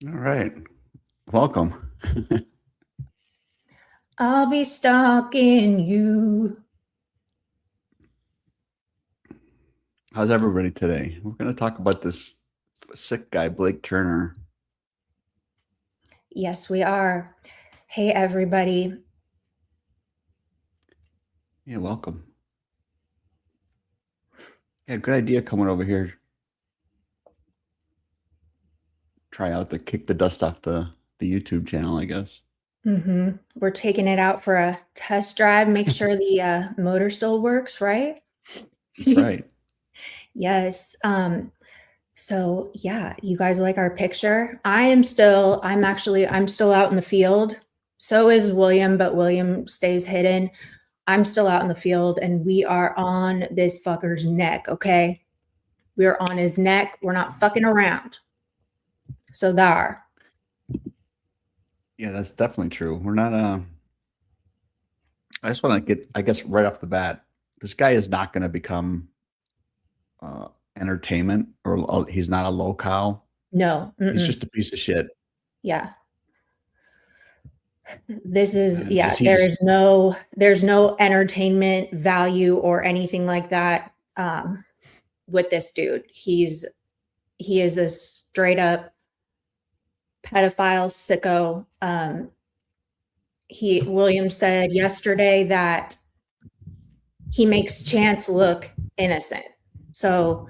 All right. Welcome. I'll be stalking you. How's everybody today? We're going to talk about this sick guy, Blake Turner. Yes, we are. Hey, everybody. Yeah, welcome. Yeah, good idea coming over here. Try out the kick the dust off the YouTube channel, I guess. Mm-hmm. We're taking it out for a test drive. Make sure the motor still works, right? That's right. Yes. So yeah, you guys like our picture? I'm still out in the field. So is William, but William stays hidden. I'm still out in the field and we are on this fucker's neck, okay? We're on his neck. We're not fucking around. So there. Yeah, that's definitely true. We're not I just want to get, I guess, right off the bat, this guy is not going to become entertainment, or he's not a locale. No. He's just a piece of shit. Yeah. This is there's no entertainment value or anything like that with this dude. He is a straight up pedophile sicko. William said yesterday that he makes Chance look innocent. So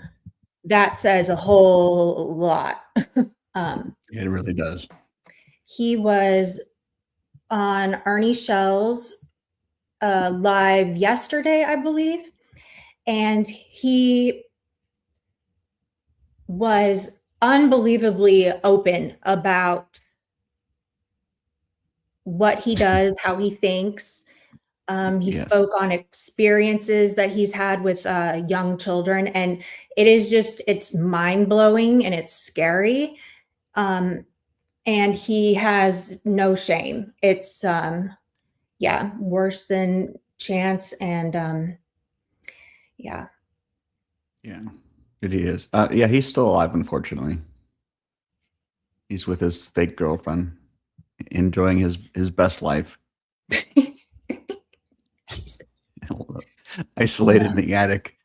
that says a whole lot. It really does. He was on Ernie Shell's live yesterday, I believe, and he was unbelievably open about what he does, how he thinks. He Yes. spoke on experiences that he's had with young children, and it's mind blowing and it's scary. And he has no shame. It's yeah, worse than Chance, and yeah. Yeah. It is. Yeah, he's still alive, unfortunately. He's with his fake girlfriend, enjoying his best life, isolated Yeah. in the attic,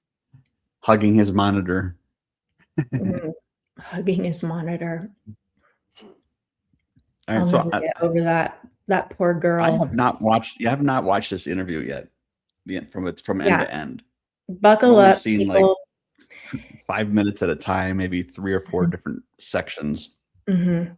hugging his monitor. Hugging his monitor. All I'll right, so never get over that poor I girl. have not watched. You have not watched this interview yet, from end Yeah, to end. I've buckle only up, seen like people. 5 minutes at a time, maybe 3 or 4 different sections. Mhm.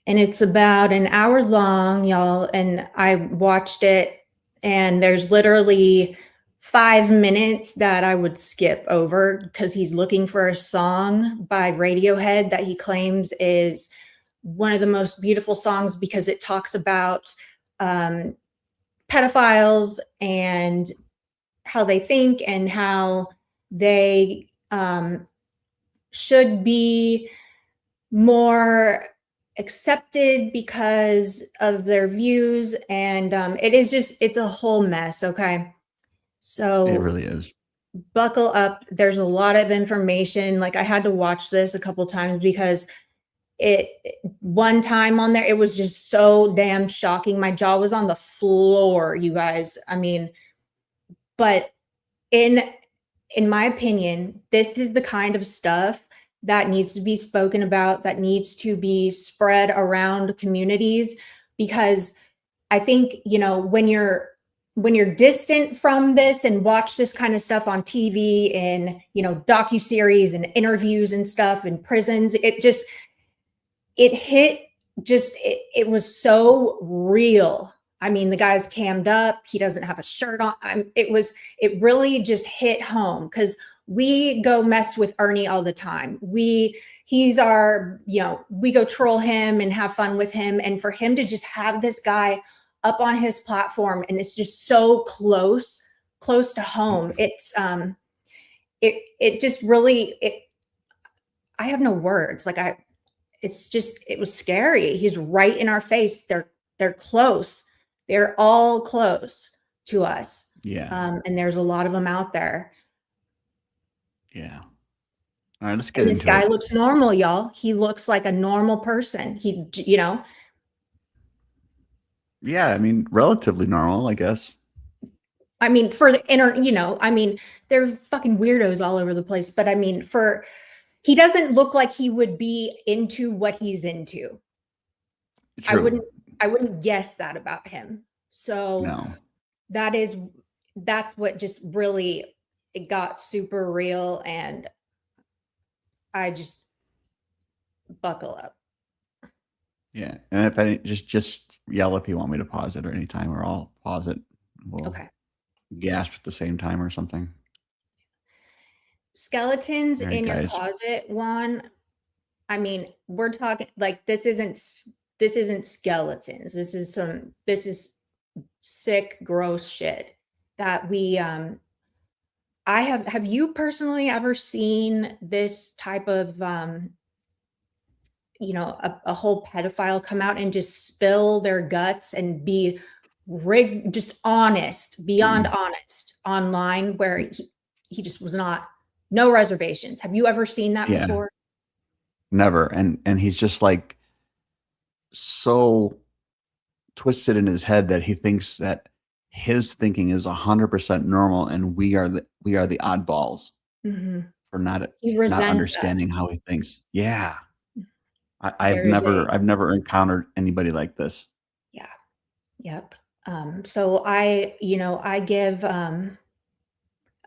And it's about an hour long, y'all, and I watched it, and there's literally 5 minutes that I would skip over because he's looking for a song by Radiohead that he claims is one of the most beautiful songs because it talks about um, pedophiles and how they think and how they should be more accepted because of their views. And it's a whole mess. Okay. It So really is. buckle up. There's a lot of information. Like I had to watch this a couple times because it one time on there, it was just so damn shocking. My jaw was on the floor, you guys. I mean, but in in my opinion, this is the kind of stuff that needs to be spoken about, that needs to be spread around communities because I think, when you're distant from this and watch this kind of stuff on TV and, docuseries and interviews and stuff in prisons, it hit it was so real. I mean, the guy's cammed up, he doesn't have a shirt on. It really just hit home because we go mess with Ernie all the time. He's our, we go troll him and have fun with him. And for him to just have this guy up on his platform and it's just so close to home. It just really I have no words. It was scary. He's right in our face. They're close. They're all close to us. Yeah. And there's a lot of them out there. Yeah. All right, let's get And this into guy it. looks normal, y'all. He looks like a normal person. Yeah, I mean, relatively normal, I guess. I mean, for the I mean, they're fucking weirdos all over the place. But I mean, he doesn't look like he would be into what he's into. I True. wouldn't guess that about him. So No. that's what just really it got super real and I just buckle up. Yeah. And if I just yell if you want me to pause it or anytime, or I'll pause it. We'll Okay. gasp at the same time or something. Skeletons All right, in your guys. closet, Juan. I mean, we're talking like this isn't skeletons. This is sick, gross shit that we have you personally ever seen this type of a whole pedophile come out and just spill their guts and be just honest, beyond honest online where he just was not, no reservations. Have you ever seen that Yeah. before? Never. And he's just like so twisted in his head that he thinks that his thinking is 100% normal and we are the oddballs Mhm. for not He not resents us. understanding how he thinks. Yeah. I've There is a never encountered anybody like this. yeah. Yep. So I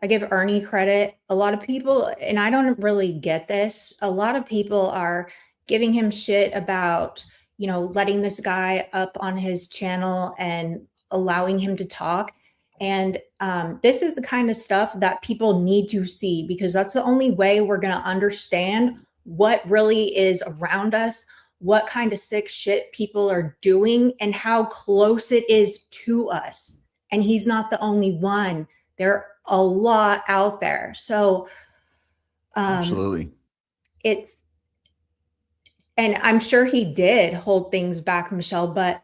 give Ernie credit. A lot of people, and I don't really get this, a lot of people are giving him shit about, letting this guy up on his channel and allowing him to talk. And this is the kind of stuff that people need to see, because that's the only way we're going to understand what really is around us, what kind of sick shit people are doing, and how close it is to us. And he's not the only one. There are a lot out there. So Absolutely. it's, and I'm sure he did hold things back, Michelle, but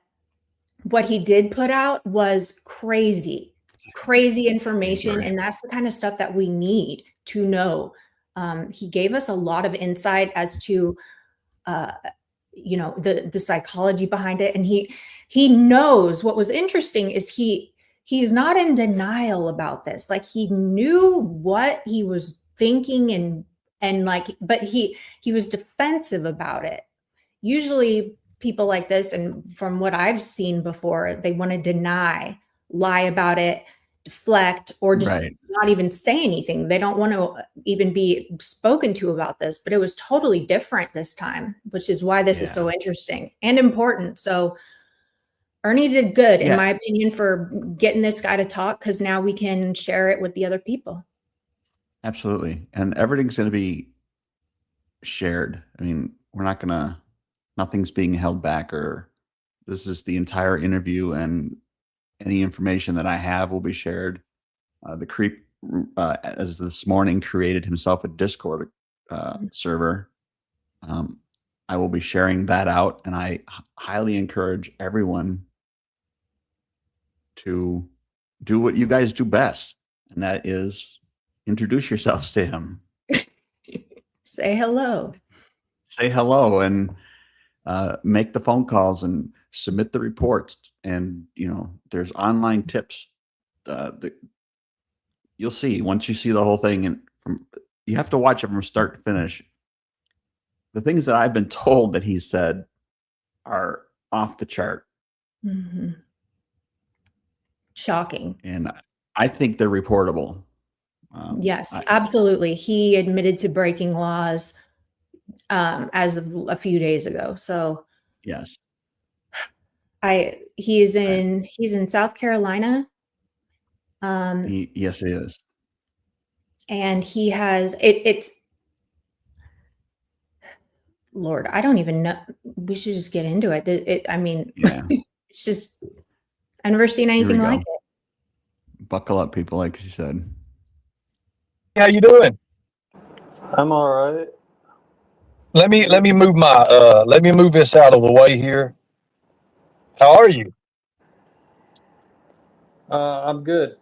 what he did put out was crazy, crazy information. Very. And that's the kind of stuff that we need to know. He gave us a lot of insight as to, uh, the psychology behind it. And he knows. What was interesting is he's not in denial about this. Like, he knew what he was thinking, and like, but he was defensive about it. Usually people like this, and from what I've seen before, they want to deny, lie about it, deflect, or just Right. not even say anything. They don't want to even be spoken to about this. But it was totally different this time, which is why this is Yeah. so interesting and important. So Ernie did good, in Yeah. my opinion, for getting this guy to talk, because now we can share it with the other people. Absolutely. And everything's going to be shared. I mean, nothing's being held back, or this is the entire interview, and any information that I have will be shared. The creep, as this morning, created himself a Discord server. I will be sharing that out, and I highly encourage everyone to do what you guys do best, and that is introduce yourselves to him. Say hello. Say hello, and make the phone calls and submit the reports. And there's online tips that you'll see once you see the whole thing, and you have to watch it from start to finish. The things that I've been told that he said are off the chart. Mm-hmm. Shocking. And I think they're reportable. Yes, absolutely. He admitted to breaking laws as of a few days ago. So yes, he's in South Carolina. yes, it is. And he has it's Lord, I don't even know. We should just get into it. I mean, Yeah. it's just, I've never seen Here we anything go. like it. Buckle up, people, like she said. How you doing? I'm all right. Let me move this out of the way here. How are you? I'm good.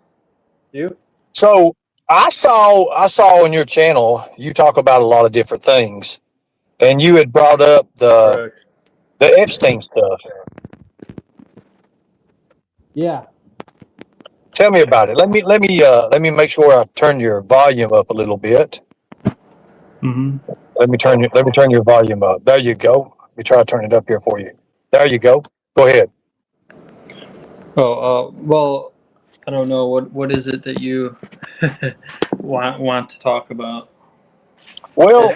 You? So I saw on your channel you talk about a lot of different things, and you had brought up the Correct. Epstein stuff. Yeah. Tell me about it. Let me make sure I turn your volume up a little bit. Mm-hmm. Let me turn your volume up. There you go. Let me try to turn it up here for you. There you go. Go ahead. Oh, well, I don't know. What is it that you want to talk about? Well,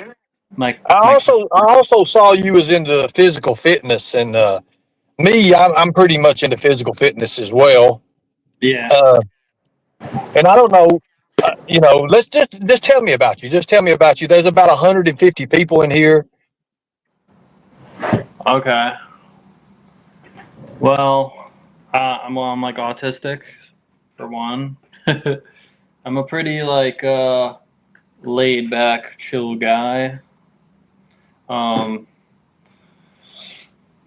Mike. I also saw you was into physical fitness, and I'm pretty much into physical fitness as well. Yeah. And I don't know, let's just tell me about you. Just tell me about you. There's about 150 people in here. Okay. Well, I'm like autistic, for one. I'm a pretty laid back, chill guy.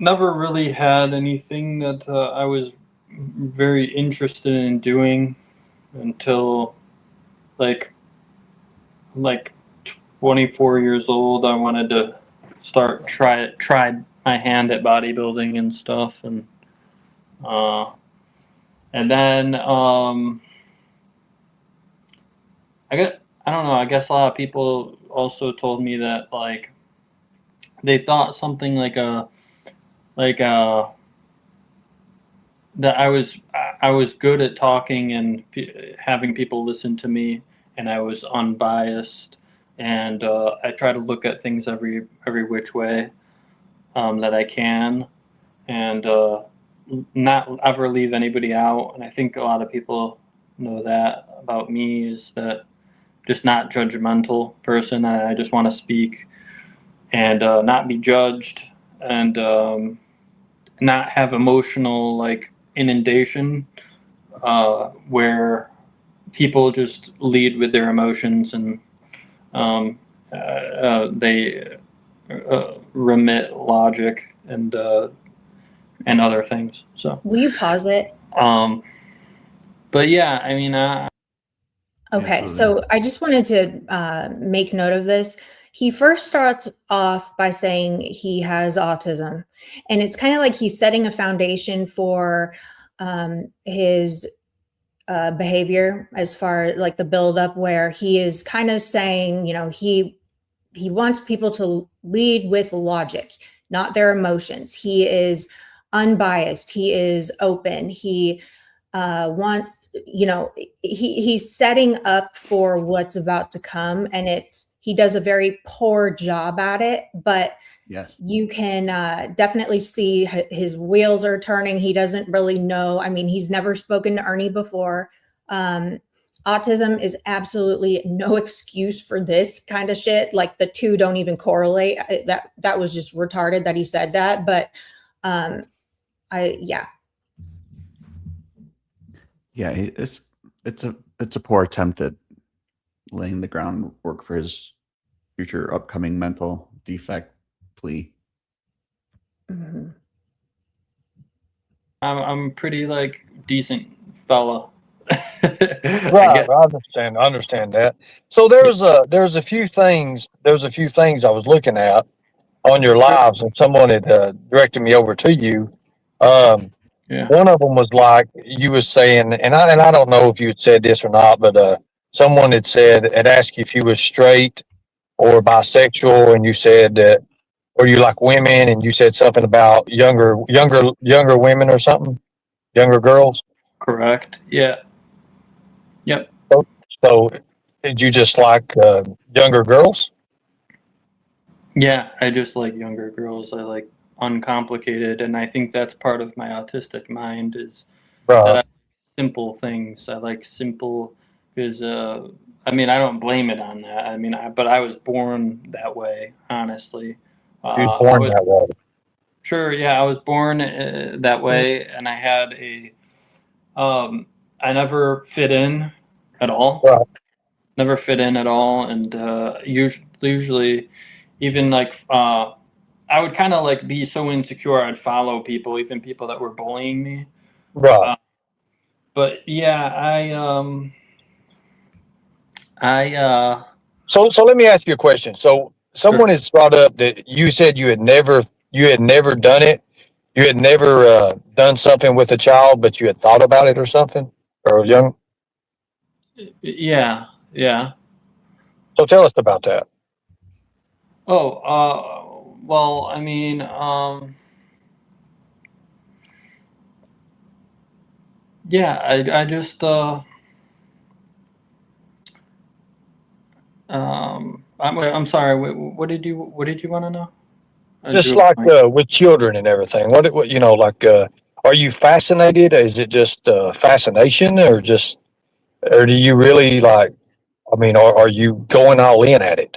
Never really had anything that I was very interested in doing until like 24 years old. I wanted to try my hand at bodybuilding and stuff, and then I don't know. I guess a lot of people also told me that they thought something like that I was good at talking and having people listen to me, and I was unbiased, and I try to look at things every which way that I can, and not ever leave anybody out. And I think a lot of people know that about me, is that just not judgmental person. I just want to speak and not be judged, and not have emotional like inundation where people just lead with their emotions, and they remit logic and other things. So Will you pause it? but yeah, I mean, Okay, Absolutely. so I just wanted to make note of this. He first starts off by saying he has autism, and it's kind of like he's setting a foundation for his behavior as far like the buildup, where he is kind of saying, you know, he wants people to lead with logic, not their emotions. He is unbiased. He is open. He wants, you know, he's setting up for what's about to come, and he does a very poor job at it, but Yes. you can definitely see his wheels are turning. He doesn't really know. I mean, he's never spoken to Ernie before. Autism is absolutely no excuse for this kind of shit. Like the two don't even correlate. That was just retarded that he said that. But yeah. Yeah, it's a poor attempt at laying the groundwork for his future upcoming mental defect plea. Mhm. I'm pretty like decent fella. Right, I understand that. So there's a few things I was looking at on your lives, and someone had directed me over to you. Um, Yeah. One of them was like you was saying, and I don't know if you had said this or not, but someone had asked you if you was straight or bisexual, and you said that, or you like women, and you said something about younger women or something, younger girls. Correct. Yeah. Yep. So did you just like younger girls? Yeah, I just like younger girls. I like uncomplicated, and I think that's part of my autistic mind, is that I Right. like simple things. I like simple because I mean, I don't blame it on that. I mean, but I was born that way, honestly. You was I born was that way. sure, yeah, I was born that way, and I had I never fit in at all. Right. Never fit in at all, and usually, even like I would kind of like be so insecure I'd follow people, even people that were bullying me. Right. But yeah, I So let me ask you a question. So sure, someone has brought up that you said you had never done it. You had never done something with a child, but you had thought about it or something, or young. yeah, yeah. So tell us about that. Oh, well, I mean, yeah, I just I'm sorry. What did you want to know? I Just drew a like blank. with children and everything. What you know, like, are you fascinated? Is it just fascination, or just, or do you really like? I mean, are you going all in at it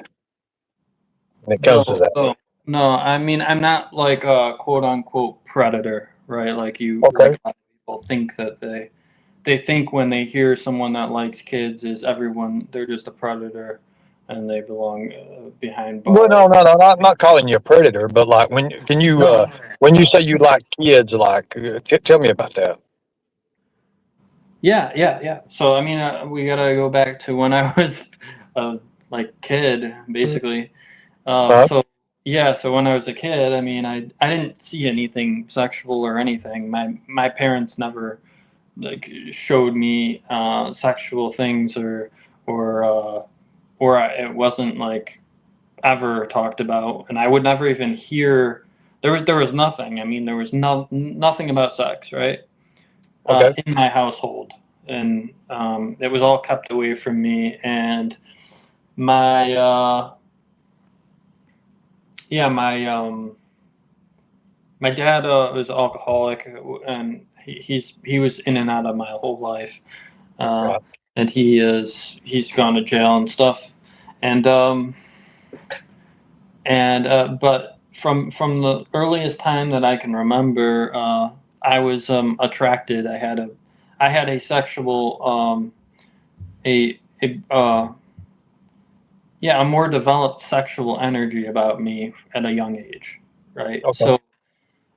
when it comes to Oh, that? oh, no, I mean, I'm not like a quote unquote predator, right? Like like Okay. a lot of people think that they think when they hear someone that likes kids is everyone, they're just a predator and they belong behind Well, bars. no. I'm not calling you a predator, but like No. when you say you like kids, like tell me about that. Yeah, yeah, yeah. So I mean, we gotta go back to when I was a like kid, basically. Huh? So yeah, so when I was a kid, I mean, I didn't see anything sexual or anything. My parents never like showed me sexual things, it wasn't like ever talked about, and I would never even hear. There was nothing. I mean, there was nothing about sex, right? in my household, and it was all kept away from me. And my my dad was alcoholic, and he was in and out of my whole life, Right. and he's gone to jail and stuff, and but from the earliest time that I can remember, I was attracted. I had a sexual a more developed sexual energy about me at a young age, right? Okay. So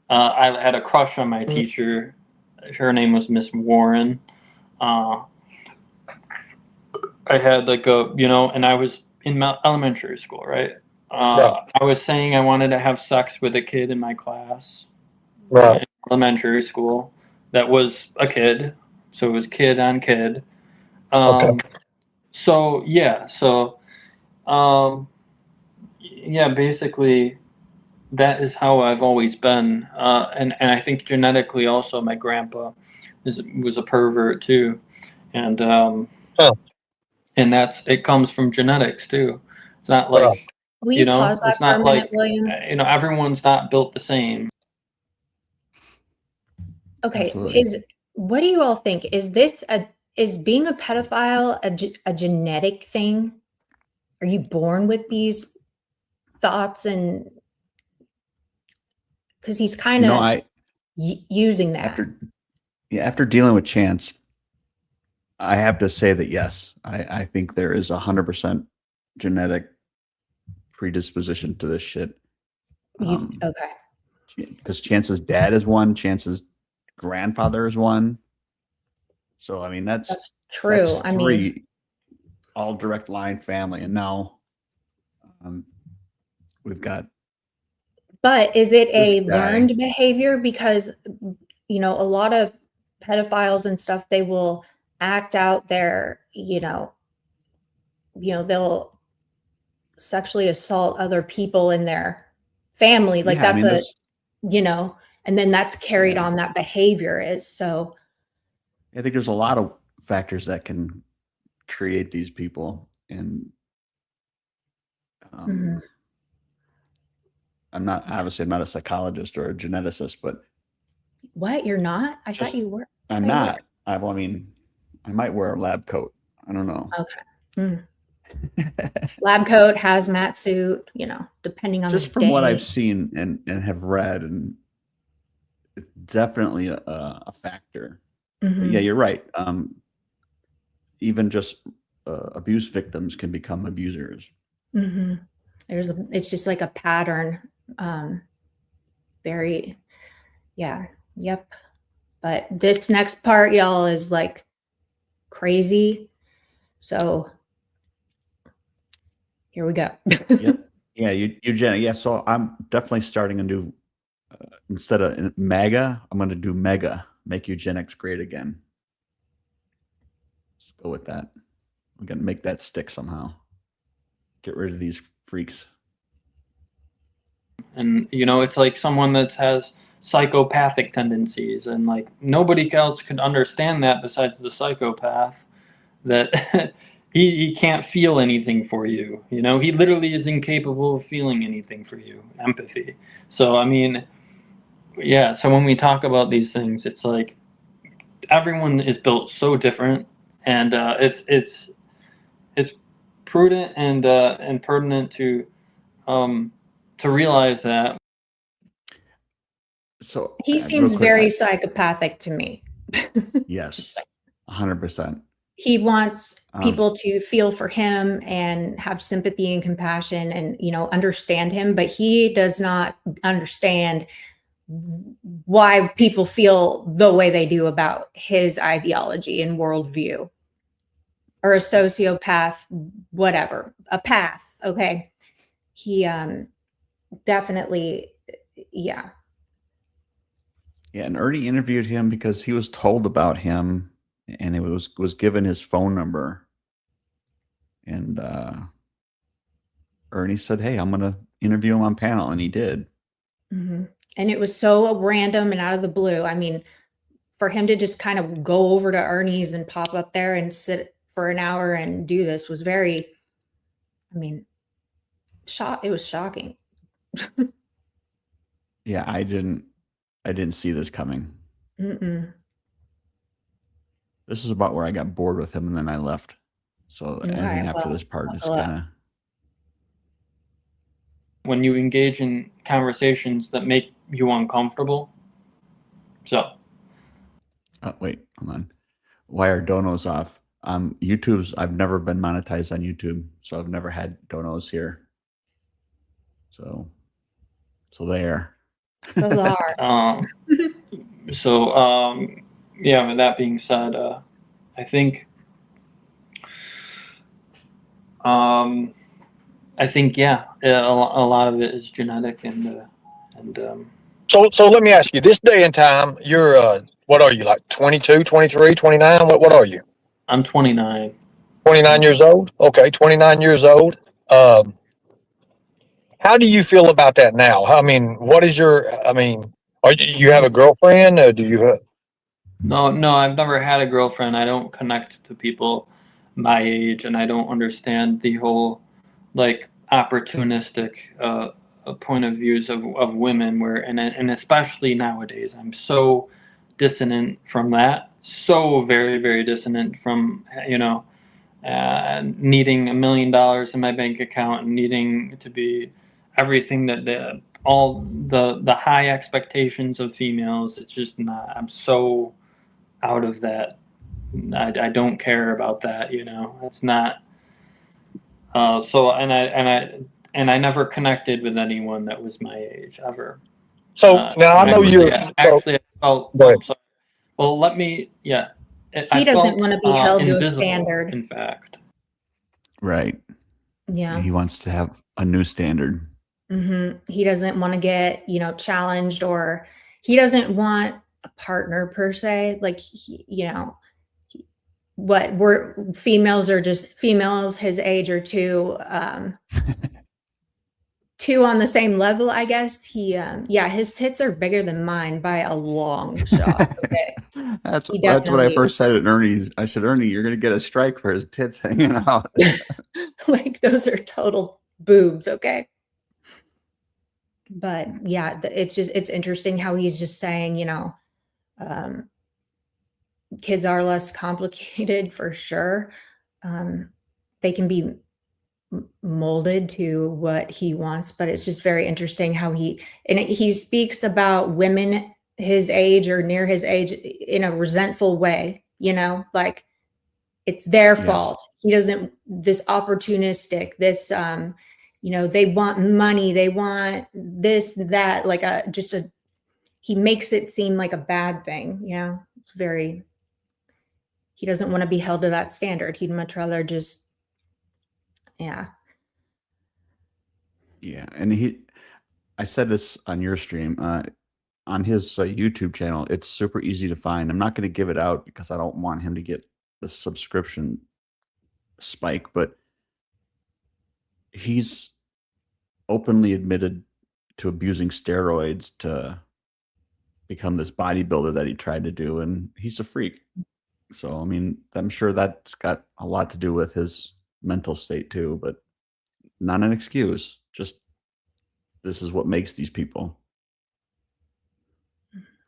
I had a crush on my teacher. Her name was Miss Warren. Uh, I had like and I was in elementary school, right? Right. I was saying I wanted to have sex with a kid in my class Right. in elementary school that was a kid. So it was kid on kid. Okay. So basically that is how I've always been. And I think genetically also my grandpa was a pervert too. And Huh. and it comes from genetics too. It's not Right. like, Will you pause that it's for a not minute, like, William? everyone's not built the same. Okay, Absolutely. what do you all think? Is being a pedophile a genetic thing? Are you born with these thoughts? And because he's kind You know, of I using that. after dealing with Chance, I have to say that yes, I think there is 100% genetic predisposition to this shit. Okay. Because Chance's dad is one, Chance's grandfather is one. So I mean That's true. I mean, three, all direct line family, and now we've got. but is it This a guy. learned behavior? Because, a lot of pedophiles and stuff, they will act out their, they'll sexually assault other people in their family. Like Yeah, I that's mean, there's. and then that's carried Yeah. on, that behavior is so. I think there's a lot of factors that can create these people, and Mhm. I'm not a psychologist or a geneticist, but What? You're not? I thought just you were. I'm I thought you were. not. I mean, I might wear a lab coat. I don't know. Okay. Mm. Lab coat, hazmat suit, depending on the Just from what day. I've seen and have read, and it's definitely a factor. But yeah, Mhm. you're right. Even just abuse victims can become abusers. Mhm. It's just like a pattern. Very, yeah, yep. But this next part, y'all, is like crazy. So here we go. Yep. Yeah, Eugenia. Yeah, so I'm definitely starting a new. Instead of MAGA, I'm going to do MEGA. Make eugenics great again. Let's go with that. We're going to make that stick somehow. Get rid of these freaks. And it's like someone that has psychopathic tendencies, and like nobody else could understand that besides the psychopath, that he can't feel anything for you. He literally is incapable of feeling anything for you, empathy. So I mean, yeah, so when we talk about these things, it's like everyone is built so different, and it's prudent and pertinent to realize that. So He real seems quick, very psychopathic to me. yes, Just 100%. he wants Um, people to feel for him and have sympathy and compassion and understand him, but he does not understand why people feel the way they do about his ideology and worldview, or a sociopath, whatever, a path. Okay. He definitely, yeah. yeah, and Ernie interviewed him because he was told about him, and it was given his phone number, and Ernie said, "Hey, I'm going to interview him on panel," and he did. Mhm. And it was so random and out of the blue. I mean, for him to just kind of go over to Ernie's and pop up there and sit for an hour and do this was very, I mean, it was shocking. Yeah, I didn't see this coming. Mm-mm. This is about where I got bored with him and then I left. So anything Right, after well, this part is buckle up. kind of. When you engage in conversations that make you uncomfortable. So, Oh, wait, hold on. Why are donos off? I've never been monetized on YouTube, so I've never had donos here. So there. So Lar. Yeah, with that being said, I think, yeah, a lot of it is genetic So let me ask you, this day and time, you're, what are you, like 22, 23, 29? What are you? I'm 29. 29 years old? Okay, 29 years old. How do you feel about that now? I mean, what is you have a girlfriend? Or do you have? No, I've never had a girlfriend. I don't connect to people my age, and I don't understand the whole like opportunistic point of views of women. And especially nowadays, I'm so dissonant from that. So very, very dissonant from needing $1 million in my bank account and needing to be everything that all the high expectations of females. It's just not. I'm so out of that. I don't care about that. It's not. So and I never connected with anyone that was my age ever. So now I know you're. Actually, I felt. I'm sorry. Well, let me. Yeah. He doesn't want to be held to a standard. In fact. Right. Yeah. He wants to have a new standard. Mm-hmm. He doesn't want to get, challenged, or he doesn't want a partner per se. Like, females are just females his age or two on the same level, I guess. His tits are bigger than mine by a long shot. Okay. That's what I first said at Ernie's. I said, Ernie, you're gonna get a strike for his tits hanging out. Like, those are total boobs, okay? But yeah, it's interesting how he's just saying, kids are less complicated for sure. They can be molded to what he wants, but it's just very interesting how he speaks about women his age or near his age in a resentful way, like it's their fault. He doesn't, this opportunistic, this, they want money, they want this, that, like he makes it seem like a bad thing. It's he doesn't want to be held to that standard. He'd much rather just, yeah. Yeah. And I said this on your stream, on his YouTube channel, it's super easy to find. I'm not going to give it out because I don't want him to get the subscription spike, but he's openly admitted to abusing steroids to become this bodybuilder that he tried to do, and he's a freak. So, I mean, I'm sure that's got a lot to do with his mental state too, but not an excuse. Just this is what makes these people.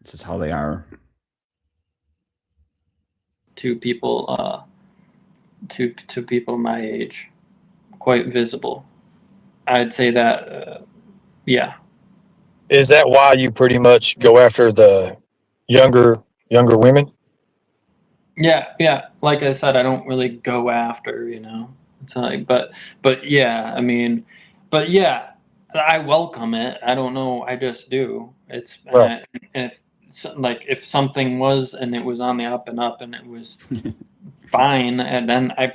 This is how they are. To people, to people my age, quite visible. I'd say that, yeah. Is that why you pretty much go after the younger women? Yeah. Like I said, I don't really go after, It's like, but yeah, I mean, but yeah, I welcome it. I don't know, I just do. It's Right. and if something was and it was on the up and up and it was fine, and then I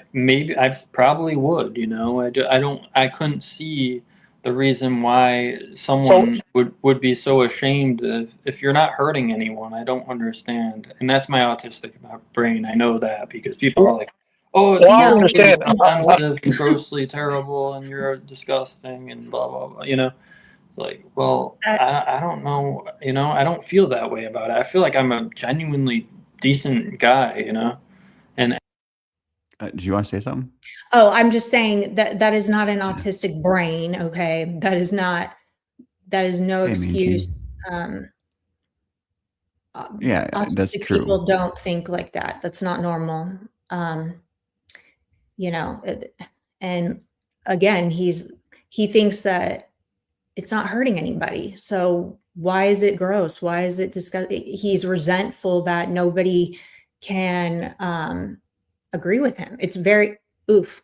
probably would, I couldn't see the reason why someone would be so ashamed if you're not hurting anyone. I don't understand. And that's my autistic brain. I know that because people are like, oh, it's I understand. offensive and grossly terrible and you're disgusting and blah, blah, blah, Like, well, That- I don't know, I don't feel that way about it. I feel like I'm a genuinely decent guy, and Do you want to say something? Oh, I'm just saying that that is not an autistic brain, okay? That is no Hey, Minji. excuse. Yeah, that's Autistic true. people don't think like that. That's not normal. You know, and again, he thinks that it's not hurting anybody. So why is it gross? Why is it disgusting? He's resentful that nobody can agree with him. It's very oof.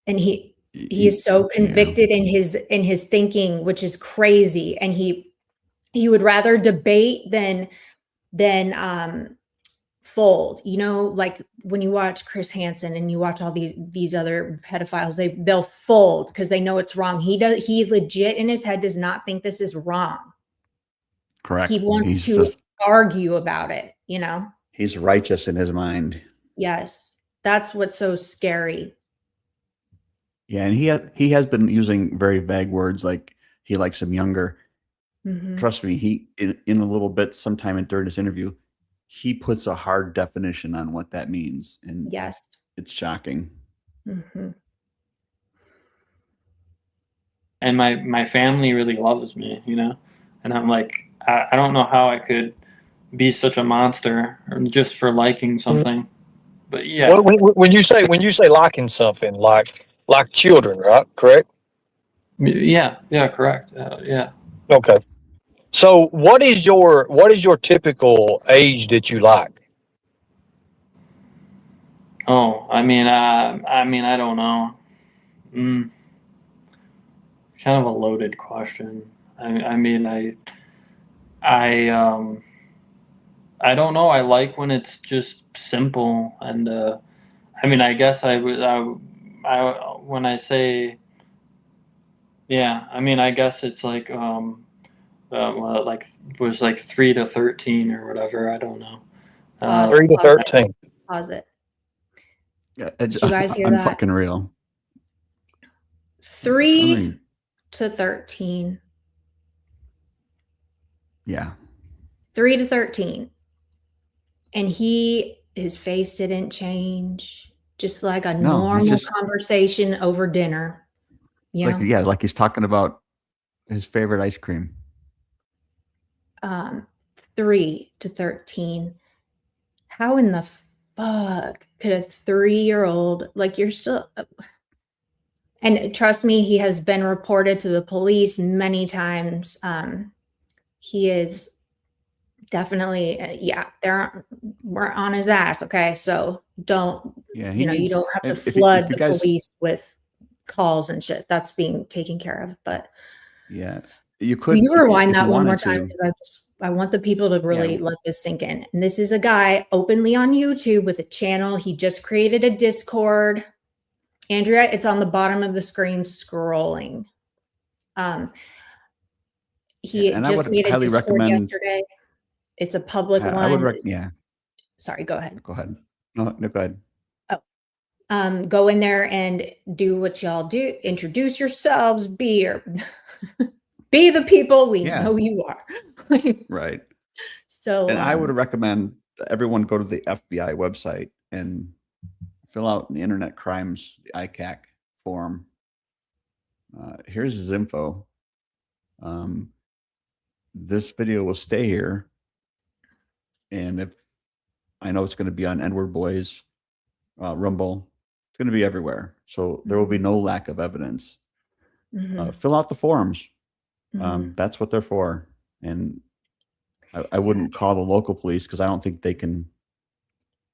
And he is so Yeah. convicted in his thinking, which is crazy. And he would rather debate than fold. You know, like when you watch Chris Hansen and you watch all these other pedophiles, they'll fold because they know it's wrong. He legit in his head does not think this is wrong. Correct. He wants He's to argue about it, he's righteous in his mind. Yes. That's what's so scary. Yeah, and he has been using very vague words like he likes him younger. Mhm. Trust me, he in a little bit, sometime during this interview, he puts a hard definition on what that means, and Yes. it's shocking. Mhm. and my family really loves me, and I'm like, I don't know how I could be such a monster just for liking something, but yeah. Well, when you say liking something, like children, right? Correct. Yeah, correct. Yeah. Okay. So what is your typical age that you like? Oh, I don't know. Mm, kind of a loaded question. I don't know. I like when it's just simple, and I guess when I say, yeah, I guess it's like well, like was like 3 to 13 or whatever. I don't know. Pause. 3 to 13. Pause it. Yeah, Did you guys hear I'm that? fucking real. 3 to 13. Yeah. 3 to 13. And his face didn't change. Just like a No, he's normal just conversation over dinner. like he's talking about his favorite ice cream. 3 to 13. How in the fuck could a 3-year-old, like you're still, and trust me, he has been reported to the police many times. He is definitely, we're on his ass. Okay. So don't, Yeah, you don't have to if flood you the guys, police with calls and shit. That's being taken care of. But yeah, you will could you rewind if you that one more wanted time? to. Because I want the people to really Yeah. let this sink in. And this is a guy openly on YouTube with a channel. He just created a Discord. Andrea, it's on the bottom of the screen scrolling. He And I just would made a highly Discord recommend. yesterday. It's a public I would one. yeah. Sorry, go ahead. Go ahead. No, go ahead. Go in there and do what y'all do. Introduce yourselves. Be the people we Yeah. know you are. Right. So, And I would recommend everyone go to the FBI website and fill out the Internet Crimes, the ICAC form. Here's his info. This video will stay here, and if I know it's going to be on Edward Boy's Rumble, it's going to be everywhere. So there will be no lack of evidence. Fill out the forms. That's what they're for. And I wouldn't call the local police because I don't think they can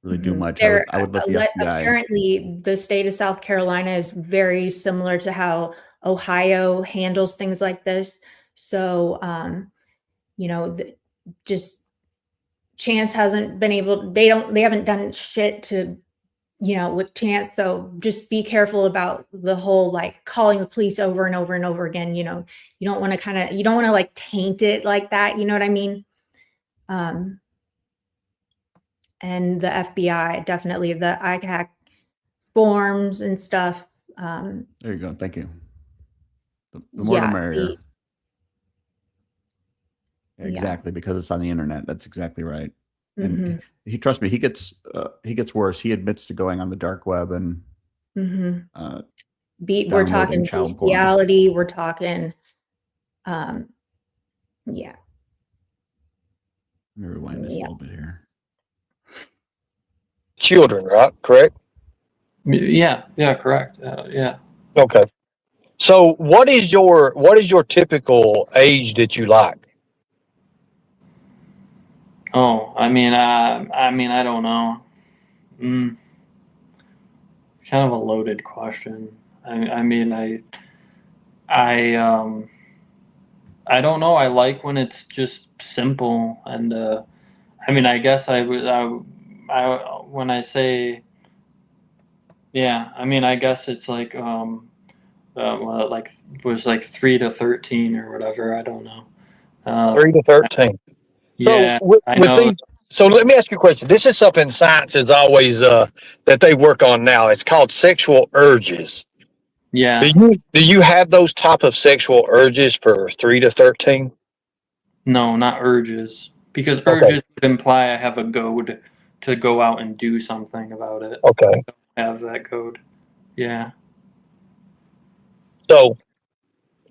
really do much. I would let the FBI. Apparently, the state of South Carolina is very similar to how Ohio handles things like this. So, just Chance hasn't been able. They haven't done shit to, with Chance. So just be careful about the whole like calling the police over and over and over again. You don't want to like taint it like that. You know what I mean? And the FBI, definitely the ICAC forms and stuff. There you go. Thank you. The more the Yeah, merrier. yeah. Exactly, because it's on the internet. That's exactly right. And Mhm, he trust me, he gets worse. He admits to going on the dark web and mhm. uh, We're downloading talking child porn. bestiality, we're talking, yeah, Let me rewind this a yeah. little bit here. Children, right? Correct? Yeah, yeah, correct. Yeah. Okay. So what is your typical age that you like? Oh, I mean, I don't know. Mm, kind of a loaded question. I mean, I, I don't know. I like when it's just simple, and I mean, I guess when I say, yeah, I mean, I guess it's like, well, like was like 3 to 13 or whatever. I don't know. 3 to 13. So Yeah, I with know. these, so let me ask you a question. This is something science is always that they work on now. It's called sexual urges. Yeah, Do you have those type of sexual urges for 3 to 13? no, not urges, because Okay. urges would imply I have a goad to go out and do something about it. Okay. I have that code. Yeah. So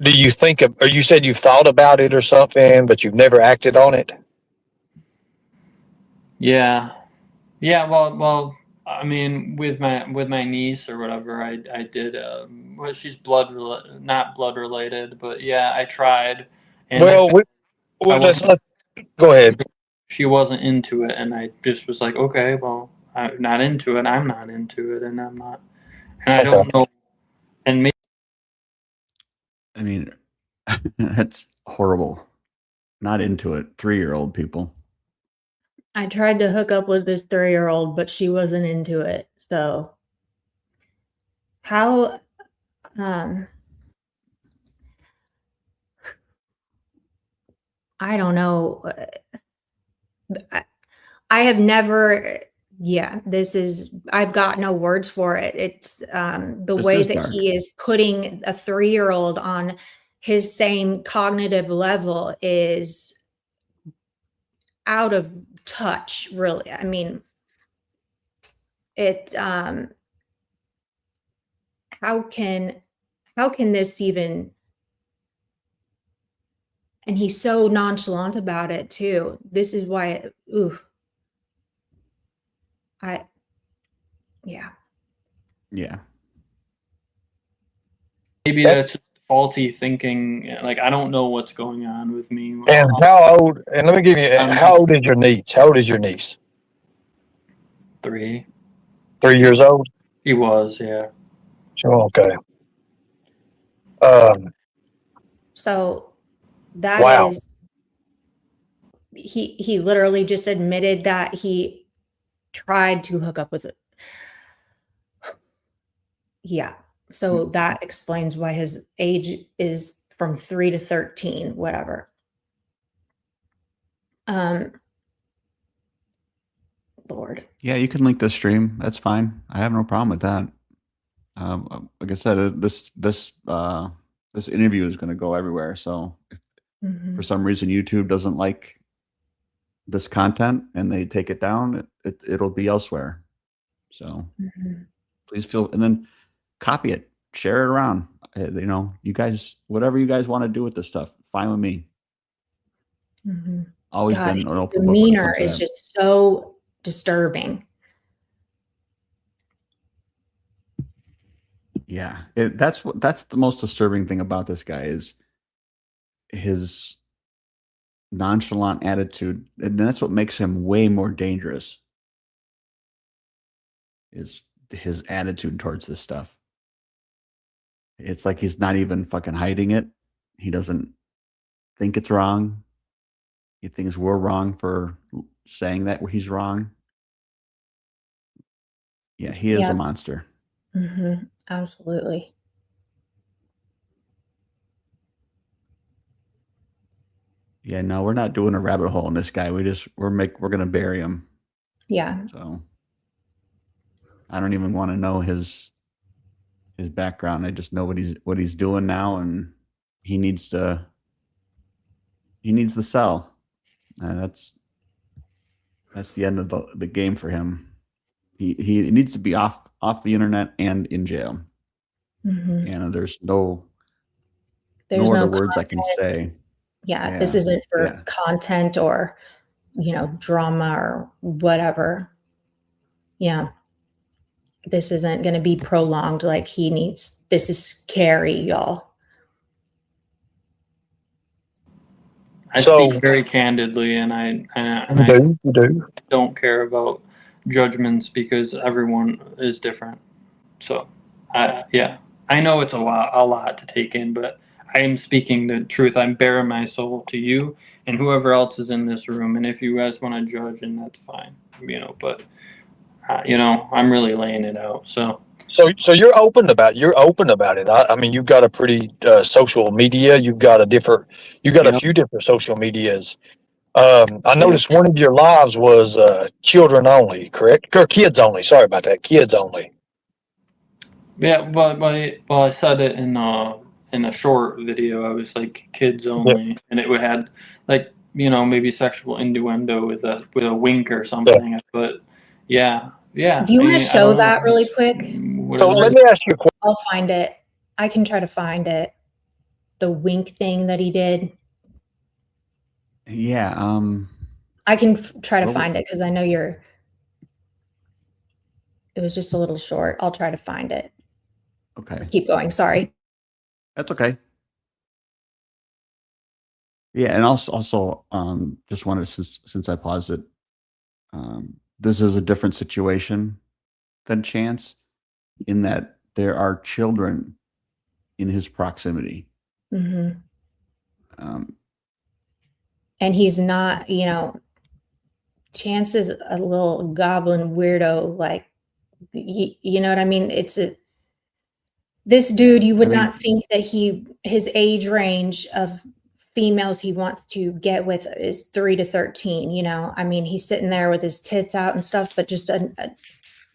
do you think of, or you said you've thought about it or something, but you've never acted on it? Yeah. Yeah, well, I mean, with my niece or whatever, I did. Well, she's not blood related, but yeah, I tried, and Well, I let's wasn't. go ahead. She wasn't into it, and I just was like, okay, well, I'm not into it. I'm not into it, and I'm not, and I Okay. don't know, and maybe I mean, that's horrible. Not into it. 3-year-old people. I tried to hook up with this 3-year-old, but she wasn't into it. So how, um, I don't know. I have never, yeah, I've got no words for it. It's the This way is that dark. he is putting a 3-year-old on his same cognitive level is out of touch, really. I mean, it, how can, this even, and he's so nonchalant about it too. This is why, ooh, I, yeah. Yeah. that's just faulty thinking. Like I don't know what's going on with me. And how old? And let me give you. How old is your niece? How old is your niece? 3. 3 years old. She was, yeah. Oh, okay. So that Wow. is, he literally just admitted that he tried to hook up with it. Yeah. So that explains why his age is from 3 to 13, whatever. Lord. Yeah, you can link this stream. That's fine. I have no problem with that. Like I said, this interview is going to go everywhere. So if for some reason YouTube doesn't like this content and they take it down, it'll be elsewhere. So please and then copy it, share it around. You guys, whatever you guys want to do with this stuff, fine with me. Always God, been an his open book when it demeanor comes to is that. just so disturbing. Yeah, that's the most disturbing thing about this guy is his nonchalant attitude, and that's what makes him way more dangerous. Is his attitude towards this stuff? It's like he's not even fucking hiding it. He doesn't think it's wrong. He thinks we're wrong for saying that he's wrong. Yeah, he is a monster. Absolutely. Yeah, no, we're not doing a rabbit hole in this guy. We're gonna bury him. Yeah. So I don't even want to know his background. I just know what he's doing now, and he needs the cell. That's the end of the game for him. He needs to be off the internet and in jail. Mhm. And there's no There's other no words I can content. say. Yeah, this Yeah. isn't for Yeah. content or, drama or whatever. Yeah. This isn't going to be prolonged like he needs. This is scary, y'all. I So- speak very candidly, and I You do. don't care about judgments because everyone is different. So, I know it's a lot to take in, but I am speaking the truth. I'm bearing my soul to you and whoever else is in this room. And if you guys want to judge, and that's fine, But I'm really laying it out. So you're open about it. I mean, you've got a pretty social media. You've got a Yep. few different social medias. I noticed one of your lives was children only, correct? Or kids only. Sorry about that. Kids only. Yeah, but I said it in a short video. I was like kids only, and it had like maybe sexual innuendo with a wink or something. But yeah. Do you want to I show don't know. that really quick? What So is let it? me ask you a question. I'll find it. I can try to find it. The wink thing that he did. Yeah. I can try to Well, find it because I know it was just a little short. I'll try to find it. Okay. Keep going. Sorry. That's okay. Yeah, and also just wanted to, since I paused it, this is a different situation than Chance in that there are children in his proximity. Hmm. Um, And he's not, Chance is a little goblin weirdo. Like, you know what I mean? This dude, you would not think that his age range of females he wants to get with is 3 to 13. I mean, he's sitting there with his tits out and stuff, but just if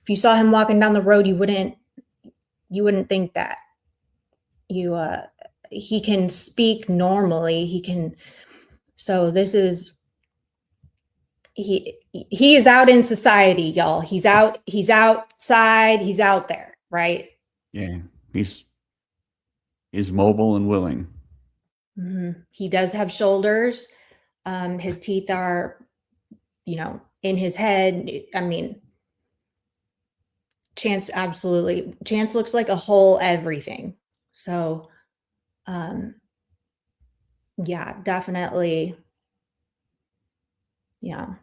you saw him walking down the road, you wouldn't think that. He can speak normally. So this is, he is out in society, y'all. He's outside, he's out there, right? yeah, he's mobile and willing. Mm-hmm. He does have shoulders. His teeth are, in his head. I mean, Chance looks like a whole everything. So, yeah, definitely. Yeah,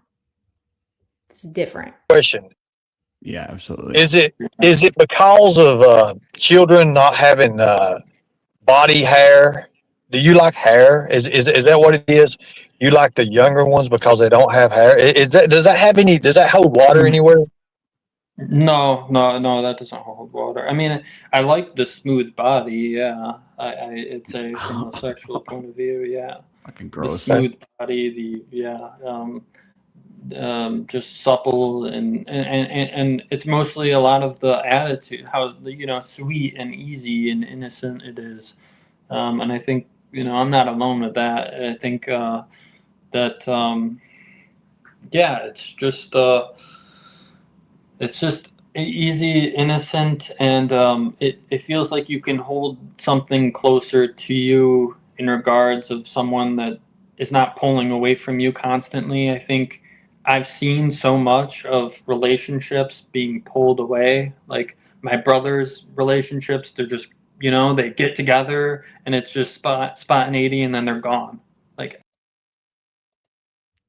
it's different. Question. Yeah, absolutely. Is it because of children not having body hair? Do you like hair? Is that what it is? You like the younger ones because they don't have hair? Does that hold water anywhere? No, that doesn't hold water. I mean, I like the smooth body. Yeah, it's from a sexual point of view. Yeah, Fucking the gross. smooth body. Just supple and it's mostly a lot of the attitude, how sweet and easy and innocent it is. And I think I'm not alone with that. I think that yeah, it's just easy, innocent, and it feels like you can hold something closer to you in regards of someone that is not pulling away from you constantly. I think I've seen so much of relationships being pulled away. Like my brother's relationships, they're just they get together and it's just spontaneity, and then they're gone. Like,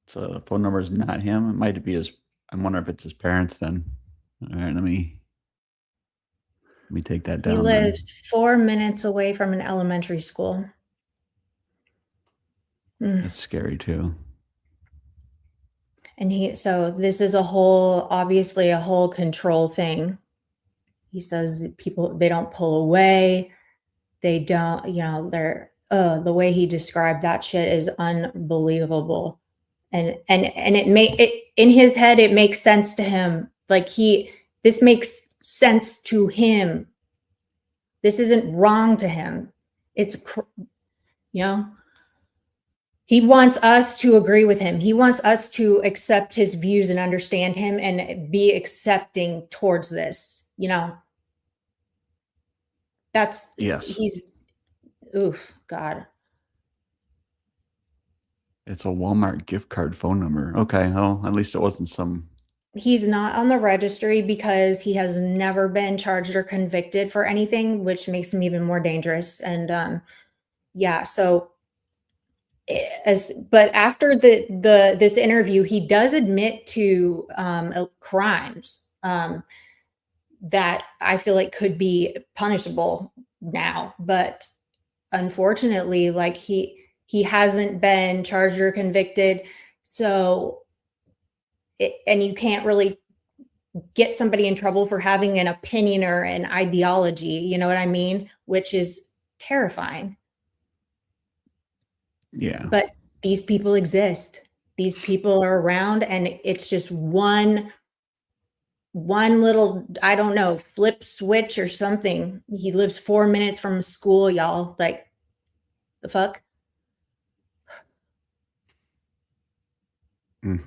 So the phone number is not him. It might be his. I wonder if it's his parents then. All right, let me take that down. He lives 4 minutes away from an elementary school. That's scary too. And so this is obviously a whole control thing. He says that people, they don't pull away. They don't, they're, the way he described that shit is unbelievable. And in his head, it makes sense to him. Like this makes sense to him. This isn't wrong to him. you know? He wants us to agree with him. He wants us to accept his views and understand him and be accepting towards this, you know? That's Yes. he's oof, God. It's a Walmart gift card phone number. Okay, well, at least it wasn't some. He's not on the registry because he has never been charged or convicted for anything, which makes him even more dangerous. And yeah, so but after the this interview, he does admit to crimes that I feel like could be punishable now, but unfortunately, like he hasn't been charged or convicted, so and you can't really get somebody in trouble for having an opinion or an ideology, you know what I mean? Which is terrifying. Yeah. But these people exist. These people are around, and it's just one little, I don't know, flip switch or something. He lives 4 minutes from school, y'all. Like, the fuck? Mm.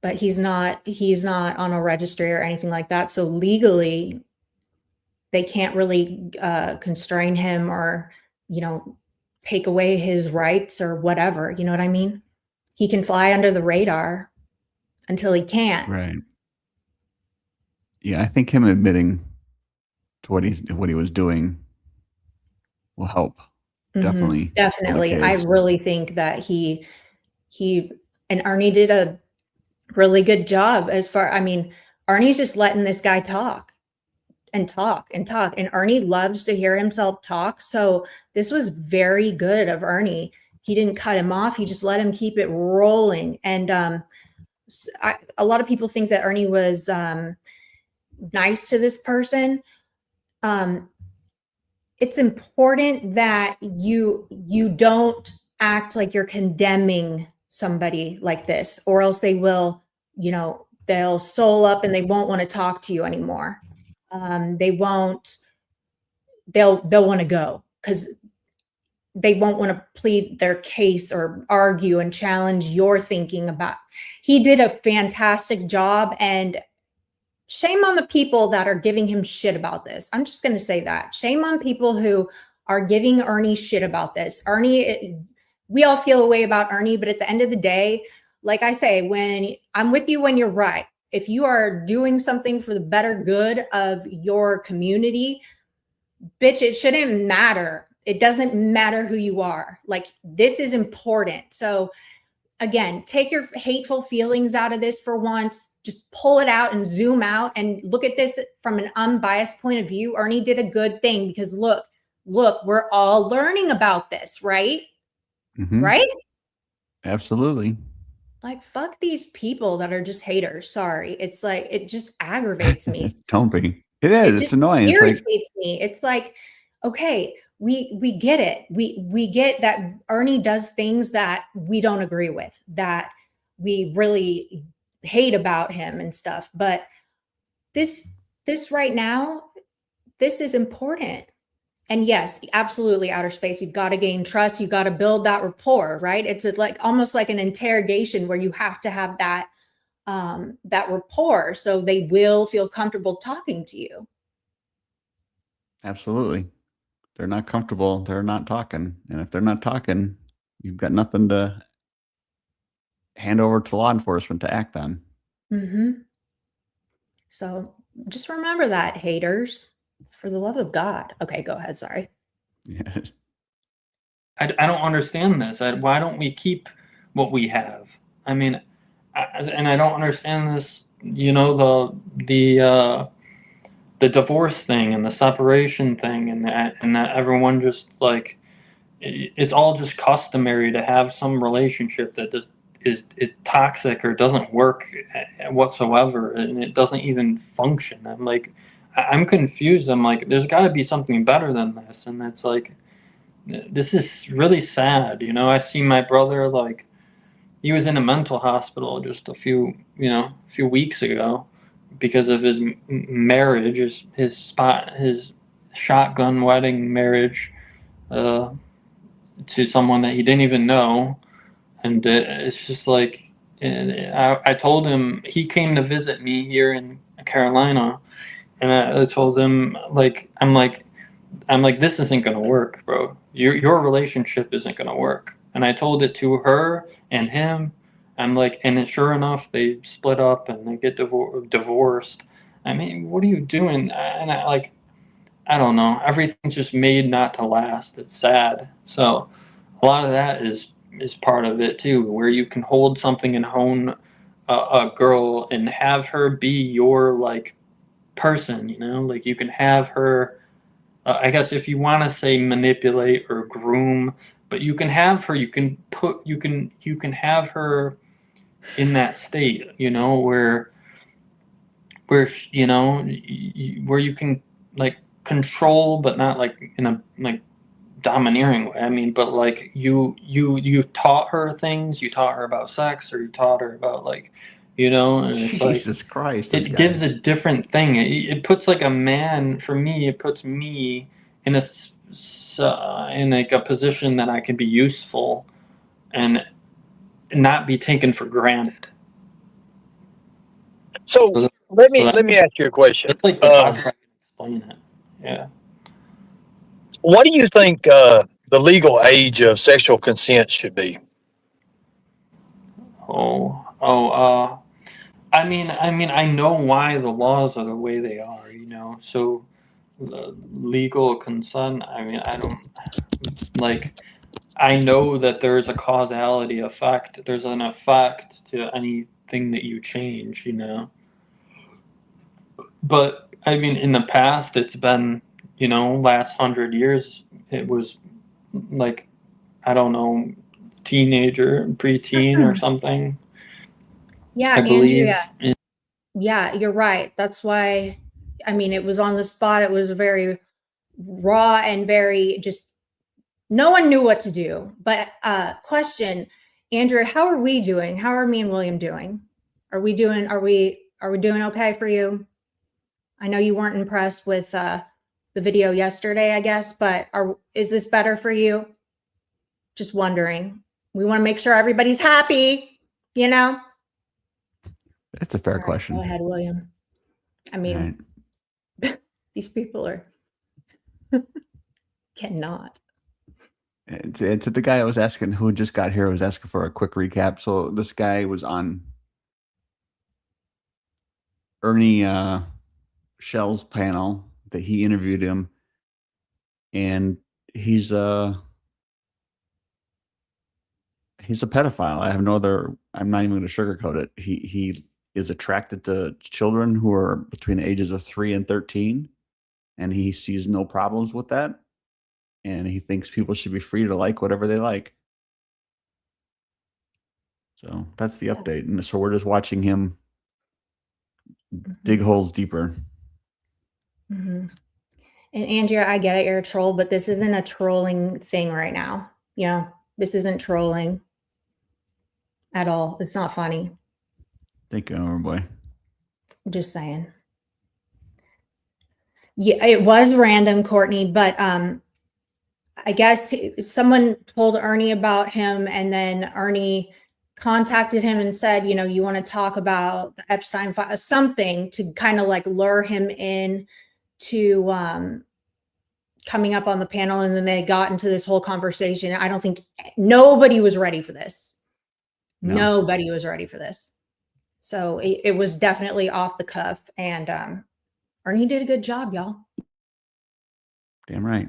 But he's not on a registry or anything like that. So legally, they can't really constrain him or, you know, take away his rights or whatever. You know what I mean? He can fly under the radar until he can't. Right. Yeah, I think him admitting to what he was doing will help. Definitely. Build a Definitely. I case. really think that he and Ernie did a really good job as far, I mean, Ernie's just letting this guy talk and talk and talk. And Ernie loves to hear himself talk. So this was very good of Ernie. He didn't cut him off. He just let him keep it rolling. And a lot of people think that Ernie was nice to this person. It's important that you don't act like you're condemning somebody like this, or else they will, you know, they'll soul up and they won't want to talk to you anymore. They'll want to go because they won't want to plead their case or argue and challenge your thinking about. He did a fantastic job, and shame on the people that are giving him shit about this. I'm just going to say that. Shame on people who are giving Ernie shit about this. Ernie, we all feel a way about Ernie, but at the end of the day, like I say, when I'm with you when you're right. If you are doing something for the better good of your community, bitch, it shouldn't matter. It doesn't matter who you are. Like, this is important. So again, take your hateful feelings out of this for once. Just pull it out and zoom out and look at this from an unbiased point of view. Ernie did a good thing because look, we're all learning about this, right? Mhm. Right? Absolutely. Like, fuck these people that are just haters. Sorry. It's like, it just aggravates me. Don't be. It is. It It's just annoying. It's like, irritates me. It's like, okay, we get it. We get that Ernie does things that we don't agree with, that we really hate about him and stuff. But this right now, this is important. And yes, absolutely, outer space. You've got to gain trust. You got to build that rapport, right? It's like almost like an interrogation where you have to have that that rapport, so they will feel comfortable talking to you. absolutely. They're not comfortable. They're not talking. And if they're not talking, you've got nothing to hand over to law enforcement to act on. Mm-hmm. So just remember that, haters, for the love of God. Okay, go ahead. Sorry. Yeah. I don't understand this. Why don't we keep what we have? I mean, and I don't understand this. You know, the divorce thing and the separation thing, and that everyone just like it's all just customary to have some relationship that is toxic or doesn't work whatsoever, and it doesn't even function. I'm like, I'm confused. I'm like, there's got to be something better than this, and it's like, this is really sad. You know, I see my brother, like, he was in a mental hospital just a few weeks ago because of his marriage, his shotgun wedding marriage. to someone that he didn't even know, and it's just like, and I told him, he came to visit me here in Carolina, and I told him, like, I'm like, this isn't gonna work, bro. Your relationship isn't gonna work. And I told it to her and him. I'm like, and sure enough, they split up and they get divorced. I mean, what are you doing? And I don't know. Everything's just made not to last. It's sad. So a lot of that is part of it too, where you can hold something and hone a girl and have her be your like person. You know, like you can have her. I guess if you want to say manipulate or groom, but you can have her. You can have her in that state. You know, where you know where you can like control, but not like in a like domineering way. I mean, but like you taught her things. You taught her about sex, or you taught her about like, you know, and it's like Jesus Christ, this it guy. gives a different thing. It puts like a man, for me, it puts me in in like a position that I can be useful and not be taken for granted. So So let that- me ask you a question. that's like the best way I can explain it. Yeah. What do you think the legal age of sexual consent should be? I mean, I know why the laws are the way they are, you know. So, legal consent. I mean, I don't like. I know that there's a causality effect. There's an effect to anything that you change, you know. But I mean, in the past, it's been, you know, last 100 years, it was like, I don't know, teenager, preteen, or something. Yeah, I believe. Andrea. Yeah, you're right. That's why, I mean, it was on the spot. It was very raw and very just, no one knew what to do. But question, Andrea, how are we doing? How are me and William doing? Are we doing okay for you? I know you weren't impressed with the video yesterday, I guess, but is this better for you? Just wondering. We want to make sure everybody's happy, you know? That's a fair All right, question. go ahead, William. I mean, Right. these people are cannot. It's the guy I was asking who just got here. I was asking for a quick recap. So this guy was on Ernie Shell's panel that he interviewed him, and he's a pedophile. I have no other. I'm not even going to sugarcoat it. He is attracted to children who are between the ages of 3 and 13, and he sees no problems with that. And he thinks people should be free to like whatever they like. So that's the update. And so we're just watching him dig holes deeper. Mm-hmm. And Andrea, I get it, you're a troll, but this isn't a trolling thing right now. You know, this isn't trolling at all. It's not funny. Thank you, boy. Just saying. Yeah, it was random, Courtney, but I guess someone told Ernie about him, and then Ernie contacted him and said, you know, you want to talk about the Epstein file, something to kind of like lure him in to coming up on the panel. And then they got into this whole conversation. I don't think nobody was ready for this. No. Nobody was ready for this. So it was definitely off the cuff, and Ernie did a good job, y'all. Damn right.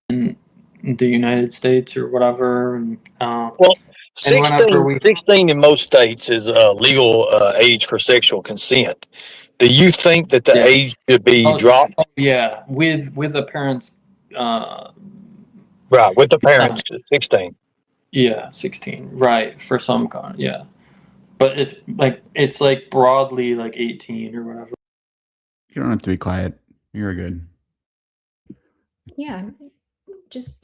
In the United States or whatever. Well, 16 in most states is legal age for sexual consent. Do you think that the age should be dropped? Yeah, with the parents. Right, with the parents, 16. Yeah, 16. Right, for some kind. Yeah, but it's like broadly like 18 or whatever. You don't have to be quiet. You're good. Yeah, just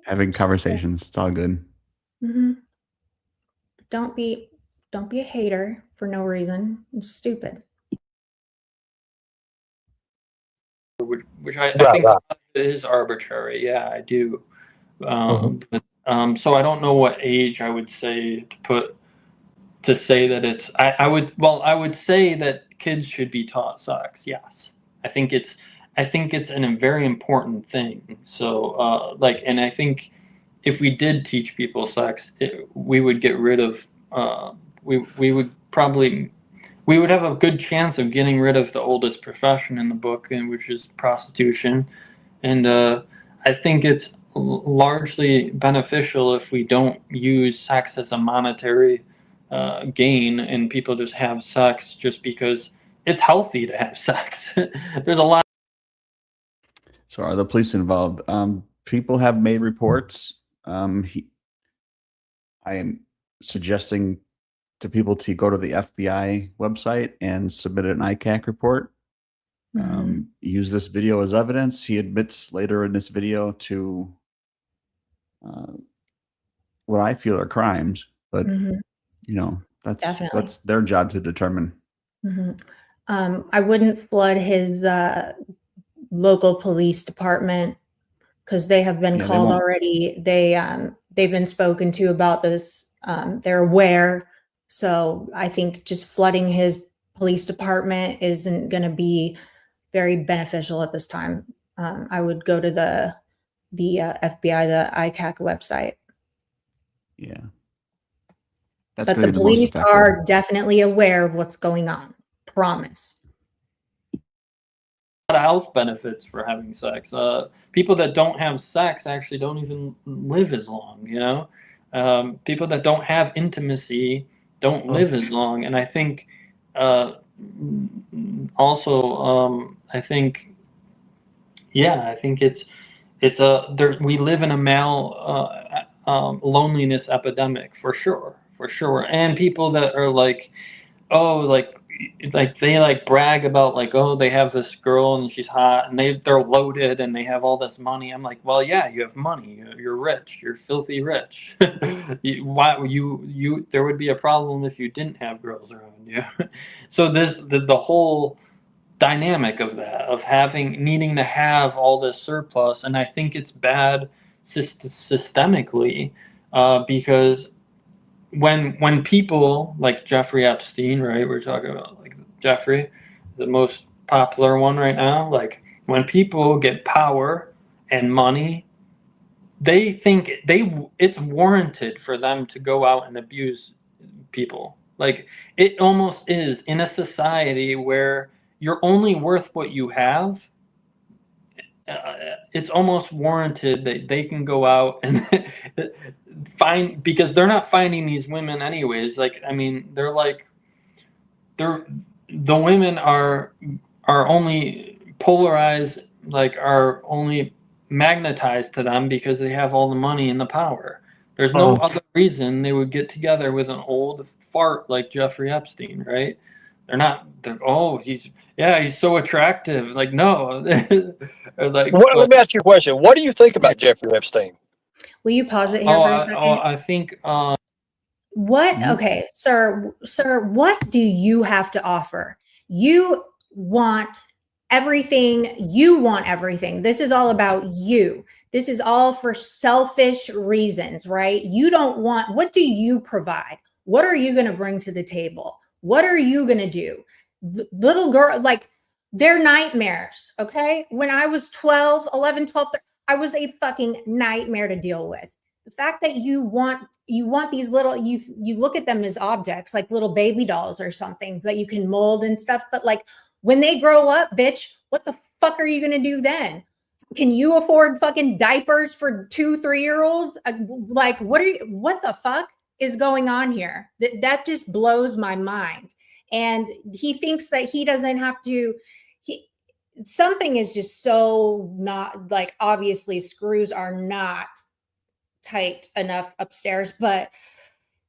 having conversations. It's all good. Mm-hmm. Don't be a hater for no reason. It's stupid. Which I think it is arbitrary. Yeah, I do. So I don't know what age I would say to say that it's. I would say that kids should be taught sex. Yes, I think it's. I think it's a very important thing. So and I think if we did teach people sex, we would get rid of. We would probably we would have a good chance of getting rid of the oldest profession in the book, and which is prostitution. And I think it's largely beneficial if we don't use sex as a monetary gain, and people just have sex just because it's healthy to have sex. There's a lot. So are the police involved? People have made reports. I am suggesting to people to go to the FBI website and submit an ICAC report. Use this video as evidence. He admits later in this video to what I feel are crimes, but Definitely. that's their job to determine. I wouldn't flood his local police department because they have been called already. They've been spoken to about this. They're aware. So I think just flooding his police department isn't going to be very beneficial at this time. I would go to the FBI, the ICAC website. Yeah. But the police are definitely aware of what's going on. Promise. A lot of health benefits for having sex. People that don't have sex actually don't even live as long, you know? People that don't have intimacy don't live as long. And I think also, I think we live in a male loneliness epidemic for sure. And people that are like, oh, like they like brag about like, oh, they have this girl and she's hot and they're loaded and they have all this money. I'm like, well, yeah, you have money, you're rich, you're filthy rich. Why there would be a problem if you didn't have girls around you. So the whole dynamic of that, of needing to have all this surplus, and I think it's bad systemically, because when people like Jeffrey Epstein, right? We're talking about like Jeffrey, the most popular one right now. Like when people get power and money, they think it's warranted for them to go out and abuse people. Like it almost is in a society where you're only worth what you have. It's almost warranted that they can go out and find, because they're not finding these women anyways. Like, I mean, the women are only polarized, like are only magnetized to them because they have all the money and the power. There's no other reason they would get together with an old fart like Jeffrey Epstein, right? He's so attractive. Like, no. Or like, let me ask you a question. What do you think about Jeffrey Epstein? Will you pause it here for a second? I think what? Okay, sir, what do you have to offer? You want everything. You want everything. This is all about you. This is all for selfish reasons, right? You don't want, what do you provide? What are you going to bring to the table? What are you going to do? Little girl, like they're nightmares. Okay. When I was 12, 11, 12, 13, I was a fucking nightmare to deal with. The fact that you want these little, you look at them as objects, like little baby dolls or something that you can mold and stuff. But like when they grow up, bitch, what the fuck are you going to do then? Can you afford fucking diapers for 2-3-year-olds? Like, what the fuck is going on here? That just blows my mind. And he thinks that he doesn't have to, something is just so not, like, obviously screws are not tight enough upstairs, but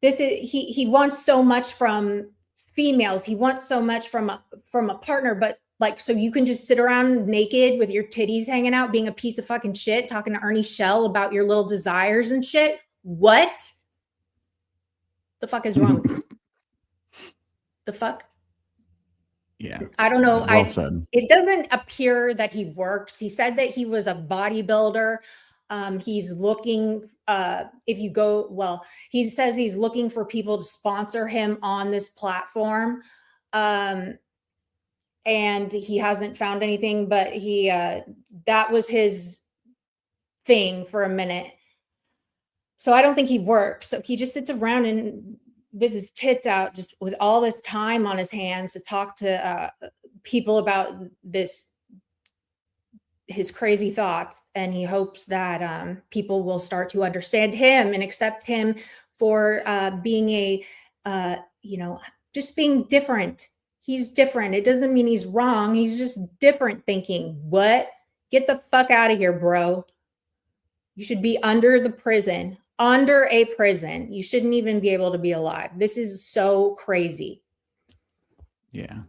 this is, he wants so much from females. He wants so much from a partner, but like, so you can just sit around naked with your titties hanging out, being a piece of fucking shit, talking to Ernie Shell about your little desires and shit. What the fuck is wrong with you? The fuck? Yeah. I don't know. Well said. It doesn't appear that he works. He said that he was a bodybuilder. He's looking, if you go, well, he says he's looking for people to sponsor him on this platform. And he hasn't found anything, but that was his thing for a minute. So I don't think he works. So he just sits around and with his tits out, just with all this time on his hands to talk to people about his crazy thoughts. And he hopes that people will start to understand him and accept him for being just being different. He's different. It doesn't mean he's wrong. He's just different thinking. What? Get the fuck out of here, bro. You should be under a prison. You shouldn't even be able to be alive. This is so crazy. Yeah.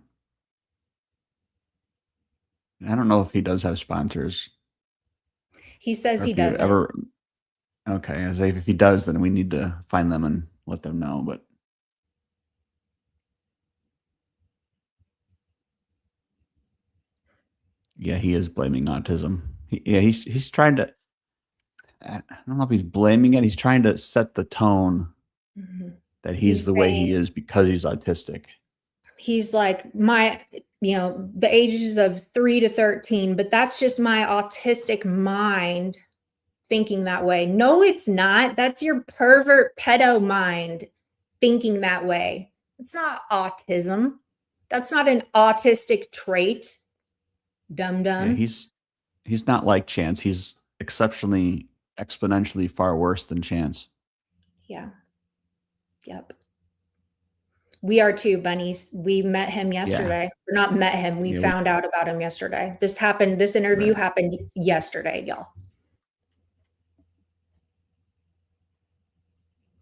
I don't know if he does have sponsors. He says he doesn't. Okay, as if he does, then we need to find them and let them know. But yeah, he is blaming autism. He's trying to. I don't know if he's blaming it. He's trying to set the tone that he's the way he is because he's autistic. He's like the ages of 3 to 13, but that's just my autistic mind thinking that way. No, it's not. That's your pervert pedo mind thinking that way. It's not autism. That's not an autistic trait. Dum dum. Yeah, he's not like Chance. He's exponentially far worse than Chance. Yeah. Yep. We are too, bunnies. We met him yesterday. Yeah. Or not met him. We found out about him yesterday. This interview happened yesterday, y'all.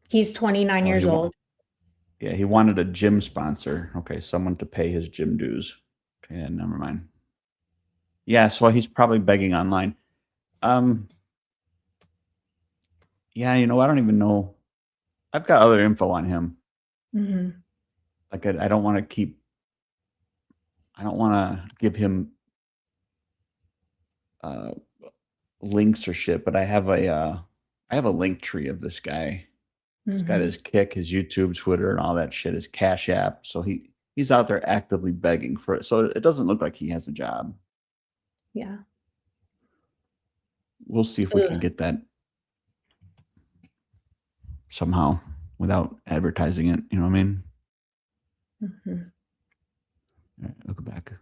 He's 29 years old. He wanted a gym sponsor. Okay, someone to pay his gym dues. Okay, never mind. Yeah, so he's probably begging online. Yeah, I don't even know. I've got other info on him. Mm-hmm. Like I don't want to give him links or shit, but I have a link tree of this guy. He's got his Kick, his YouTube, Twitter, and all that shit, his Cash App. So he's out there actively begging for it. So it doesn't look like he has a job. Yeah. We'll see if we can get that somehow without advertising it. You know what I mean? Mm-hmm. All right, I'll go back.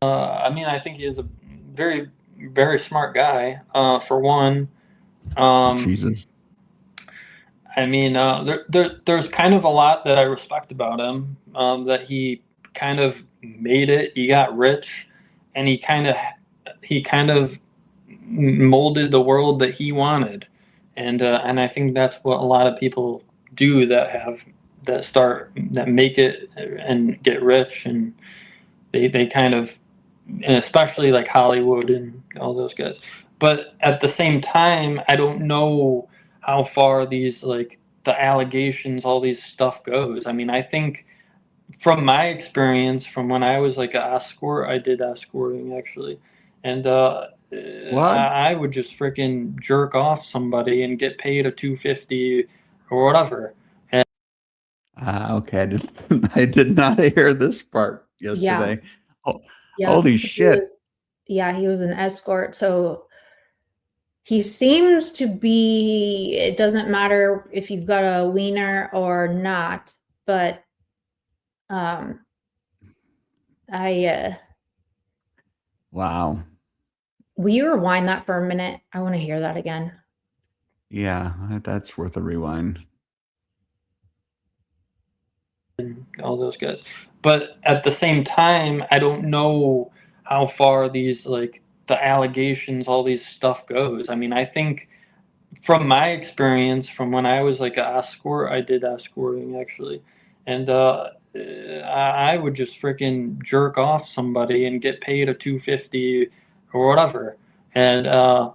I think he is a very, very smart guy. For one, Jesus. There's kind of a lot that I respect about him. That he kind of made it. He got rich, and he kind of molded the world that he wanted, and I think that's what a lot of people do that make it and get rich, and they kind of, and especially like Hollywood and all those guys. But at the same time, I don't know how far these the allegations, all these stuff goes. I think from my experience, from when I was like an escort, I did escorting actually, and I would just freaking jerk off somebody and get paid a $250 or whatever. And Okay, I did not hear this part yesterday. Yeah. Holy shit! He was an escort, so he seems to be. It doesn't matter if you've got a wiener or not, but Wow. Will you rewind that for a minute? I want to hear that again. Yeah, that's worth a rewind. All those guys. But at the same time, I don't know how far these the allegations, all these stuff goes. I think from my experience, from when I was like an escort, I did escorting actually, and I would just freaking jerk off somebody and get paid a $250 or whatever, and I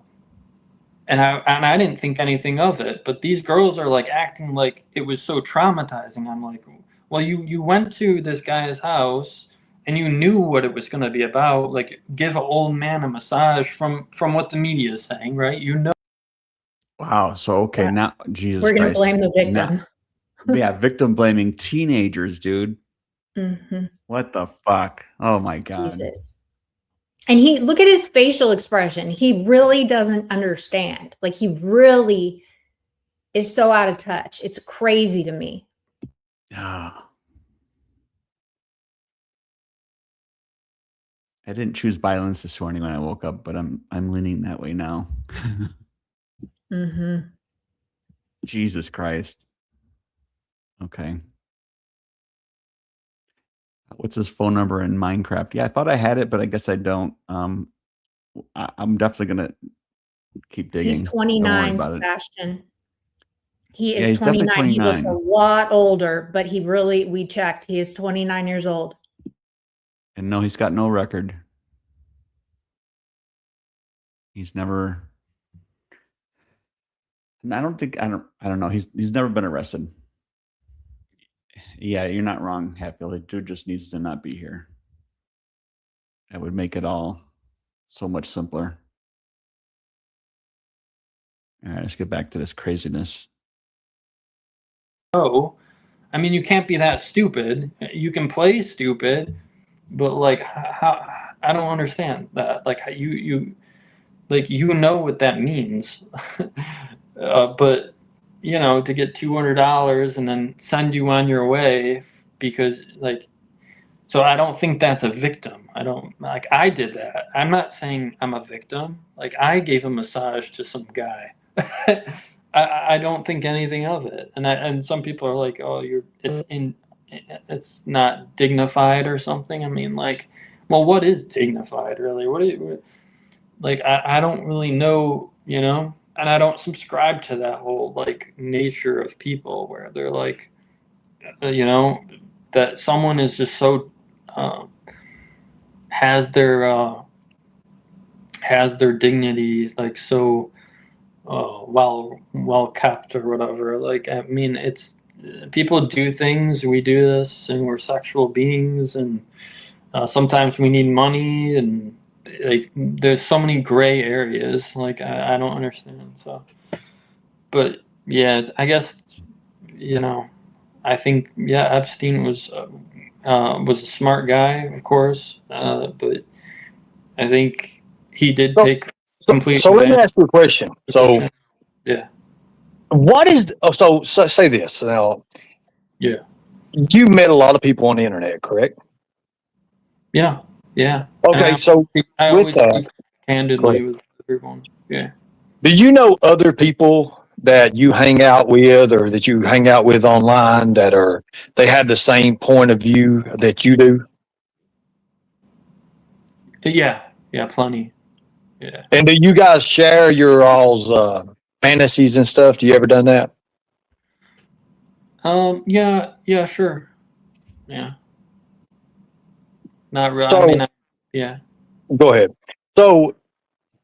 didn't think anything of it. But these girls are like acting like it was so traumatizing. I'm like, Well, you went to this guy's house and you knew what it was going to be about. Like, give an old man a massage from what the media is saying, right? You know. Wow. So okay, Yeah. now Jesus We're gonna Christ. blame the victim. Yeah, victim blaming teenagers, dude. Mm-hmm. What the fuck? Oh my God. Jesus. And he, look at his facial expression. He really doesn't understand. Like, he really is so out of touch. It's crazy to me. Ah. I didn't choose violence this morning when I woke up, but I'm leaning that way now. Mm-hmm. Jesus Christ. Okay. What's his phone number in Minecraft? Yeah, I thought I had it, but I guess I don't. I'm definitely gonna keep digging. He's Don't worry 29, about it. Sebastian. He Yeah, is he's definitely 29. He looks a 29. lot older, but he really, we checked, he is 29 years old. And no, he's got no record. He's never. And I don't know. He's never been arrested. Yeah, you're not wrong, Hatfield. Dude just needs to not be here. That would make it all so much simpler. All right, let's get back to this craziness. Oh, I mean, you can't be that stupid. You can play stupid, but like, how? I don't understand that. Like, you like, you know what that means. But you know, to get $200 and then send you on your way because, like, so I don't think that's a victim. I don't, like, I did that. I'm not saying I'm a victim. Like, I gave a massage to some guy. I don't think anything of it. And some people are like, oh, it's not dignified or something. I mean, like, well, what is dignified really? Like, I don't really know, you know, and I don't subscribe to that whole like nature of people where they're like, you know, that someone is just so uh, has their dignity like so well kept or whatever. Like, I mean, it's people do things. We do this, and we're sexual beings, and sometimes we need money, and like there's so many gray areas. Like, I don't understand. So, but yeah, I guess, you know, I think, yeah, Epstein was a smart guy, of course, but I think he did So, take complete so let me advantage ask you a question. of the So, position. Yeah, what is, so say this now, yeah, you met a lot of people on the internet, correct? yeah, yeah. And Okay, so I with always that, speak candidly with everyone. Yeah. do you know other people that you hang out with or that you hang out with online that they have the same point of view that you do? Yeah, yeah, plenty. Yeah. And do you guys share your all's fantasies and stuff? Do you ever done that? Yeah, yeah, sure. Yeah. Not really. I So mean, yeah. go ahead. So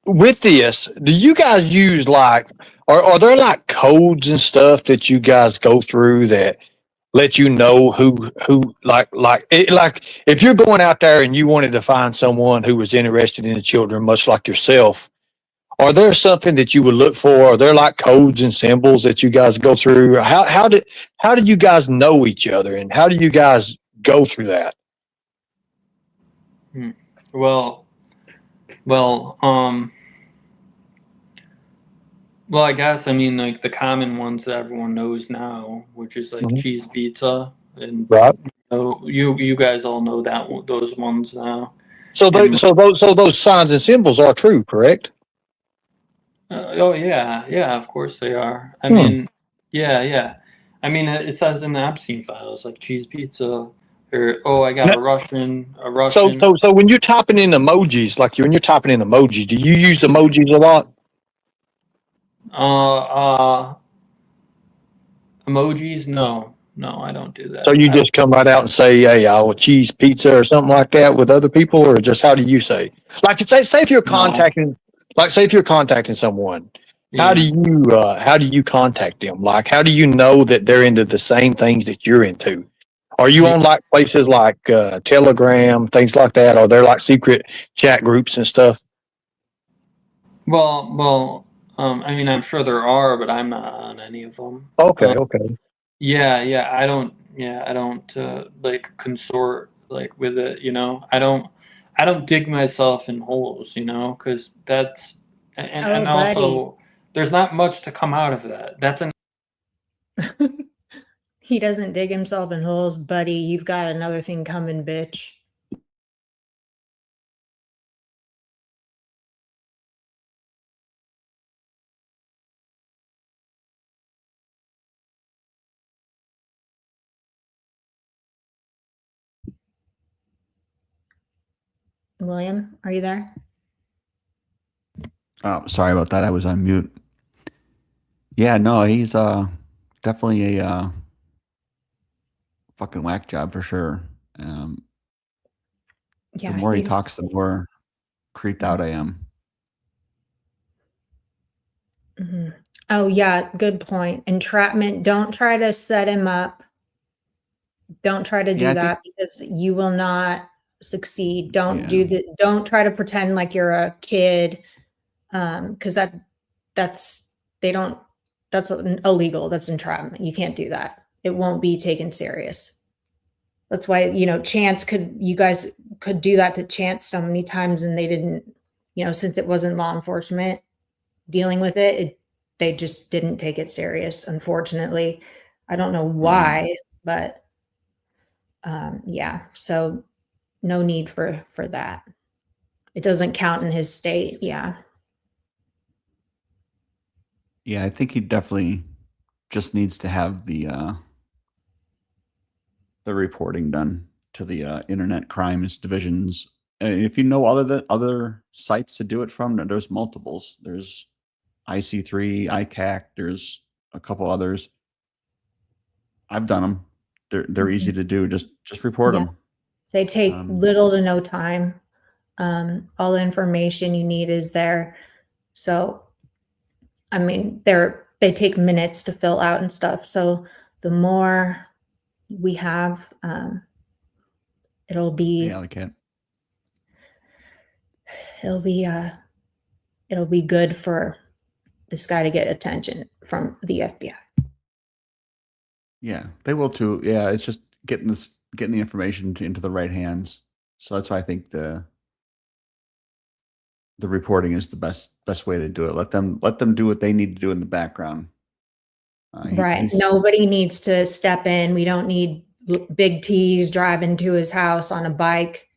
with this, do you guys use like, are there like codes and stuff that you guys go through that let you know who like if you're going out there and you wanted to find someone who was interested in the children, much like yourself, are there something that you would look for? Are there like codes and symbols that you guys go through? How did you guys know each other, and how do you guys go through that? Well, well, well, I guess, I mean, like the common ones that everyone knows now, which is like Mhm. cheese pizza, and Right. you guys all know those ones now. So And those signs and symbols are true, correct? oh yeah, yeah, of course they are. I Hmm. mean, yeah, yeah. I mean, it says in the Epstein files like cheese pizza, or oh, I got No. a Russian, So when you're typing in emojis, like when you're typing in emojis, do you use emojis a lot? uh, emojis. No, no, I don't do that. So you just come right out and say, "Hey, I will cheese pizza" or something like that with other people, or just how do you say? Like, say if you're contacting, like say if you're contacting someone, how do you contact them? Like, how do you know that they're into the same things that you're into? Are you on like places like Telegram, things like that? Are there like secret chat groups and stuff? I mean, I'm sure there are, but I'm not on any of them. Okay, okay. Yeah, I don't, like consort like with it, I don't dig myself in holes, because that's, and Oh, buddy. also there's not much to come out of that. That's an He doesn't dig himself in holes, buddy. You've got another thing coming, bitch. William, are you there? Oh, sorry about that. I was on mute. Yeah, no, he's definitely a fucking whack job for sure. Yeah, The more he he's talks, the more creeped out I am. Mhm. Oh, yeah, good point. Entrapment, don't try to set him up. Don't try to Yeah, do I think that because you will not succeed. yeah, Don't try to pretend like you're a kid. Because that's they don't that's illegal. That's entrapment. You can't do that. It won't be taken serious. That's why, you guys could do that to Chance so many times and they didn't, since it wasn't law enforcement dealing with it, they just didn't take it serious, unfortunately. I don't know why, but yeah, so no need for that. It doesn't count in his state. Yeah. yeah, I think he definitely just needs to have the reporting done to the internet crimes divisions. If you know other sites to do it from, there's multiples. There's IC3, ICAC. There's a couple others. I've done them. They're easy to do. Just report Yeah. them. They take little to no time. All the information you need is there. So, I mean, they take minutes to fill out and stuff. So the more we have, it'll be Yeah, like it. it'll be it'll be good for this guy to get attention from the FBI. Yeah, they will too. Yeah, it's just getting the information into the right hands. So that's why I think the reporting is the best way to do it. Let them do what they need to do in the background. Right. Nobody needs to step in. We don't need big T's driving to his house on a bike,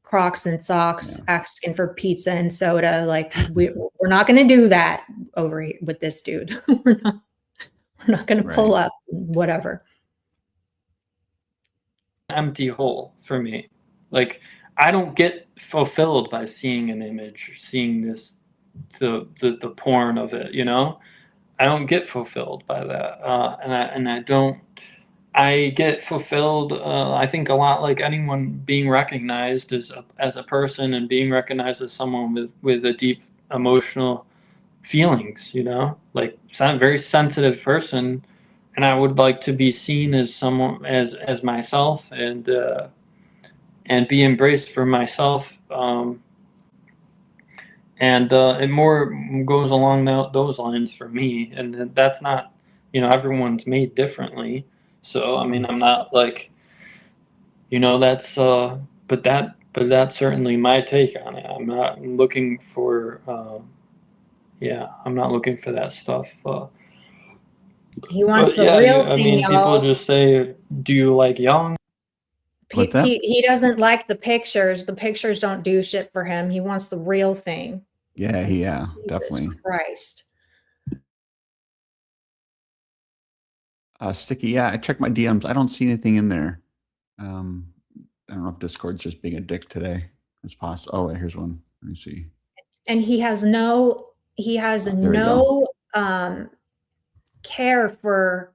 Crocs and socks, asking for pizza and soda. Like we're not going to do that over here with this dude. we're not going to pull up whatever. empty hole for me. Like I don't get fulfilled by seeing an image, seeing the porn of it. I don't get fulfilled by that, and I don't. I get fulfilled. I think a lot like anyone being recognized as a person and being recognized as someone with a deep emotional feelings. Like I'm a very sensitive person, and I would like to be seen as someone as myself and be embraced for myself. And it more goes along those lines for me. And that's not, everyone's made differently. So I mean, I'm not like, that's but that's certainly my take on it. I'm not looking for, I'm not looking for that stuff. He wants But the yeah, real I thing, mean, people y'all. just say, "Do you like young?" What's that? He doesn't like the pictures. The pictures don't do shit for him. He wants the real thing. Yeah, Jesus definitely. Christ. Sticky. Yeah, I checked my DMs. I don't see anything in there. I don't know if Discord's just being a dick today. It's possible. Oh, here's one. Let me see. And he has no care for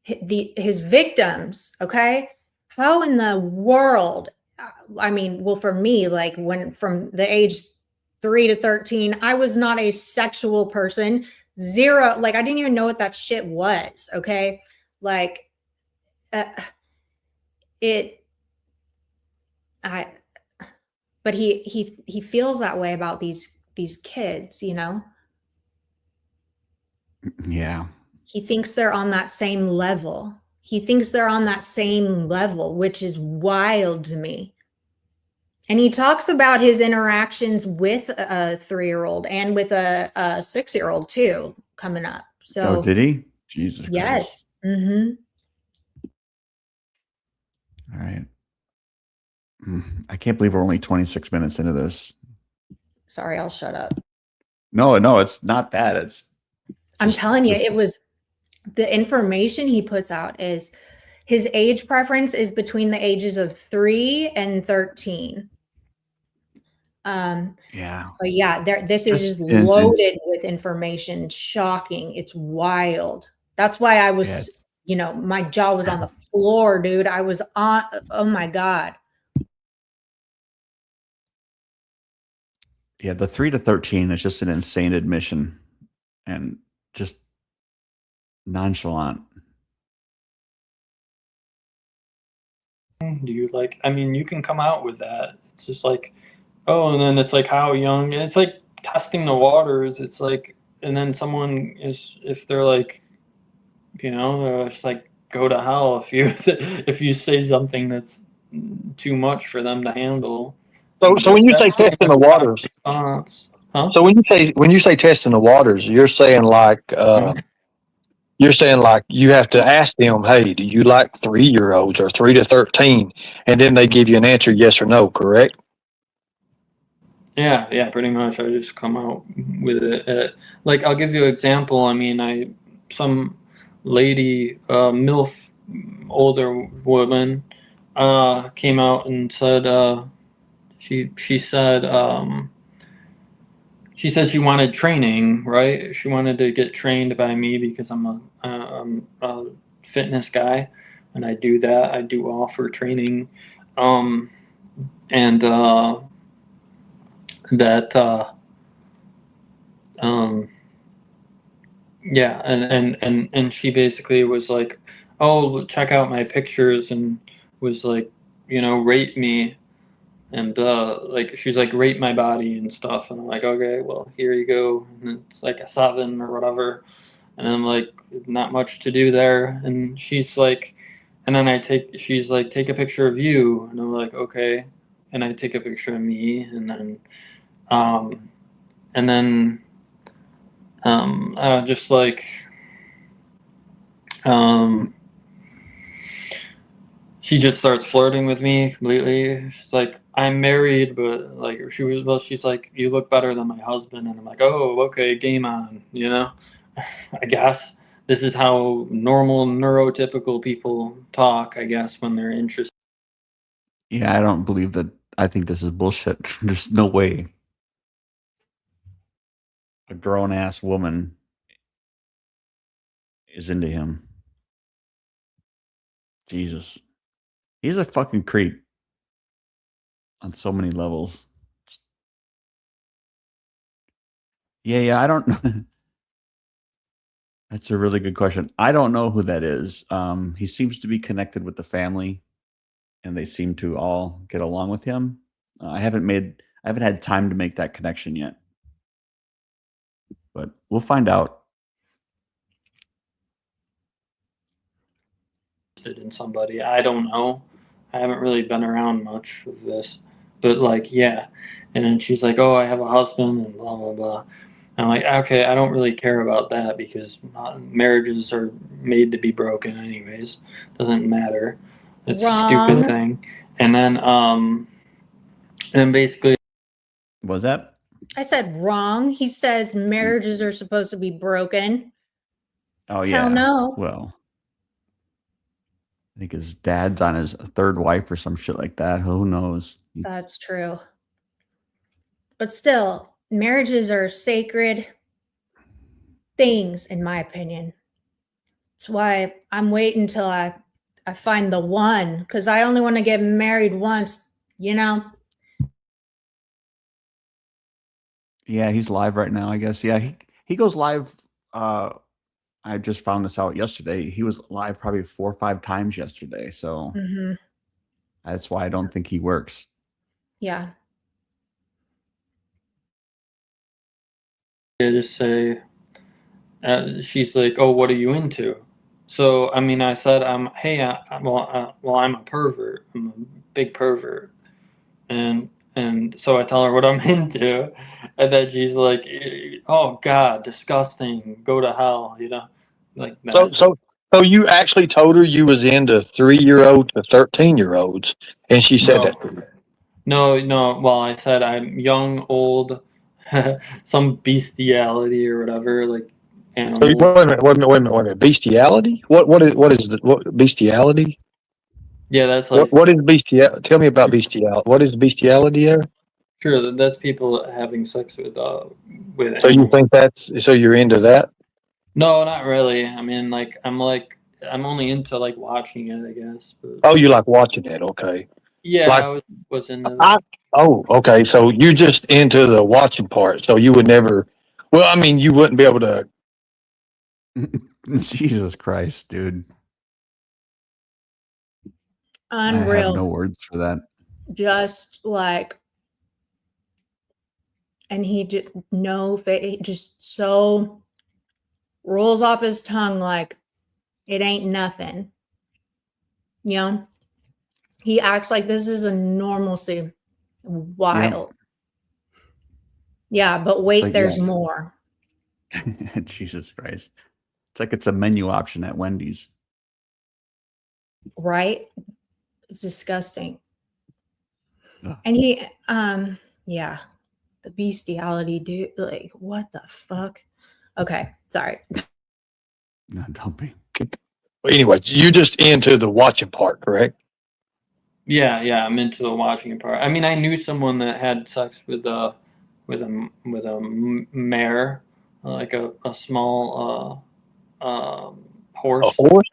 his victims. Okay, how in the world? I mean, well, for me, like when from the age 3 to 13, I was not a sexual person. Zero, like I didn't even know what that shit was. Okay, like it I but he feels that way about these kids, you know? Yeah. He thinks they're on that same level. He thinks they're on that same level, which is wild to me. And he talks about his interactions with a 3-year-old and with a 6-year-old too coming up. Oh, So did he? Jesus Christ. yes. Mm-hmm. All right. I can't believe we're only 26 minutes into this. Sorry, I'll shut up. No, it's not bad. I'm just telling you, this- it was the information he puts out is his age preference is between the ages of 3 and 13. Yeah. But yeah, this is just It's loaded with information. Shocking. It's wild. That's why I was, Yes. you know, my jaw was on the floor, dude. I was on, oh my God. Yeah, the 3 to 13 is just an insane admission and just nonchalant. Do you like, I mean, you can come out with that. It's just like, oh, and then it's like how young, and it's like testing the waters. It's like, and then someone is, if they're like, you know, they're just like, go to hell if you if you say something that's too much for them to handle. So when you say testing the waters, Response. Huh? so when you say testing the waters, you're saying like you have to ask them, hey, do you like 3-year-olds or 3 to 13, and then they give you an answer, yes or no, correct? Yeah, pretty much. I just come out with it. Like, I'll give you an example. I mean, some lady, MILF, older woman, came out and said, she said, she said she wanted training, right? She wanted to get trained by me because I'm a fitness guy, and I do that. I do offer training, and that yeah, and she basically was like, oh, check out my pictures, and was like, you know, rate me, and like she's like, rate my body and stuff, and I'm like, okay, well, here you go, and it's like a 7 or whatever, and I'm like, not much to do there, and she's like, and then she's like, take a picture of you, and I'm like, okay, and I take a picture of me, um and then just like she just starts flirting with me completely. She's like, I'm married, but like she's like, you look better than my husband, and I'm like, oh, okay, game on, you know. I guess this is how normal neurotypical people talk, I guess, when they're interested. Yeah, I don't believe that. I think this is bullshit. There's no way a grown ass woman is into him. Jesus. He's a fucking creep on so many levels. Yeah, I don't know. That's a really good question. I don't know who that is. He seems to be connected with the family, and they seem to all get along with him. I haven't had time to make that connection yet, but we'll find out. In somebody. I don't know. I haven't really been around much of this, but like, yeah. And then she's like, "Oh, I have a husband," and blah blah blah. And I'm like, okay, I don't really care about that because marriages are made to be broken, anyways. Doesn't matter. It's a stupid Wrong. thing. And then basically, Was that? I said wrong. He says marriages are supposed to be broken. Oh yeah. Hell no. Well, I think his dad's on his third wife or some shit like that. Who knows? That's true. But still, marriages are sacred things, in my opinion. That's why I'm waiting till I find the one, because I only want to get married once, you know? Yeah, he's live right now, I guess. Yeah, he goes live. I just found this out yesterday. He was live probably 4 or 5 times yesterday. So Mm-hmm. That's why I don't think he works. Yeah. I just say, she's like, "Oh, what are you into?" So I mean, I said, hey, well, I'm a pervert. I'm a big pervert, and so I tell her what I'm into, and then she's like, "Oh God, disgusting, go to hell," like So, that. so, so you actually told her you was into 3-year-olds to 13-year-olds, and she said No, that. no. Well, I said I'm young, old, some bestiality or whatever, like So, animals. wait a minute. Bestiality? What bestiality? Yeah, that's like What is bestiality? Tell me about bestiality. What is bestiality there? sure that's people having sex with So you animals. think so you're into that? No, not really. I mean, I'm only into like watching it, I guess. But Oh, you like watching it? Okay. yeah, Like was into I. that. Oh, okay. So you just into the watching part. So you would never. Well, I mean, you wouldn't be able to. Jesus Christ, dude. I have no Unreal. words for that. Just like, and he did no face, just so rolls off his tongue like it ain't nothing. You know, he acts like this is a normalcy. Wild. Yeah, but It's wait, like, there's more. Jesus Christ. It's like it's a menu option at Wendy's. Right? It's disgusting. Ugh. And yeah, the bestiality, dude. Like, what the fuck? Okay, sorry. No, don't be. Anyway, you just into the watching part, correct? Yeah, I'm into the watching part. I mean, I knew someone that had sex with a mare, like a small A horse. horse?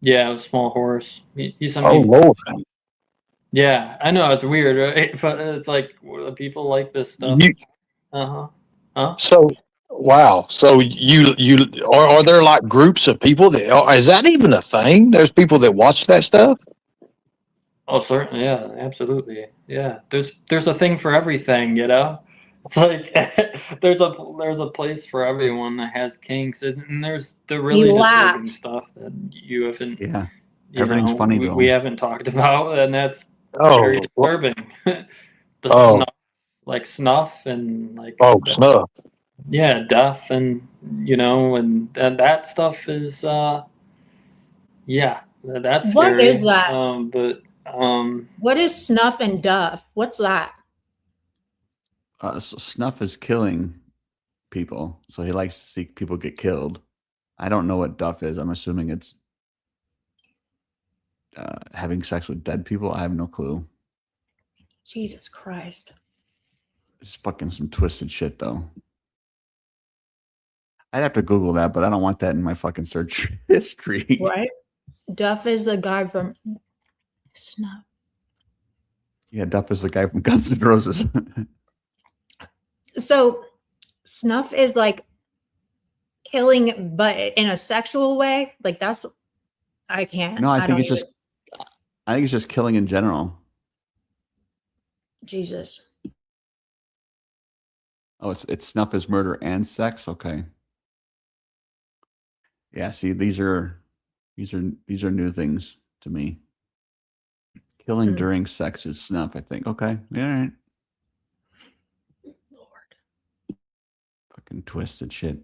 Yeah, a small horse. He sent Oh me. Lord! Yeah, I know it's weird, right? But it's like people like this stuff. You Uh-huh. Huh? so wow. So you are there like groups of people that is that even a thing? There's people that watch that stuff. Oh, certainly, yeah, absolutely. Yeah. There's a thing for everything, you know? It's like there's a place for everyone that has kinks, and there's the He really disturbing laughs. stuff that you haven't, Yeah. Everything's funny to we him. haven't talked about, and that's very Oh, disturbing. The oh, snuff, like snuff, and like oh, snuff. yeah, death, and and that stuff is yeah, that's What is scary. that? But What is snuff and duff? What's that? Snuff is killing people, so he likes to see people get killed. I don't know what duff is. I'm assuming it's having sex with dead people. I have no clue. Jesus Christ. It's fucking some twisted shit, though. I'd have to Google that, but I don't want that in my fucking search history. Right? Duff is the guy from Snuff. Yeah, Duff is the guy from Guns N' Roses. So snuff is like killing, but in a sexual way. Like that's I can't. No, I I think don't it's even. just I think it's just killing in general. Jesus. Oh, it's snuff is murder and sex. Okay. Yeah, see, these are new things to me. Killing Hmm. during sex is snuff, I think. Okay. Yeah, all right. Lord. Fucking twisted shit.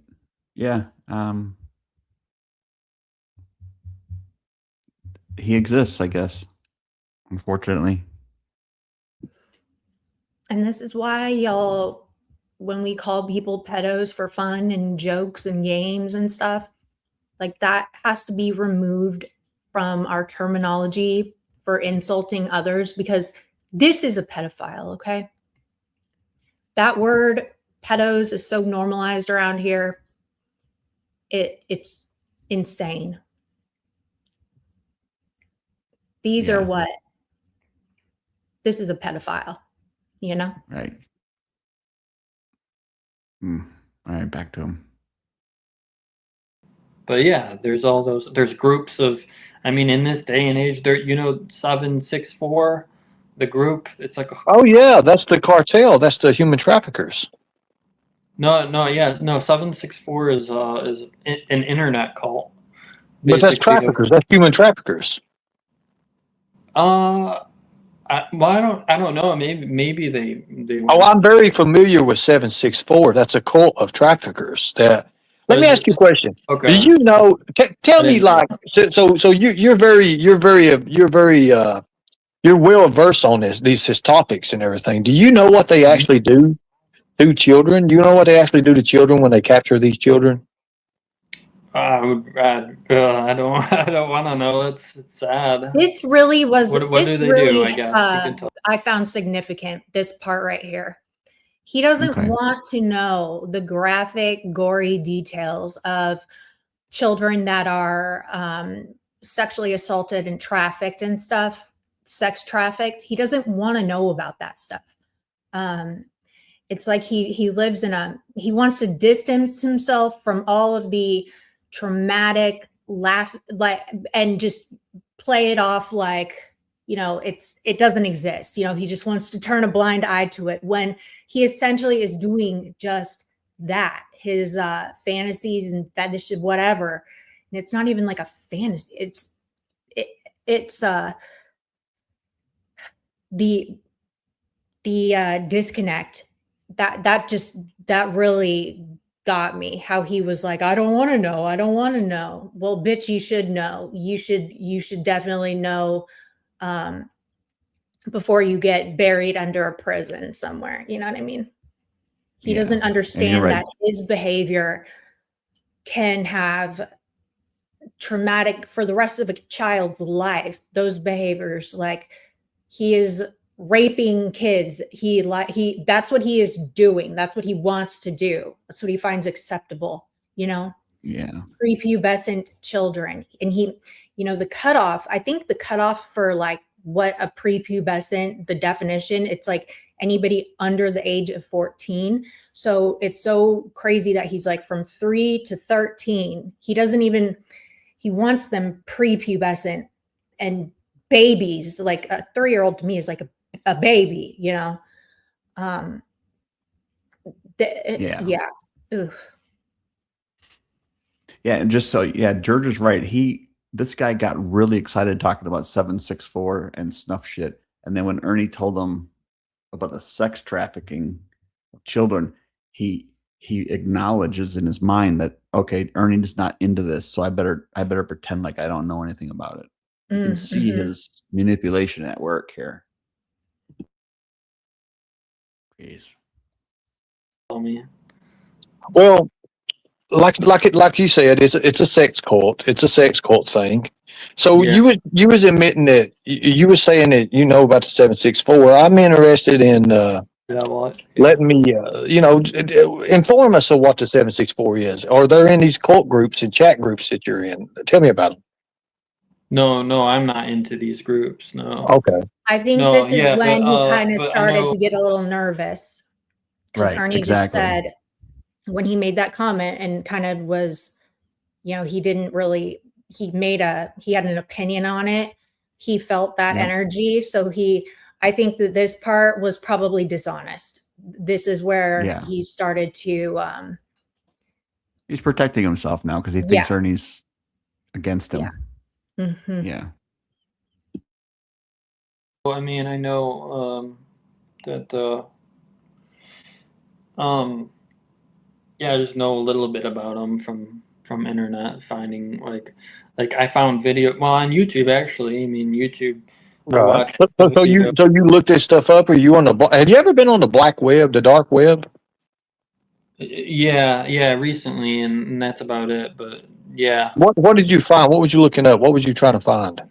Yeah. He exists, I guess. Unfortunately. And this is why y'all, when we call people pedos for fun and jokes and games and stuff, like that has to be removed from our terminology for insulting others because this is a pedophile, okay? That word pedos is so normalized around here. It's insane. These are Yeah. what this is a pedophile, you know? Right. All right, back to him. yeah, there's all those. There's groups of. I mean, in this day and age, there, 764, the group. It's like Oh yeah, that's the cartel. That's the human traffickers. no, 764 is an internet cult. But that's Basically, traffickers. That's human traffickers. I don't know. Maybe they. Oh, I'm very familiar with 764. That's a cult of traffickers. That. Let What me is ask you a it? question. Okay. Do you know? Tell I me, didn't know. like, so you're well versed on these topics and everything. Do you know what they Mhm. actually do to children? Do you know what they actually do to children when they capture these children? I don't I don't want to know. It's sad. This really was, What this do they do? really, I guess you can tell. I found significant, this part right here. He doesn't Okay. want to know the graphic, gory details of children that are sexually assaulted and trafficked and stuff, sex trafficked. He doesn't want to know about that stuff. It's like he lives in he wants to distance himself from all of the traumatic and just play it off like, it doesn't exist. He just wants to turn a blind eye to it when he essentially is doing just that. His fantasies and fetishes, whatever. And it's not even like a fantasy. It's the disconnect that really got me. How he was like, I don't want to know. Well, bitch, you should know. You should definitely know before you get buried under a prison somewhere. You know what I mean? He Yeah. doesn't And you're understand right. that his behavior can have traumatic for the rest of a child's life. Those behaviors, like he is raping kids. That's what he is doing. That's what he wants to do. That's what he finds acceptable, Yeah. prepubescent children. And the cutoff, I think the cutoff for like what a prepubescent, the definition, it's like anybody under the age of 14. So it's so crazy that he's like from 3 to 13. He wants them prepubescent and babies. Like a 3-year-old to me is like a baby, Yeah. yeah. Ugh. Yeah, and just so George is right. This guy got really excited talking about 764 and snuff shit. And then when Ernie told him about the sex trafficking of children, he acknowledges in his mind that, okay, Ernie is not into this, so I better pretend like I don't know anything about it. You can see his manipulation at work here. Jeez. Tell me. Well, like you said, it's a sex cult. It's a sex cult thing. So Yeah. you was admitting that you were saying that you know about the 764. I'm interested in Yeah, what? letting me inform us of what the 764 is. Are there in these cult groups and chat groups that you're in? Tell me about them. No, I'm not into these groups. No. Okay. I think No, this is yeah, when he kind of but I started know. to get a little nervous because Right, Ernie just exactly. said when he made that comment and kind of was, he didn't really, he had an opinion on it. He felt that Yep. energy. So I think that this part was probably dishonest. This is where Yeah. he started to, He's protecting himself now because he thinks Ernie's against him. Yeah. Well, I mean, I know that yeah, I just know a little bit about them from internet, finding like I found video on YouTube actually. I mean, YouTube. I Right. watched So you looked this stuff up? Or you on the? Have you ever been on the black web, the dark web? Yeah, recently, and that's about it. But yeah. What did you find? What was you looking up? What was you trying to find?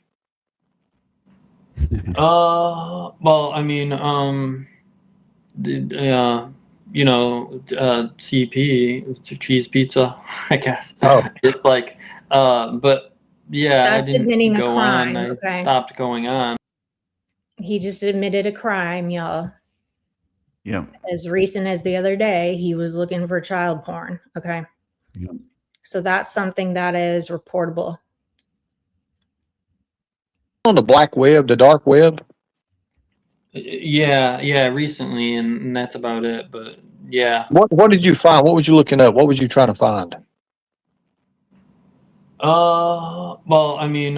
Well, I mean, CP, cheese pizza, I guess. Oh. It's like, but yeah, That's I didn't admitting a go crime, on. I okay. stopped going on. He just admitted a crime, y'all. Yeah. As recent as the other day, he was looking for child porn. Okay. Yep. So that's something that is reportable. on the black web, the dark web? Yeah, recently, and that's about it. But yeah, What did you find? What was you looking up? What was you trying to find? well, I mean,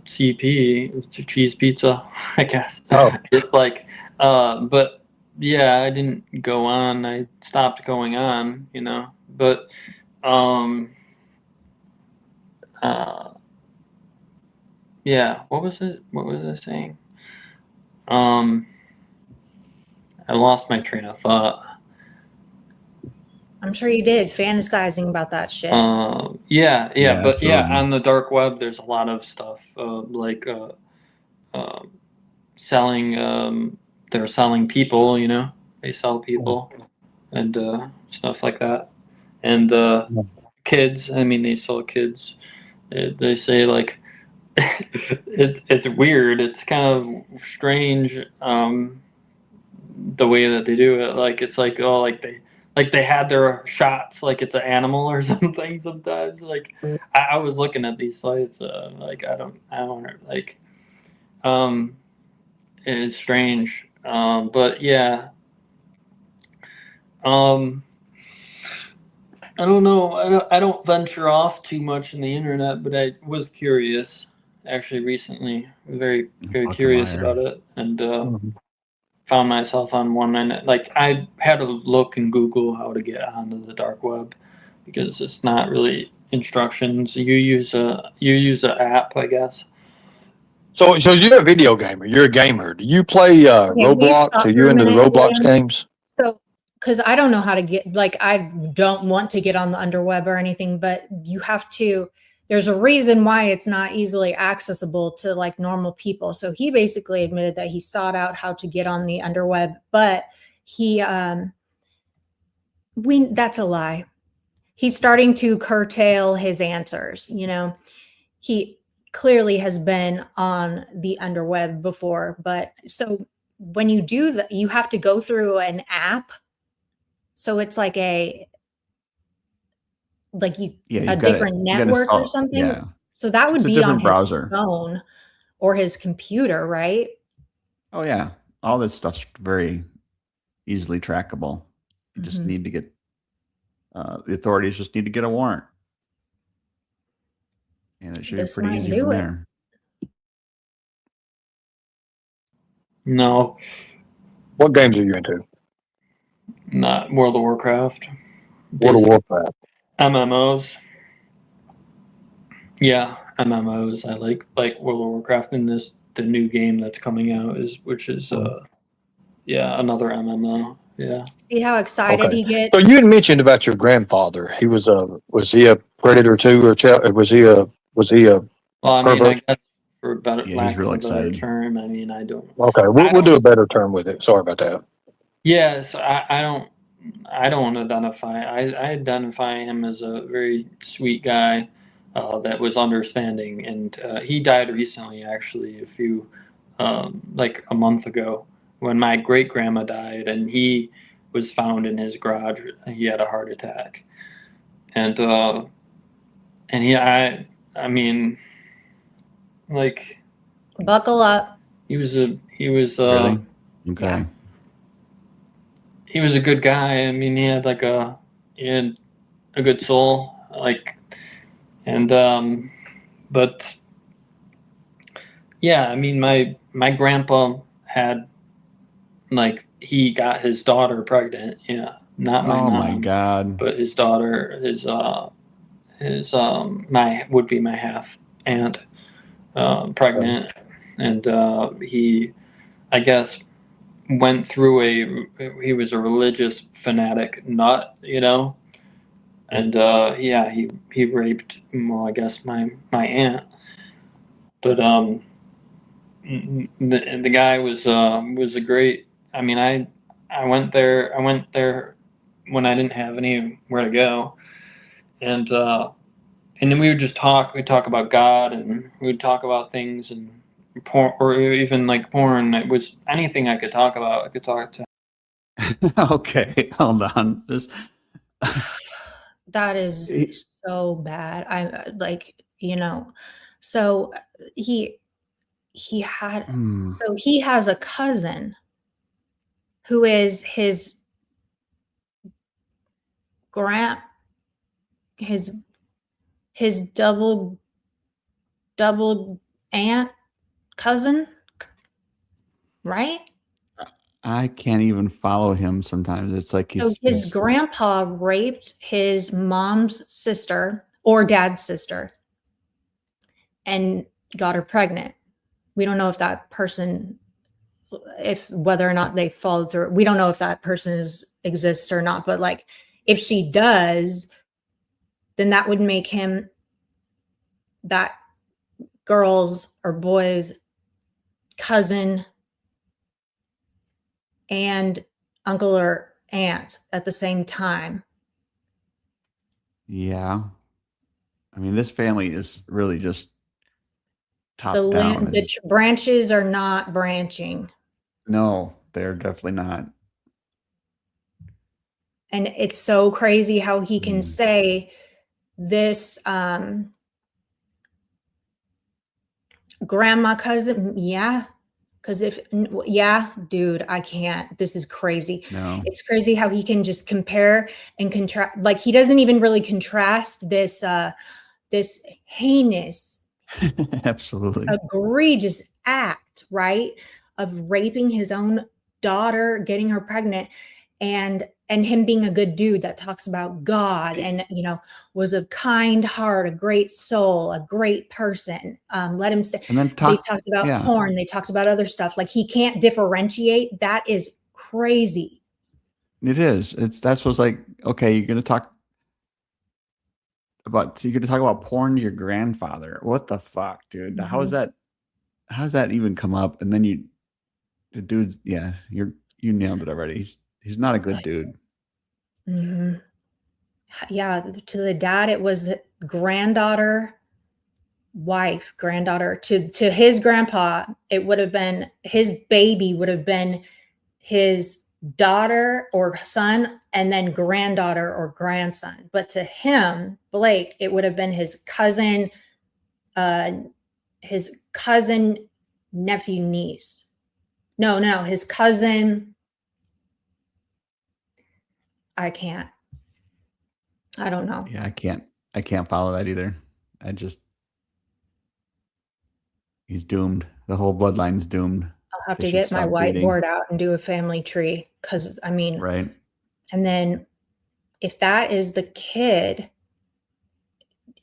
CP, it's a cheese pizza, I guess. Oh. It's like, but yeah, I didn't go on. I stopped going on, but, uh, yeah, what was it? What was I saying? I lost my train of thought. I'm sure you did, fantasizing about that shit. Yeah, Yeah, but yeah, absolutely. on the dark web, there's a lot of stuff, like, selling, they're selling people, they sell people and, stuff like that. And, kids, I mean, they sell kids. They say, like, it's weird. It's kind of strange, the way that they do it. Like, it's like, oh, like they had their shots like it's an animal or something sometimes. Like, I was looking at these sites, like, I don't like, um, it's strange. But yeah, um, I don't know. I don't venture off too much in the internet, but I was curious actually recently. Very Fucking curious liar. about it, and Mhm. found myself on one, and like I had to look in Google how to get onto the dark web because it's not really instructions. You use a app, I guess. So you're a video gamer. You're a gamer. Do you play Okay, will you Roblox? stop Are for you a into the minute, Roblox William? games? So, because I don't know how to get, like, I don't want to get on the underweb or anything, but you have to, there's a reason why it's not easily accessible to like normal people. So he basically admitted that he sought out how to get on the underweb, but he, that's a lie. He's starting to curtail his answers. He clearly has been on the underweb before, but so when you do that, you have to go through an app. So it's like a different You gotta network or install. something. Yeah, So that would it's a be on different his browser. phone or his computer, right? Oh yeah, all this stuff's very easily trackable. You just Mhm. need to get the authorities just need to get a warrant, and it should be This pretty might easy do from it. there. No, What games are you into? not World of Warcraft. World of Basic Warcraft. MMOs. Yeah, MMOs. I like World of Warcraft, and the new game that's coming out which is yeah, another MMO. Yeah. See how excited Okay. he So gets? you had mentioned about your grandfather. Was he a predator too, or was he a Well, I mean, pervert? I guess for Yeah, he's lack of real a better excited. term, I mean, I don't. Okay, I we'll do don't. a better term with it. Sorry about that. Yeah, so I don't. I don't identify. I identify him as a very sweet guy, that was understanding, and he died recently, actually, like a month ago, when my great grandma died, and he was found in his garage. He had a heart attack, and I mean, like, Buckle up. he was Really? Okay. he was a good guy. I mean, he had a good soul, like, and but yeah, I mean, my grandpa had, like, he got his daughter pregnant. Yeah, not my Oh my mom, God. but his daughter, my would be my half aunt, pregnant, and he, I guess, went through he was a religious fanatic nut, and yeah, he raped, well, I guess my aunt, but the guy was a great. I mean, I went there. I went there when I didn't have anywhere to go, and then we would just talk. We'd talk about God, and we'd talk about things, and porn, or even like porn. It was anything I could talk about. I could talk to. Okay, hold on. That is He- so bad. I like, so he had Hmm. so he has a cousin who is grand his his double aunt cousin, right? I can't even follow him sometimes. It's like So his he's grandpa raped his mom's sister or dad's sister and got her pregnant. We don't know if that person, if whether or not they followed through. We don't know if that person exists or not. But like, if she does, then that would make him that girl's or boy's cousin and uncle or aunt at the same time. yeah. I mean, this family is really just top The down. branches are not branching. No, they're definitely not. And it's so crazy how he can Mm. say this grandma cousin, yeah, because dude, I can't. This is crazy. No. It's crazy how he can just compare and contrast. Like, he doesn't even really contrast this this heinous, Absolutely. egregious act, right, of raping his own daughter, getting her pregnant, and him being a good dude that talks about God and was a kind heart, a great soul, a great person. Let him stay. And then They talked about yeah. porn. They talked about other stuff. Like, he can't differentiate. That is crazy. It is. That's what's like, okay, you're gonna talk about porn to your grandfather. What the fuck, dude? How Mhm. does that even come up? And then the dude, yeah, you nailed it already. He's not a good dude. Mhm. Yeah, to the dad, it was granddaughter, wife, granddaughter. To his grandpa, it would have been his baby, would have been his daughter or son, and then granddaughter or grandson. But to him, Blake, it would have been uh, his cousin, nephew, niece. No, his cousin. I can't. I don't know. Yeah, I can't follow that either. He's doomed. The whole bloodline's doomed. I'll have They to should get my stop breeding. whiteboard out and do a family tree, because I mean, Right. and then if that is the kid,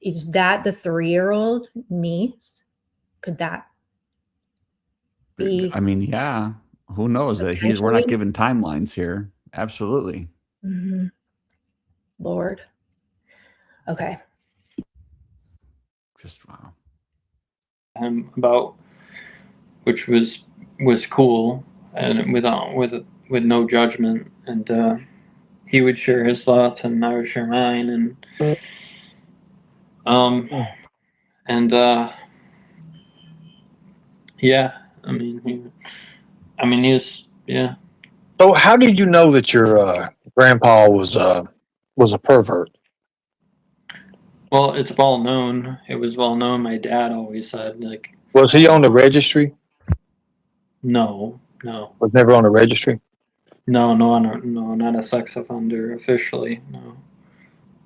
is that the 3-year-old niece? Could that be I mean, yeah. Who knows that we're not potentially? given timelines here. Absolutely. Mhm. Lord. Okay. Just wow. Him about, which was cool, and with no judgment, and he would share his thoughts and I would share mine, and yeah, he's yeah. So how did you know that your grandpa was a pervert? Well, it's well known. It was well known. My dad always said, like, Was he on the registry? no, Was never on the registry? no, not a sex offender officially. No.